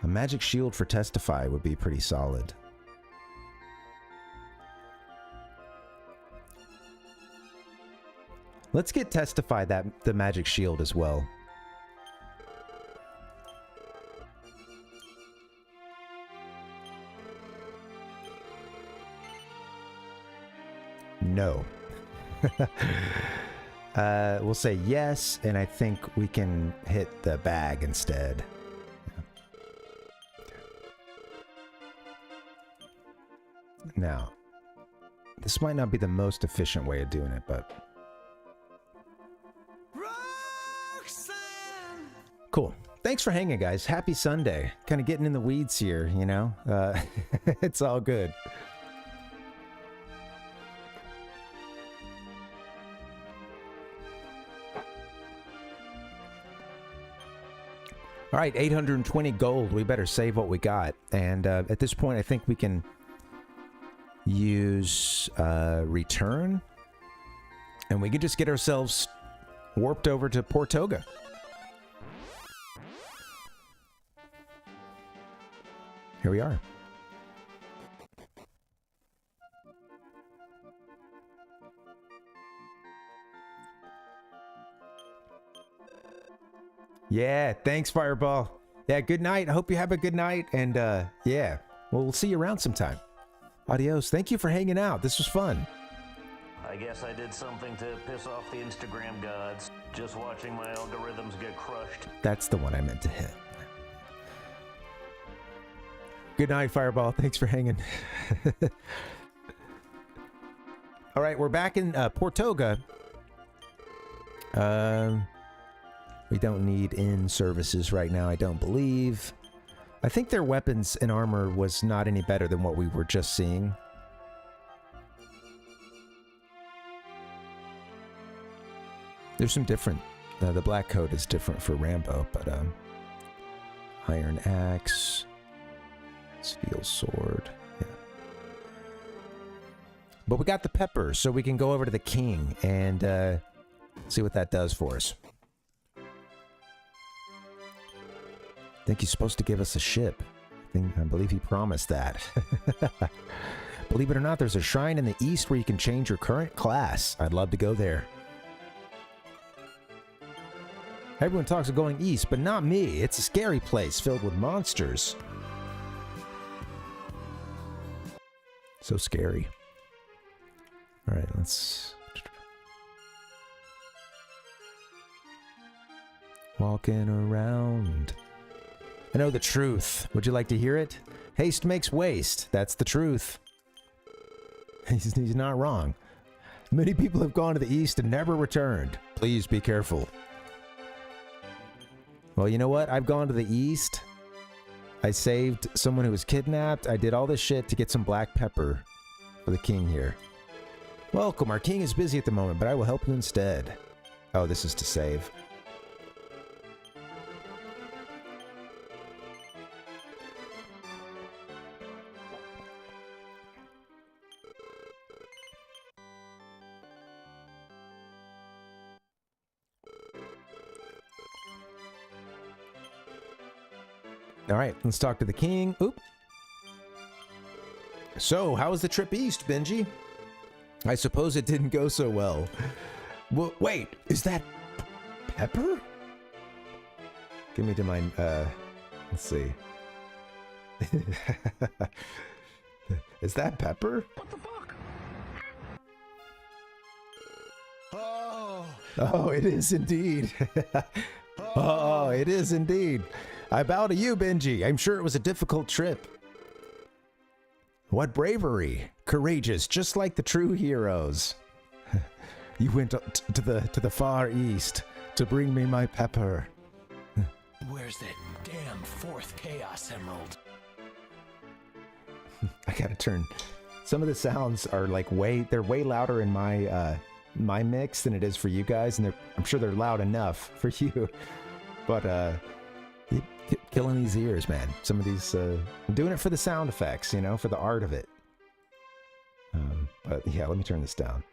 A magic shield for Testify would be pretty solid. Let's get Testify the magic shield as well. No. We'll say yes, and I think we can hit the bag instead. Now, this might not be the most efficient way of doing it, but... Cool. Thanks for hanging, guys. Happy Sunday. Kind of getting in the weeds here, you know? It's all good. All right, 820 gold. We better save what we got. And at this point, I think we can use return. And we can just get ourselves warped over to Portoga. Here we are. Yeah, thanks, Fireball. Yeah, good night. I hope you have a good night. And yeah, we'll see you around sometime. Adios. Thank you for hanging out. This was fun. I guess I did something to piss off the Instagram gods. Just watching my algorithms get crushed. That's the one I meant to hit. Good night, Fireball. Thanks for hanging. All right, we're back in Portoga. We don't need in services right now, I don't believe. I think their weapons and armor was not any better than what we were just seeing. There's some different. The black coat is different for Rambo, but iron axe, steel sword. Yeah. But we got the pepper, so we can go over to the king and see what that does for us. I think he's supposed to give us a ship. I believe he promised that. Believe it or not, there's a shrine in the east where you can change your current class. I'd love to go there. Everyone talks of going east, but not me. It's a scary place filled with monsters. So scary. All right, let's... Walking around... I know the truth. Would you like to hear it? Haste makes waste. That's the truth. He's not wrong. Many people have gone to the east and never returned. Please be careful. Well, you know what? I've gone to the east. I saved someone who was kidnapped. I did all this shit to get some black pepper for the king here. Welcome. Our king is busy at the moment, but I will help you instead. Oh, this is to save. All right, let's talk to the king. Oop. So, how was the trip east, Benji? I suppose it didn't go so well. Well, wait, is that pepper? Give me to my, let's see. Is that pepper? What the fuck? Oh, it is indeed. Oh, it is indeed. I bow to you, Benji. I'm sure it was a difficult trip. What bravery. Courageous, just like the true heroes. You went to the far east to bring me my pepper. Where's that damn fourth Chaos Emerald? I gotta turn. Some of the sounds are like they're way louder in my my mix than it is for you guys, and I'm sure they're loud enough for you. But killing these ears, man. Some of these, I'm doing it for the sound effects, you know, for the art of it. But yeah, let me turn this down.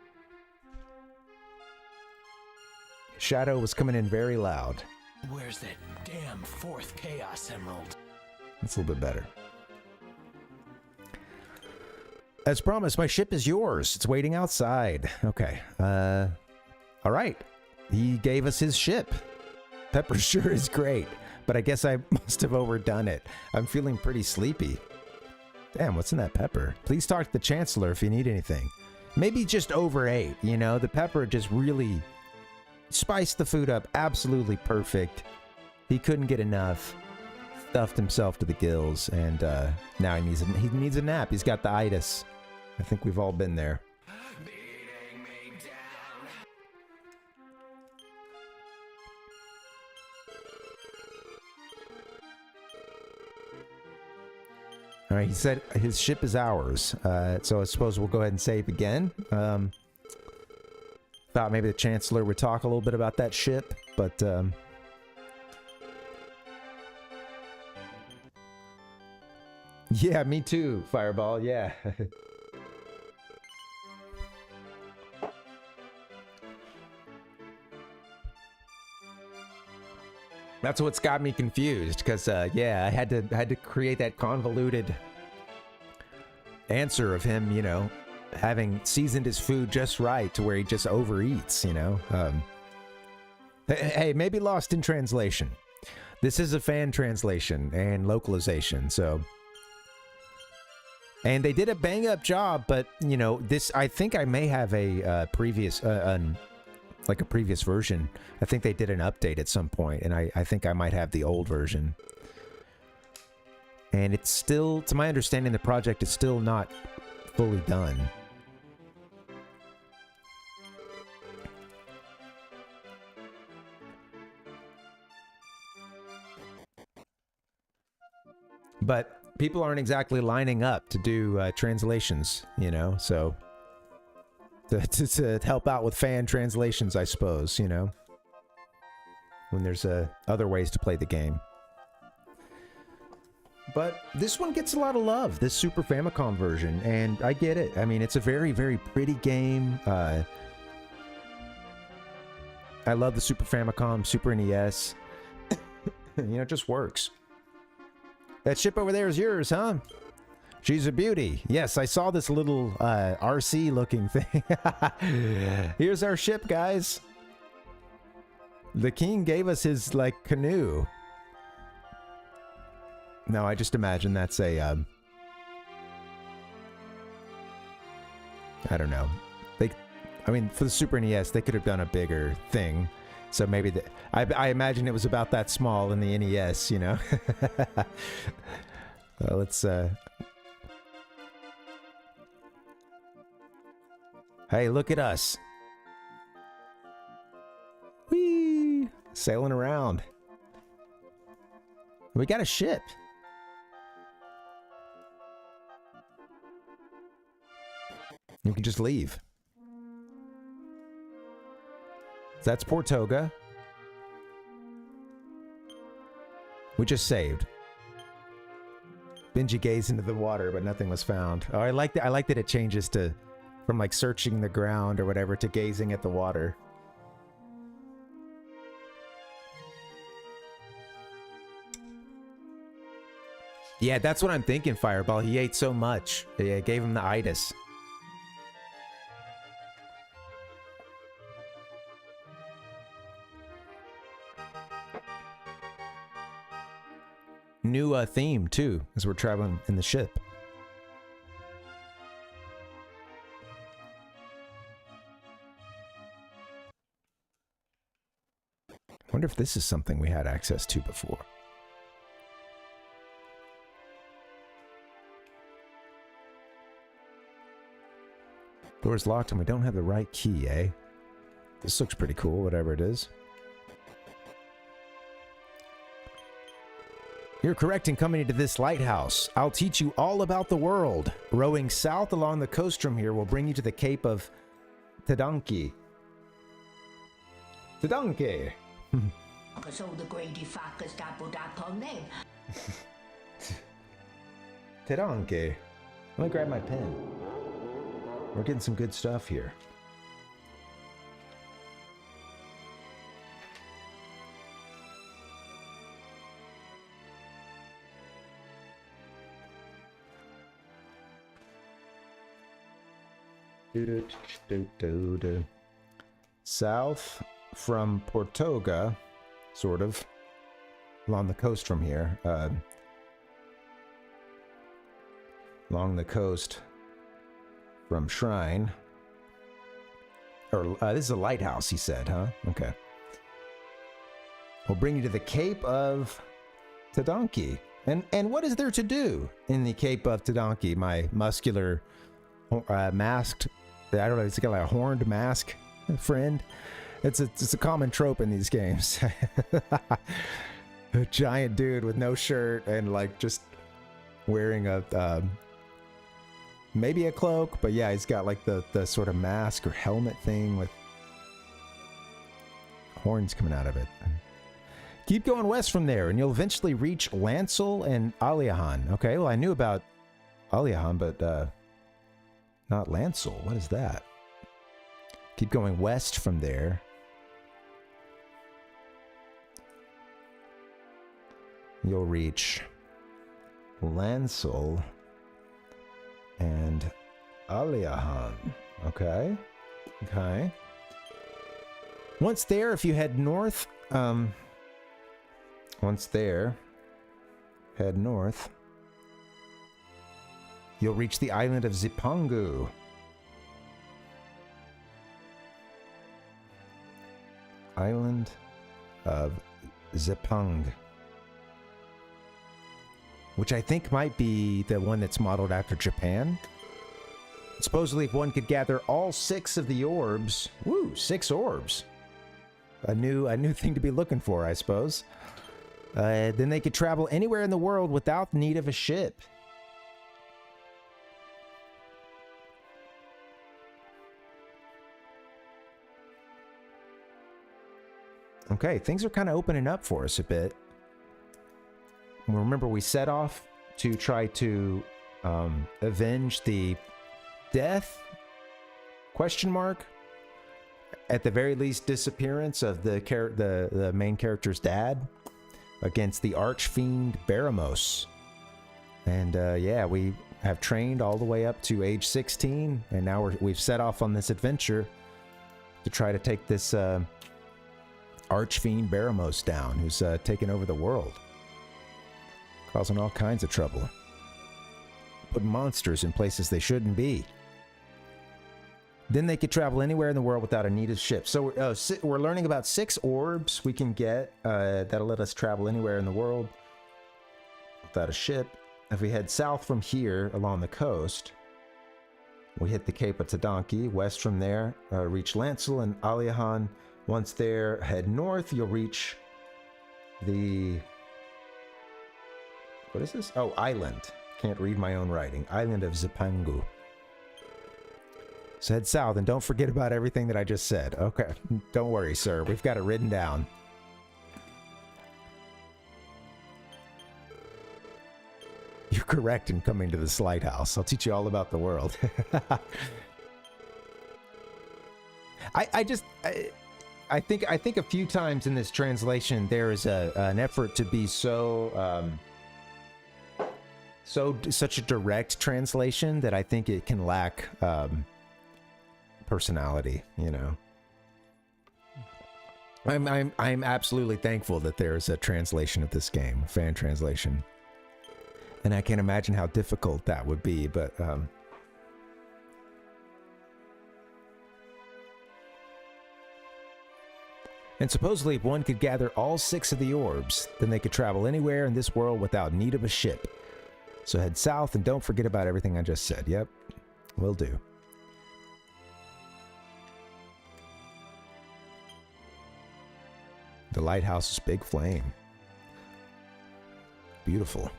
Shadow was coming in very loud. Where's that damn fourth Chaos Emerald? That's a little bit better. As promised, my ship is yours. It's waiting outside. Okay. All right. He gave us his ship. Pepper sure is great, but I guess I must have overdone it. I'm feeling pretty sleepy. Damn, what's in that pepper? Please talk to the Chancellor if you need anything. Maybe just overate, you know? The pepper just really spiced the food up absolutely perfect. He couldn't get enough. Stuffed himself to the gills, and now he needs a nap. He's got the itis. I think we've all been there. All right, he said his ship is ours, so I suppose we'll go ahead and save again. Thought maybe the Chancellor would talk a little bit about that ship, but Yeah, me too, Fireball, yeah. That's what's got me confused, because yeah, I had to create that convoluted answer of him, you know, having seasoned his food just right to where he just overeats, you know. Hey, maybe lost in translation. This is a fan translation and localization, so. And they did a bang up job, but you know, this, I think I may have a previous, like a previous version. I think they did an update at some point, and I think I might have the old version. And it's still, to my understanding, the project is still not fully done. But people aren't exactly lining up to do translations, you know, so to help out with fan translations, I suppose, you know, when there's other ways to play the game. But this one gets a lot of love, this Super Famicom version, and I get it. I mean, it's a very, very pretty game. I love the Super Famicom, Super NES. You know, it just works. That ship over there is yours, huh? She's a beauty. Yes, I saw this little RC-looking thing. Here's our ship, guys. The king gave us his, like, canoe. No, I just imagine that's a, I don't know. I mean, for the Super NES, they could have done a bigger thing. So maybe I imagine it was about that small in the NES, you know. Well, let's hey, look at us. Whee! Sailing around. We got a ship. You can just leave. That's Portoga. We just saved. Benji gazed into the water, but nothing was found. Oh, I like that it changes to from like searching the ground or whatever to gazing at the water. Yeah, that's what I'm thinking, Fireball. He ate so much. It gave him the itis. New theme too, as we're traveling in the ship. Wonder if this is something we had access to before. Door's locked and we don't have the right key, eh? This looks pretty cool, whatever it is. You're correct in coming into this lighthouse. I'll teach you all about the world. Rowing south along the coast from here will bring you to the Cape of Tadanki. Tadanki! Tadanki. Let me grab my pen. We're getting some good stuff here. South from Portoga, sort of, along the coast from here. Along the coast from Shrine. Or, this is a lighthouse, he said, huh? Okay. We'll bring you to the Cape of Tadanki. And what is there to do in the Cape of Tadanki, my muscular, masked, I don't know, it's got like a horned mask friend. It's a common trope in these games. A giant dude with no shirt and like just wearing a maybe a cloak, but yeah, he's got like the sort of mask or helmet thing with horns coming out of it. Keep going west from there, and you'll eventually reach Lancel and Aliahan. Okay, well, I knew about Aliahan, but not Lancel. What is that? Keep going west from there. You'll reach Lancel and Aliahan. Okay. Okay. Once there, if you head north, once there, head north, you'll reach the island of Zipangu. Island of Zipang. Which I think might be the one that's modeled after Japan. Supposedly, if one could gather all 6 of the orbs, woo, 6 orbs. A new thing to be looking for, I suppose. Then they could travel anywhere in the world without need of a ship. Okay, things are kind of opening up for us a bit. Remember, we set off to try to avenge the death, question mark, at the very least disappearance of the main character's dad against the archfiend Baramos. And yeah, we have trained all the way up to age 16, and now we've set off on this adventure to try to take this archfiend Baramos down, who's taken over the world. Causing all kinds of trouble. Putting monsters in places they shouldn't be. Then they could travel anywhere in the world without a need of ship. So we're learning about 6 orbs we can get that'll let us travel anywhere in the world without a ship. If we head south from here along the coast, we hit the Cape of Tadanki. West from there, reach Lancel and Aliahan. Once there, head north, you'll reach the... What is this? Oh, island. Can't read my own writing. Island of Zipangu. So head south and don't forget about everything that I just said. Okay. Don't worry, sir. We've got it written down. You're correct in coming to this lighthouse. I'll teach you all about the world. I think a few times in this translation there is an effort to be such a direct translation that I think it can lack personality, you know. I'm absolutely thankful that there's a translation of this game, a fan translation. And I can't imagine how difficult that would be, but and supposedly if one could gather all 6 of the orbs, then they could travel anywhere in this world without need of a ship. So head south and don't forget about everything I just said. Yep, will do. The lighthouse's big flame. Beautiful.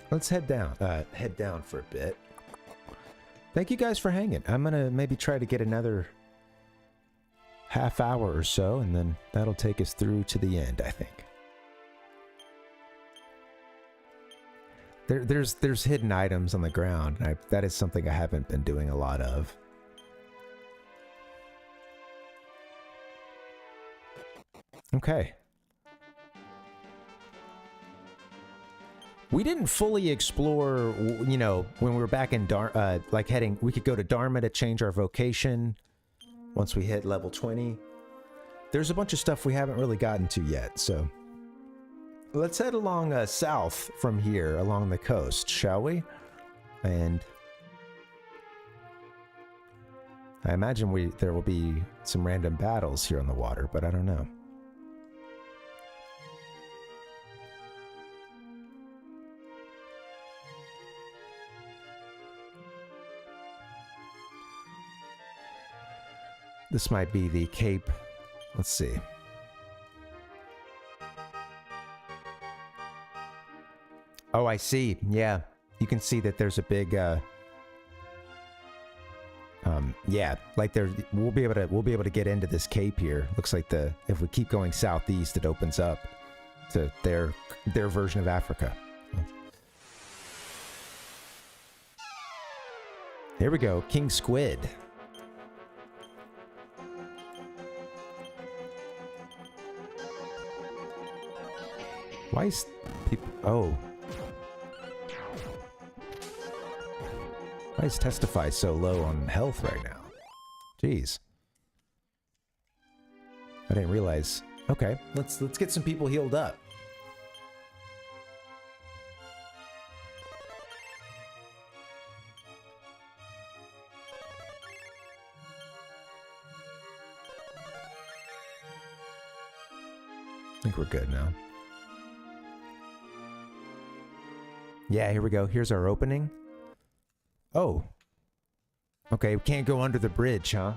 Let's head down for a bit. Thank you guys for hanging. I'm gonna maybe try to get another half hour or so, and then that'll take us through to the end, I think. There's hidden items on the ground. That is something I haven't been doing a lot of. Okay. We didn't fully explore, you know, when we were back in we could go to Dharma to change our vocation once we hit level 20. There's a bunch of stuff we haven't really gotten to yet, so let's head along south from here along the coast, shall we? And I imagine there will be some random battles here on the water, but I don't know. This might be the Cape. Let's see. Oh, I see. Yeah. You can see that there's a big yeah, like there we'll be able to get into this cape here. Looks like if we keep going southeast, it opens up to their version of Africa. Here we go, King Squid. Why is people... Oh. Why is Testify so low on health right now? Jeez. I didn't realize. Okay, let's get some people healed up. I think we're good now. Yeah, here we go. Here's our opening. Oh. Okay, we can't go under the bridge, huh?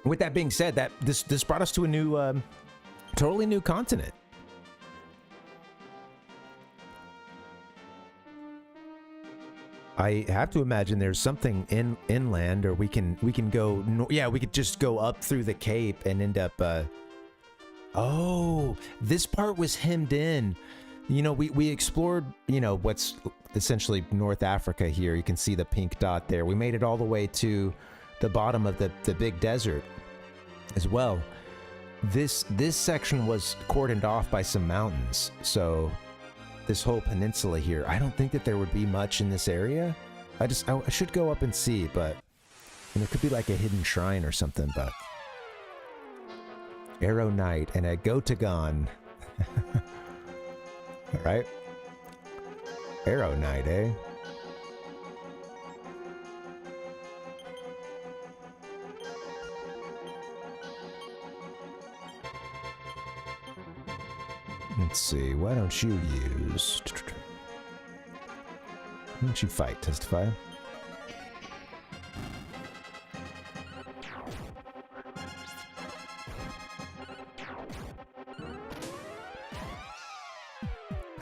With that being said, this brought us to a new, totally new continent. I have to imagine there's something inland, or we can go. Yeah, we could just go up through the cape and end up. Oh, this part was hemmed in. You know, we explored, you know, what's essentially North Africa here. You can see the pink dot there. We made it all the way to the bottom of the big desert as well. This section was cordoned off by some mountains. So this whole peninsula here, I don't think that there would be much in this area. I should go up and see, but you know, it could be like a hidden shrine or something, but Arrow Knight and a Gotagon. Right? Arrow Knight, eh? Let's see, why don't you use... Why don't you fight, Testify?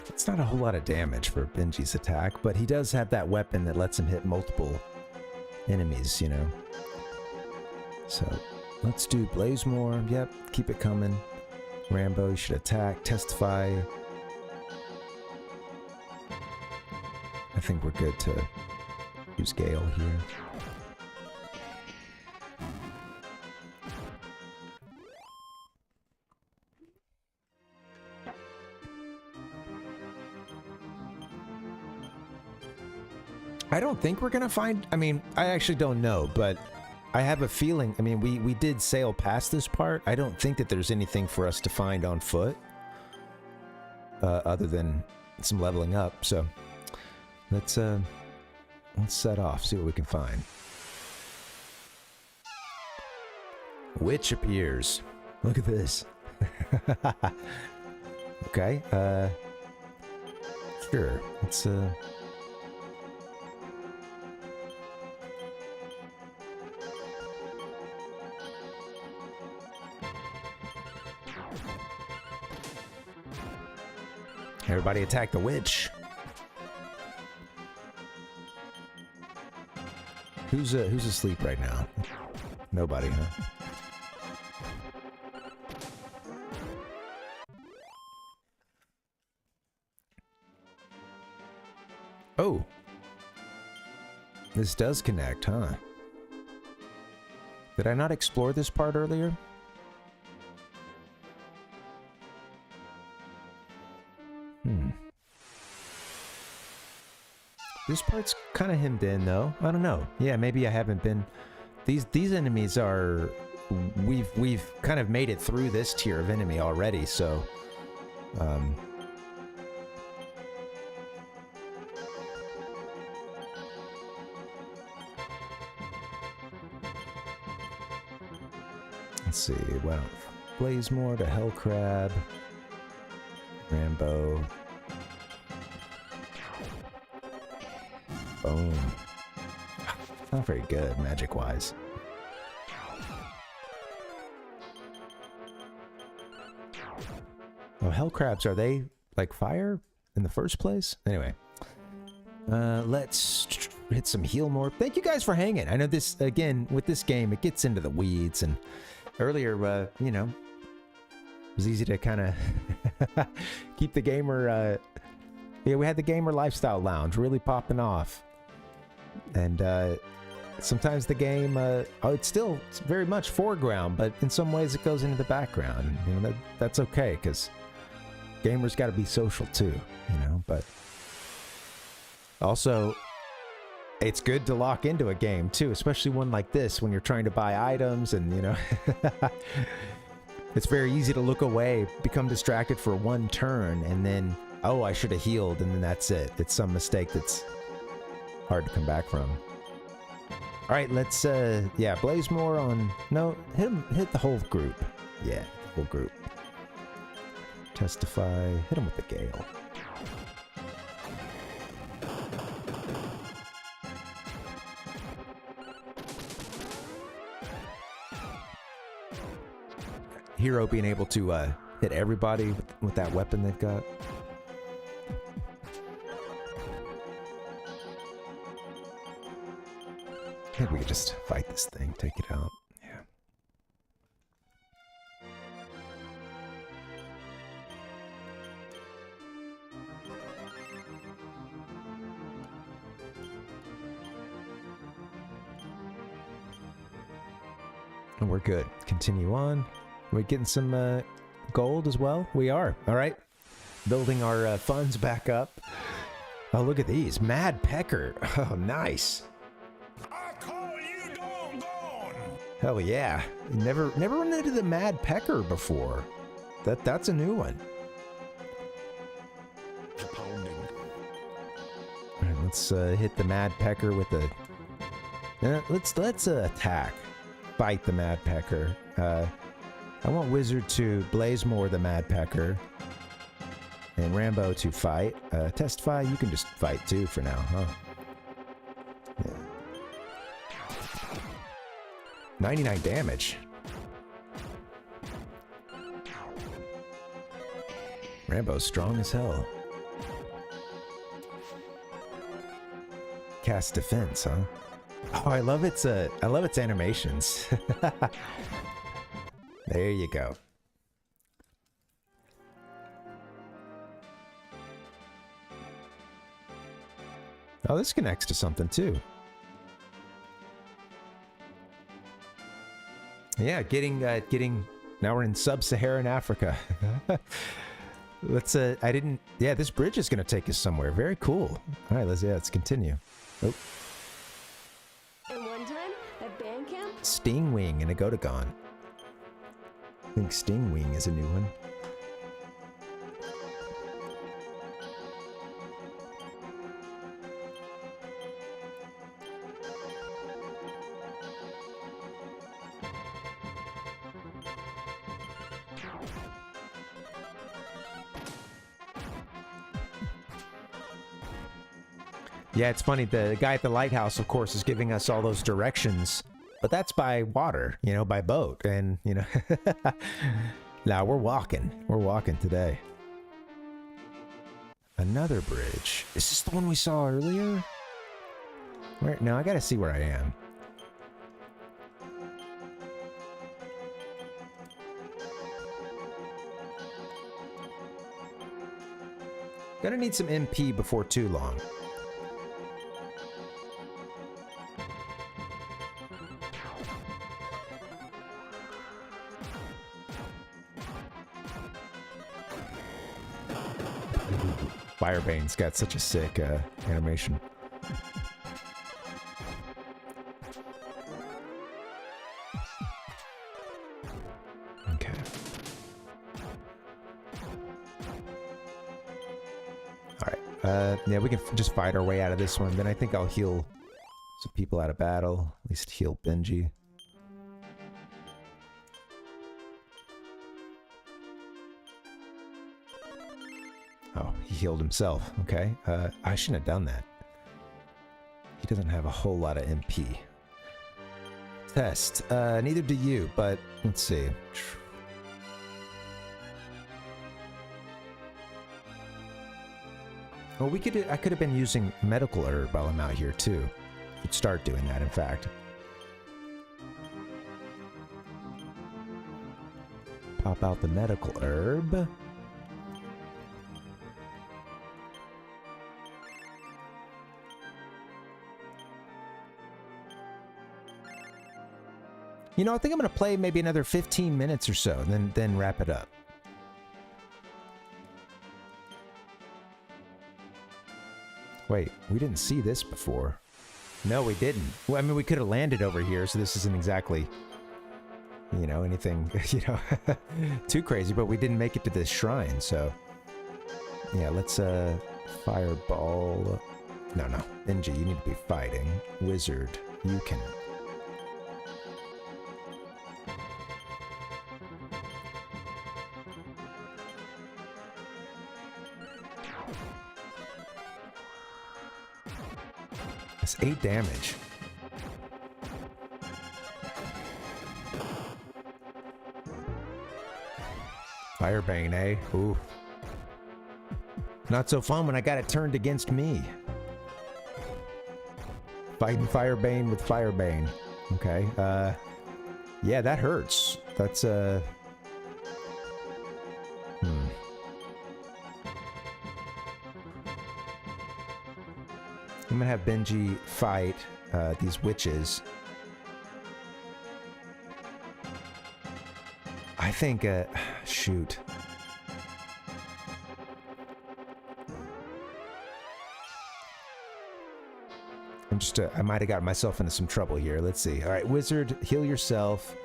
It's not a whole lot of damage for Benji's attack, but he does have that weapon that lets him hit multiple enemies, you know. So, let's do Blazemore. Yep, keep it coming. Rambo, you should attack. Testify. I think we're good to use Gale here. I don't think we're gonna find... I mean, I actually don't know, but I have a feeling... I mean, we did sail past this part. I don't think that there's anything for us to find on foot. Other than some leveling up, so... Let's set off, see what we can find. Witch appears. Look at this. Okay, sure, let's, everybody attack the witch. Who's asleep right now? Nobody, huh? Oh. This does connect, huh? Did I not explore this part earlier? This part's kind of hemmed in, though. I don't know. Yeah, maybe I haven't been... These enemies are... We've kind of made it through this tier of enemy already, so... Let's see. Well, Blazemore to Hellcrab. Rambo... Boom. Not very good, magic-wise. Oh, hell crabs, are they like fire in the first place? Anyway. Let's hit some heal more. Thank you guys for hanging. I know this, again, with this game, it gets into the weeds, and earlier, you know, it was easy to kind of keep the gamer, yeah, we had the gamer lifestyle lounge really popping off. And, sometimes the game, it's still very much foreground, but in some ways it goes into the background. You know, that's okay, because gamers got to be social too, you know, but also, it's good to lock into a game too, especially one like this when you're trying to buy items and, you know, it's very easy to look away, become distracted for one turn, and then, oh, I should have healed, and then that's it. It's some mistake that's hard to come back from. All right, let's, yeah, blaze more on, no, hit the whole group. Yeah, the whole group. Testify, hit him with the gale. Hero being able to hit everybody with that weapon they've got. I think we could just fight this thing, take it out. Yeah. And we're good. Continue on. Are we getting some gold as well? We are. All right. Building our funds back up. Oh, look at these. Mad Pecker. Oh, nice. I call you doggone. Hell yeah. Never run into the Mad Pecker before. That's a new one. Pounding. All right, let's hit the Mad Pecker with the... let's attack. Fight the Mad Pecker. I want Wizard to blaze more the Mad Pecker. And Rambo to fight. Testify, you can just fight too for now, huh? Yeah. 99 damage. Rambo's strong as hell. Cast defense, huh? Oh, I love its animations. There you go. Oh, this connects to something too. Yeah, getting now we're in sub-Saharan Africa. Let's yeah, this bridge is gonna take us somewhere. Very cool. All right, let's continue. Oh. And one time at band camp, Stingwing and a Gotagon. I think Stingwing is a new one. Yeah, it's funny. The guy at the lighthouse, of course, is giving us all those directions, but that's by water, you know, by boat. And, you know, now we're walking. We're walking today. Another bridge. Is this the one we saw earlier? Where? No, I gotta see where I am. Gonna need some MP before too long. Firebane's got such a sick animation. Okay. Alright. Yeah, we can just fight our way out of this one. Then I think I'll heal some people out of battle. At least heal Benji. Oh, he healed himself. Okay. I shouldn't have done that. He doesn't have a whole lot of MP. Test. Neither do you, but let's see. Well, I could have been using medical herb while I'm out here too. Could start doing that, in fact. Pop out the medical herb. You know, I think I'm gonna play maybe another 15 minutes or so, and then wrap it up. Wait, we didn't see this before. No, we didn't. Well, I mean, we could have landed over here, so this isn't exactly, you know, anything, you know, too crazy, but we didn't make it to this shrine, so... Yeah, let's, fireball... No, Benji, you need to be fighting. Wizard, you can... That's 8 damage. Firebane, eh? Ooh. Not so fun when I got it turned against me. Fighting Firebane with Firebane. Okay, yeah, that hurts. That's, I'm gonna have Benji fight these witches. I think, shoot. I might have got myself into some trouble here. Let's see. All right, Wizard, heal yourself.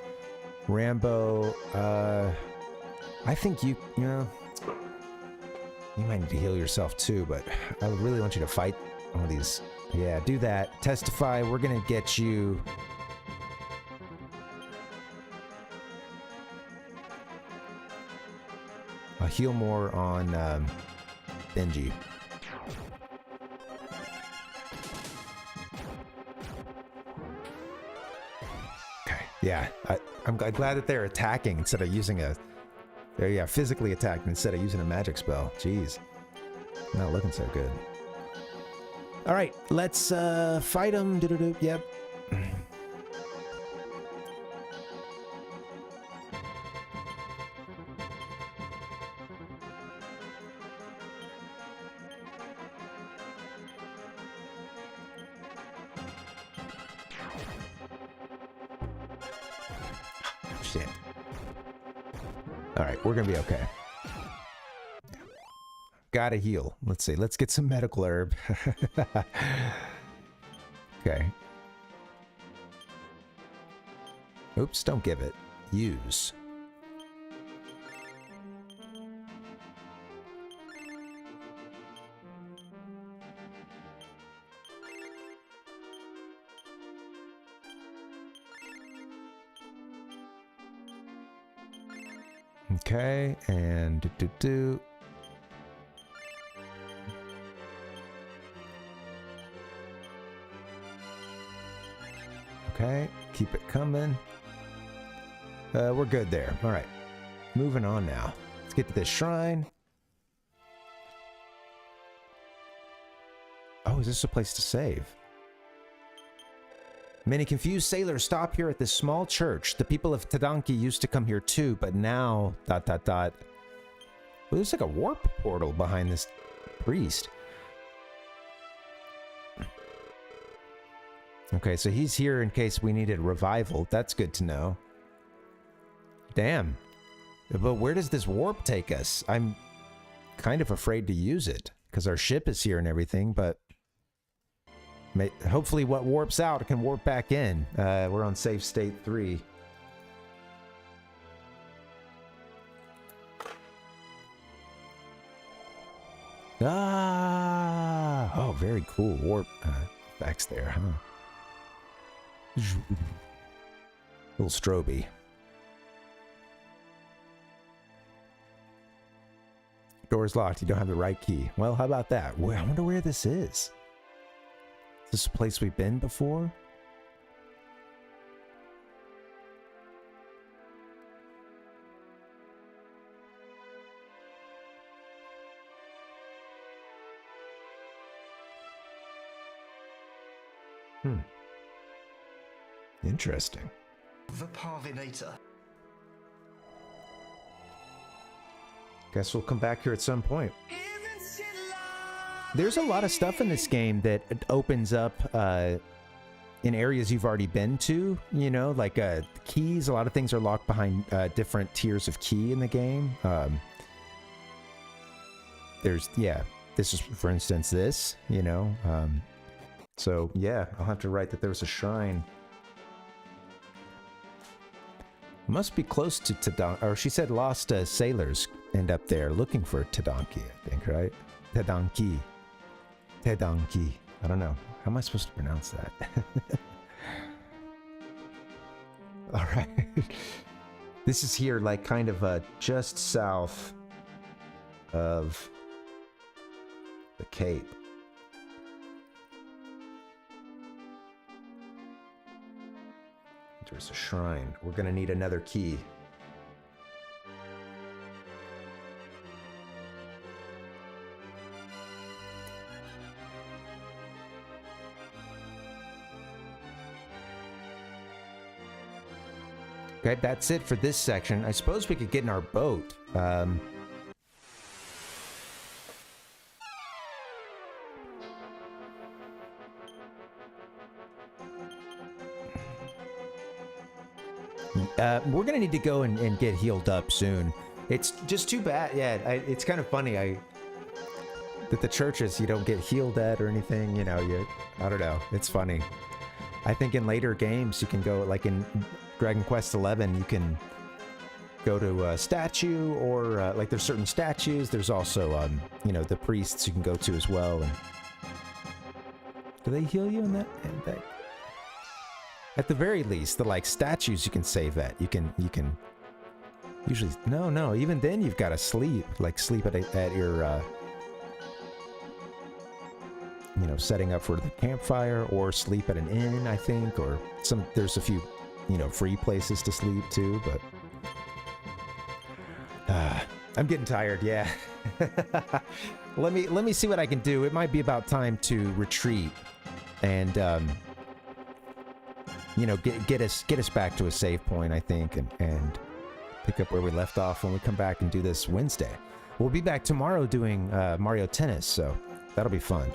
Rambo, I think you know, you might need to heal yourself too, but I really want you to fight one of these. Yeah, do that. Testify. We're gonna get you. I'll heal more on Benji. Okay. Yeah, I'm glad that they're attacking instead of using a. Yeah, physically attacking instead of using a magic spell. Jeez, not looking so good. All right, let's fight them. Yep. Shit. All right, we're gonna be okay. Gotta heal. Let's see. Let's get some medical herb. Okay. Oops, don't give it. Use. Okay, and do. Okay, keep it coming. We're good there. All right, moving on now. Let's get to this shrine. Oh, is this a place to save? Many confused sailors stop here at this small church. The people of Tadanki used to come here too, but now... Well, there's like a warp portal behind this priest. Okay, so he's here in case we needed revival. That's good to know. Damn. But where does this warp take us? I'm kind of afraid to use it, because our ship is here and everything, but... hopefully what warps out can warp back in. We're on save state 3. Ah! Oh, very cool warp effects there, huh? Little stroby. Door's locked. You don't have the right key. Well, how about that? I wonder where this is. Is this a place we've been before? Interesting. The Parvinator. Guess we'll come back here at some point. There's a lot of stuff in this game that opens up in areas you've already been to, you know, like keys. A lot of things are locked behind different tiers of key in the game. There's, yeah, this is, for instance, this, you know. So, yeah, I'll have to write that there was a shrine. Must be close to Tadanki, or she said lost sailors end up there looking for Tadanki, I think, right? Tadanki. Tadanki. I don't know. How am I supposed to pronounce that? All right. This is here, like, kind of just south of the Cape. There's a shrine. We're gonna need another key. Okay, that's it for this section. I suppose we could get in our boat. We're gonna need to go and get healed up soon. It's just too bad. Yeah, it's kind of funny. That the churches you don't get healed at or anything. You know, I don't know. It's funny. I think in later games you can go, like in Dragon Quest 11, you can go to a statue, or like there's certain statues. There's also you know, the priests you can go to as well. And do they heal you in that? At the very least, the like statues you can save at. You can usually no. Even then, you've got to sleep. Like sleep at your you know, setting up for the campfire, or sleep at an inn, I think, or there's a few, you know, free places to sleep too. But I'm getting tired. Yeah. let me see what I can do. It might be about time to retreat and you know, get us back to a save point, I think, and pick up where we left off when we come back and do this Wednesday. We'll be back tomorrow doing Mario Tennis, so that'll be fun.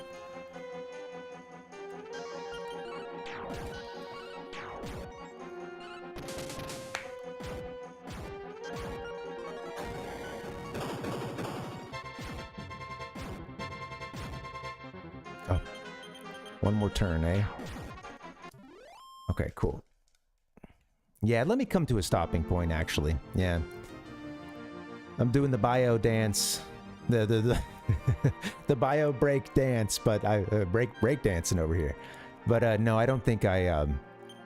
Oh, one more turn, eh? Okay, cool. Yeah, let me come to a stopping point, actually. Yeah. I'm doing the bio dance. The the bio break dance, but I break dancing over here. But no, I don't think I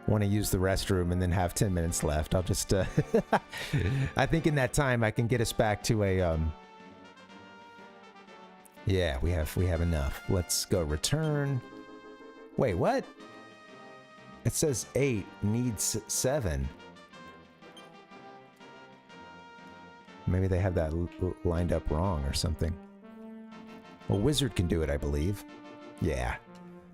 want to use the restroom and then have 10 minutes left. I'll just I think in that time I can get us back to a yeah, we have enough. Let's go return. Wait, what? It says 8 needs 7. Maybe they have that lined up wrong or something. Well, Wizard can do it, I believe. Yeah.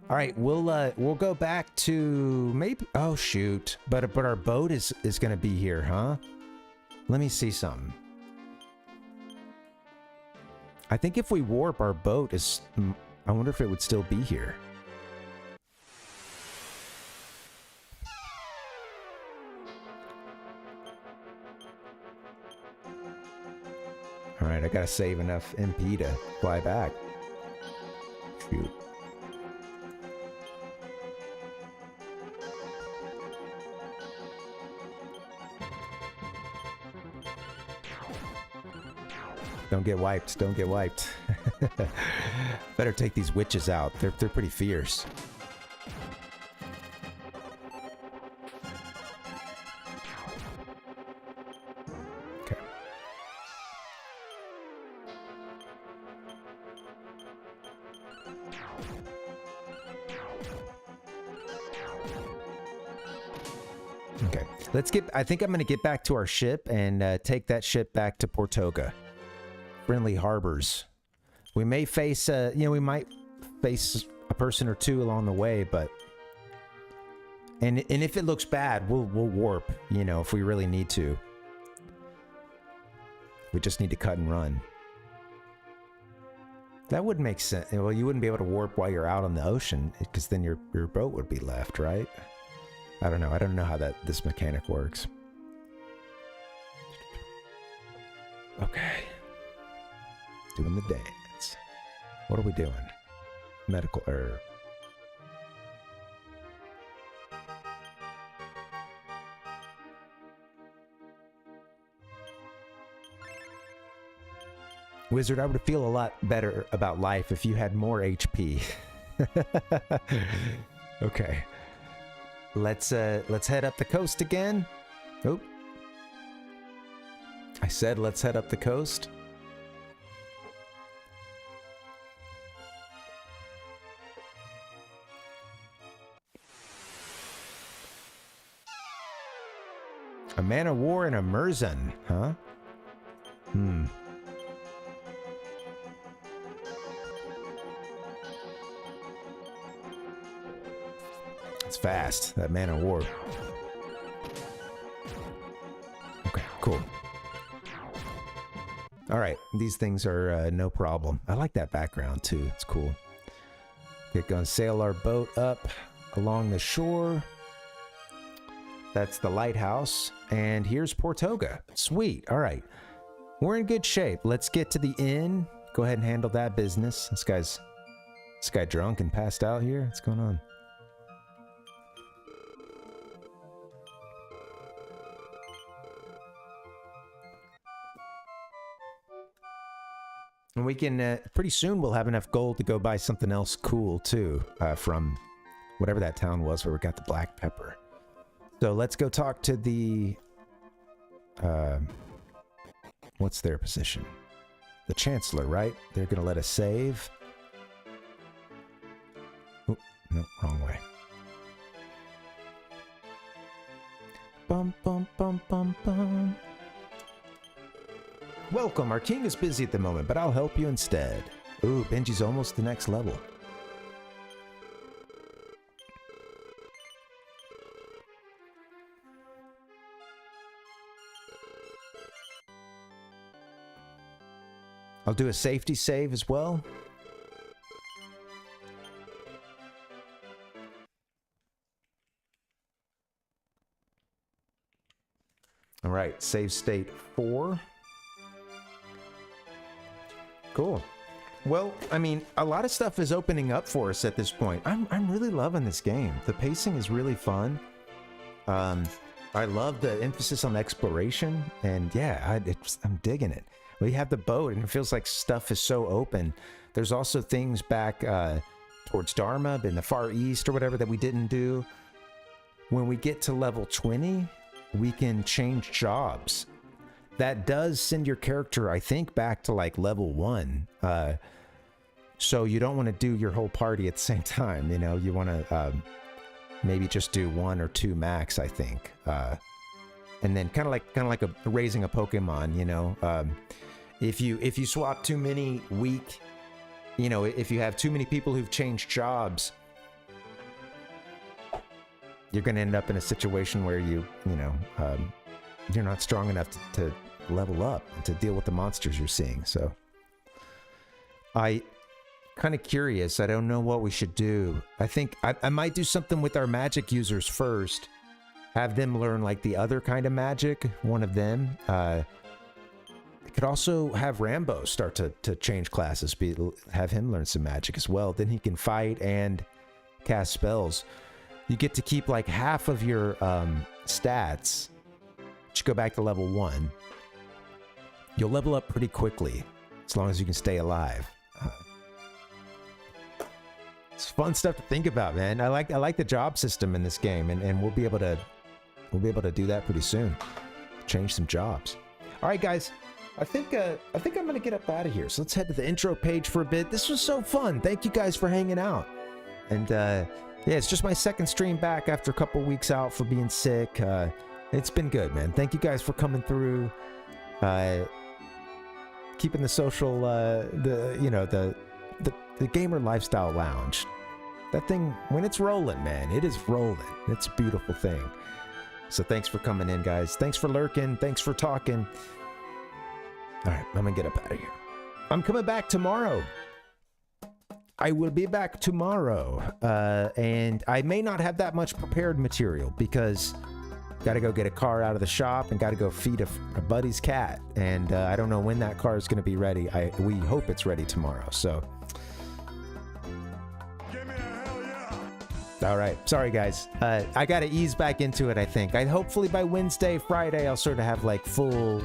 All right, we'll go back to maybe. Oh shoot! But our boat is gonna be here, huh? Let me see something. I think if we warp, our boat is. I wonder if it would still be here. All right, I gotta save enough MP to fly back. Shoot. Don't get wiped. Don't get wiped. Better take these witches out. They're pretty fierce. Okay. Okay. Let's get. I think I'm gonna get back to our ship and take that ship back to Portoga. Friendly harbors. We may face, you know, we might face a person or two along the way, but And if it looks bad, we'll warp, you know, if we really need to. We just need to cut and run. That would make sense. Well, you wouldn't be able to warp while you're out on the ocean, because then your boat would be left, right? I don't know. I don't know how this mechanic works. Okay. Doing the dance. What are we doing? Medical herb. Wizard, I would feel a lot better about life if you had more HP. Okay. Let's head up the coast again. Oh. I said let's head up the coast. A man of war and a Merzan, huh? It's fast, that man of war. Okay, cool. Alright, these things are no problem. I like that background too, it's cool. Okay, gonna sail our boat up along the shore. That's the lighthouse, and here's Portoga. Sweet, alright. We're in good shape. Let's get to the inn. Go ahead and handle that business. This guy drunk and passed out here? What's going on? And we can, pretty soon we'll have enough gold to go buy something else cool too, from whatever that town was where we got the black pepper. So let's go talk to the, what's their position? The Chancellor, right? They're gonna let us save. Oh, no, wrong way. Bum, bum, bum, bum, bum. Welcome, our king is busy at the moment, but I'll help you instead. Ooh, Benji's almost the next level. I'll do a safety save as well. All right, save state 4. Cool. Well, I mean, a lot of stuff is opening up for us at this point. I'm really loving this game. The pacing is really fun. I love the emphasis on exploration, and yeah, I'm digging it. We have the boat, and it feels like stuff is so open. There's also things back towards Dharma, in the Far East or whatever, that we didn't do. When we get to level 20, we can change jobs. That does send your character, I think, back to like level 1. So you don't want to do your whole party at the same time, you know? You want to maybe just do 1 or 2 max, I think. And then kind of like raising a Pokemon, you know? If you swap too many weak, you know, if you have too many people who've changed jobs, you're going to end up in a situation where you know, you're not strong enough to level up and to deal with the monsters you're seeing. So I kind of curious. I don't know what we should do. I think I might do something with our magic users first. Have them learn like the other kind of magic, one of them. Could also have Rambo start to change classes, have him learn some magic as well. Then he can fight and cast spells. You get to keep like half of your stats, which go back to level 1. You'll level up pretty quickly, as long as you can stay alive. It's fun stuff to think about, man. I like the job system in this game, and we'll be able to do that pretty soon. Change some jobs. All right, guys. I think I'm gonna get up out of here. So let's head to the intro page for a bit. This was so fun. Thank you guys for hanging out. And yeah, it's just my second stream back after a couple weeks out for being sick. It's been good, man. Thank you guys for coming through. Keeping the social, the gamer lifestyle lounge That thing, when it's rolling, man, it is rolling. It's a beautiful thing. So thanks for coming in, guys. Thanks for lurking. Thanks for talking. All right, I'm gonna get up out of here. I'm coming back tomorrow. I will be back tomorrow. And I may not have that much prepared material because got to go get a car out of the shop and got to go feed a buddy's cat. And I don't know when that car is going to be ready. We hope it's ready tomorrow. So. Give me a hell yeah. All right. Sorry, guys. I got to ease back into it, I think. Hopefully by Wednesday, Friday, I'll sort of have like full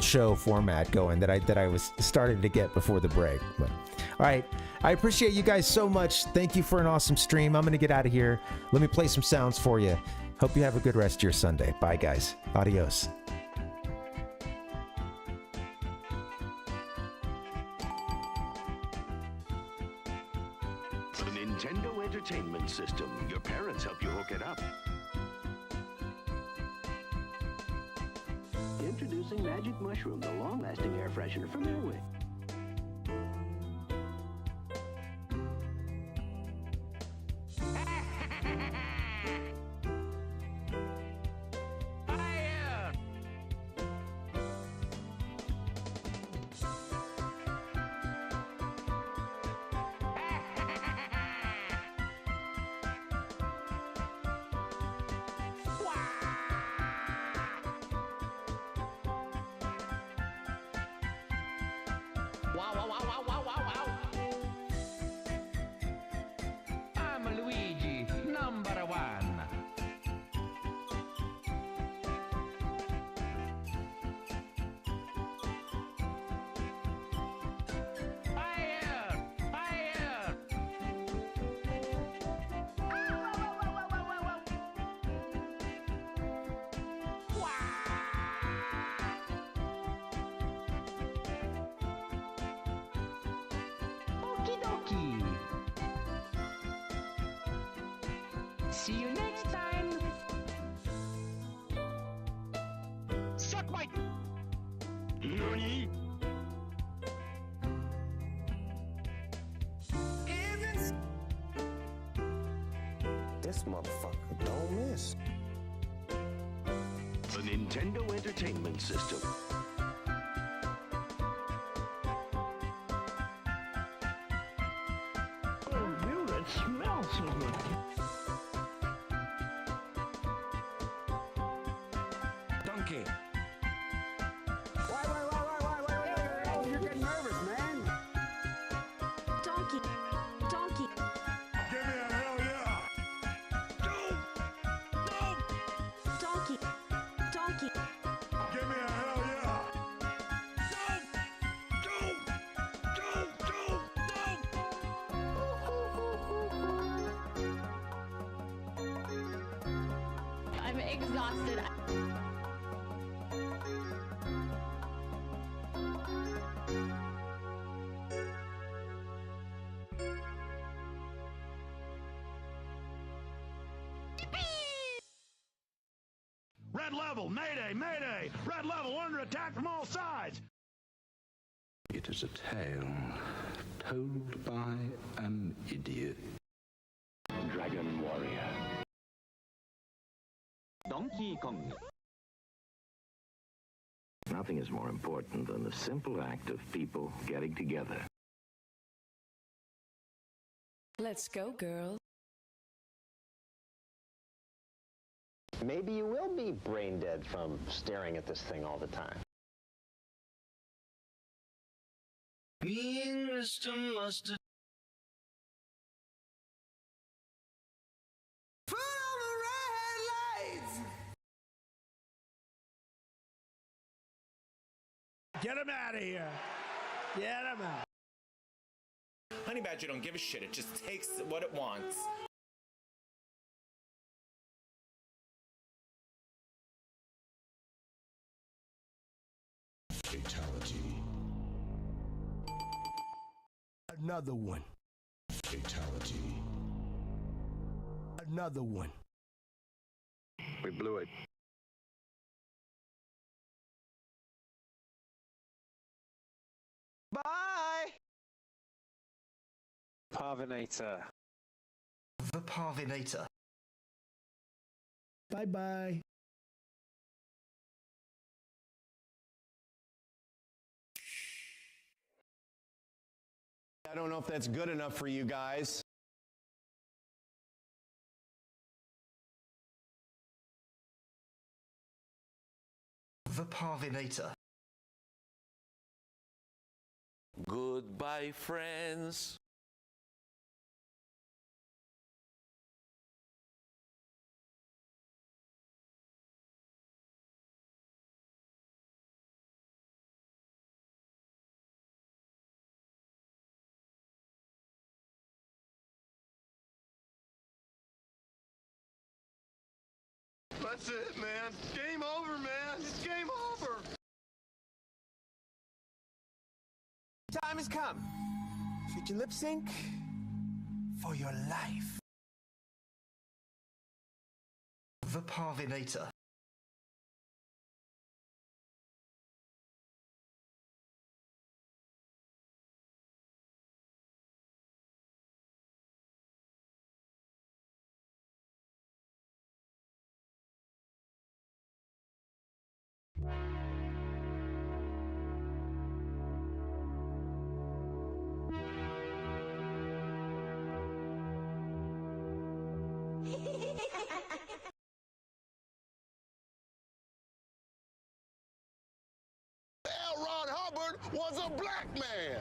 show format going that I was starting to get before the break. But, all right. I appreciate you guys so much. Thank you for an awesome stream. I'm going to get out of here. Let me play some sounds for you. Hope you have a good rest of your Sunday. Bye, guys. Adios. The Nintendo Entertainment System. Your parents help you hook it up. Introducing Magic Mushroom, the long-lasting air freshener from Airwick. Wow, wow, wow, wow, wow, wow, wow. I'm Luigi, number one. Fire! Fire! Okie dokie. See you next time. Suck my. Nani? This motherfucker don't miss. The Nintendo Entertainment System. Oh, dude, it smells so good. Donkey. Why, you're getting nervous, man. Donkey. Donkey. Give me a hell yeah. Donkey. Donkey. Give me a hell yeah. I'm exhausted. Red level, mayday, mayday! Red level, under attack from all sides! It is a tale told by an idiot. Dragon Warrior. Donkey Kong. Nothing is more important than the simple act of people getting together. Let's go, girl. Maybe you will be brain dead from staring at this thing all the time. Being Mr. Mustard. Put on the red lights. Get him out of here. Get him out. Honey Badger don't give a shit. It just takes what it wants. Fatality. Another one. Fatality. Another one. We blew it. Bye! Parvinator. The Parvinator. Bye-bye. I don't know if that's good enough for you guys. The Parvinator. Goodbye, friends. That's it, man. Game over, man. It's game over. Time has come. Should you lip sync for your life? The Parvinator. L. Ron Hubbard was a black man.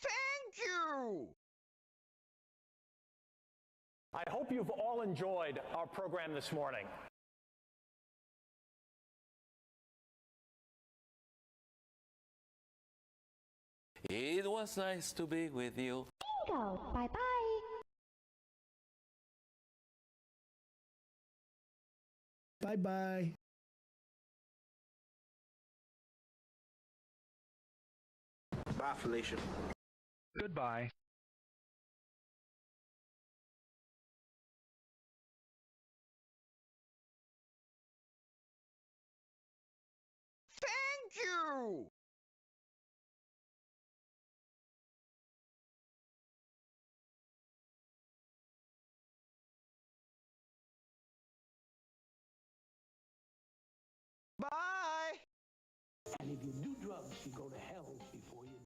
Thank you! I hope you've all enjoyed our program this morning. It was nice to be with you. Bingo! Bye-bye! Bye-bye. Bye, Felicia. Goodbye. Thank you! Bye! And if you do drugs, you go to hell before you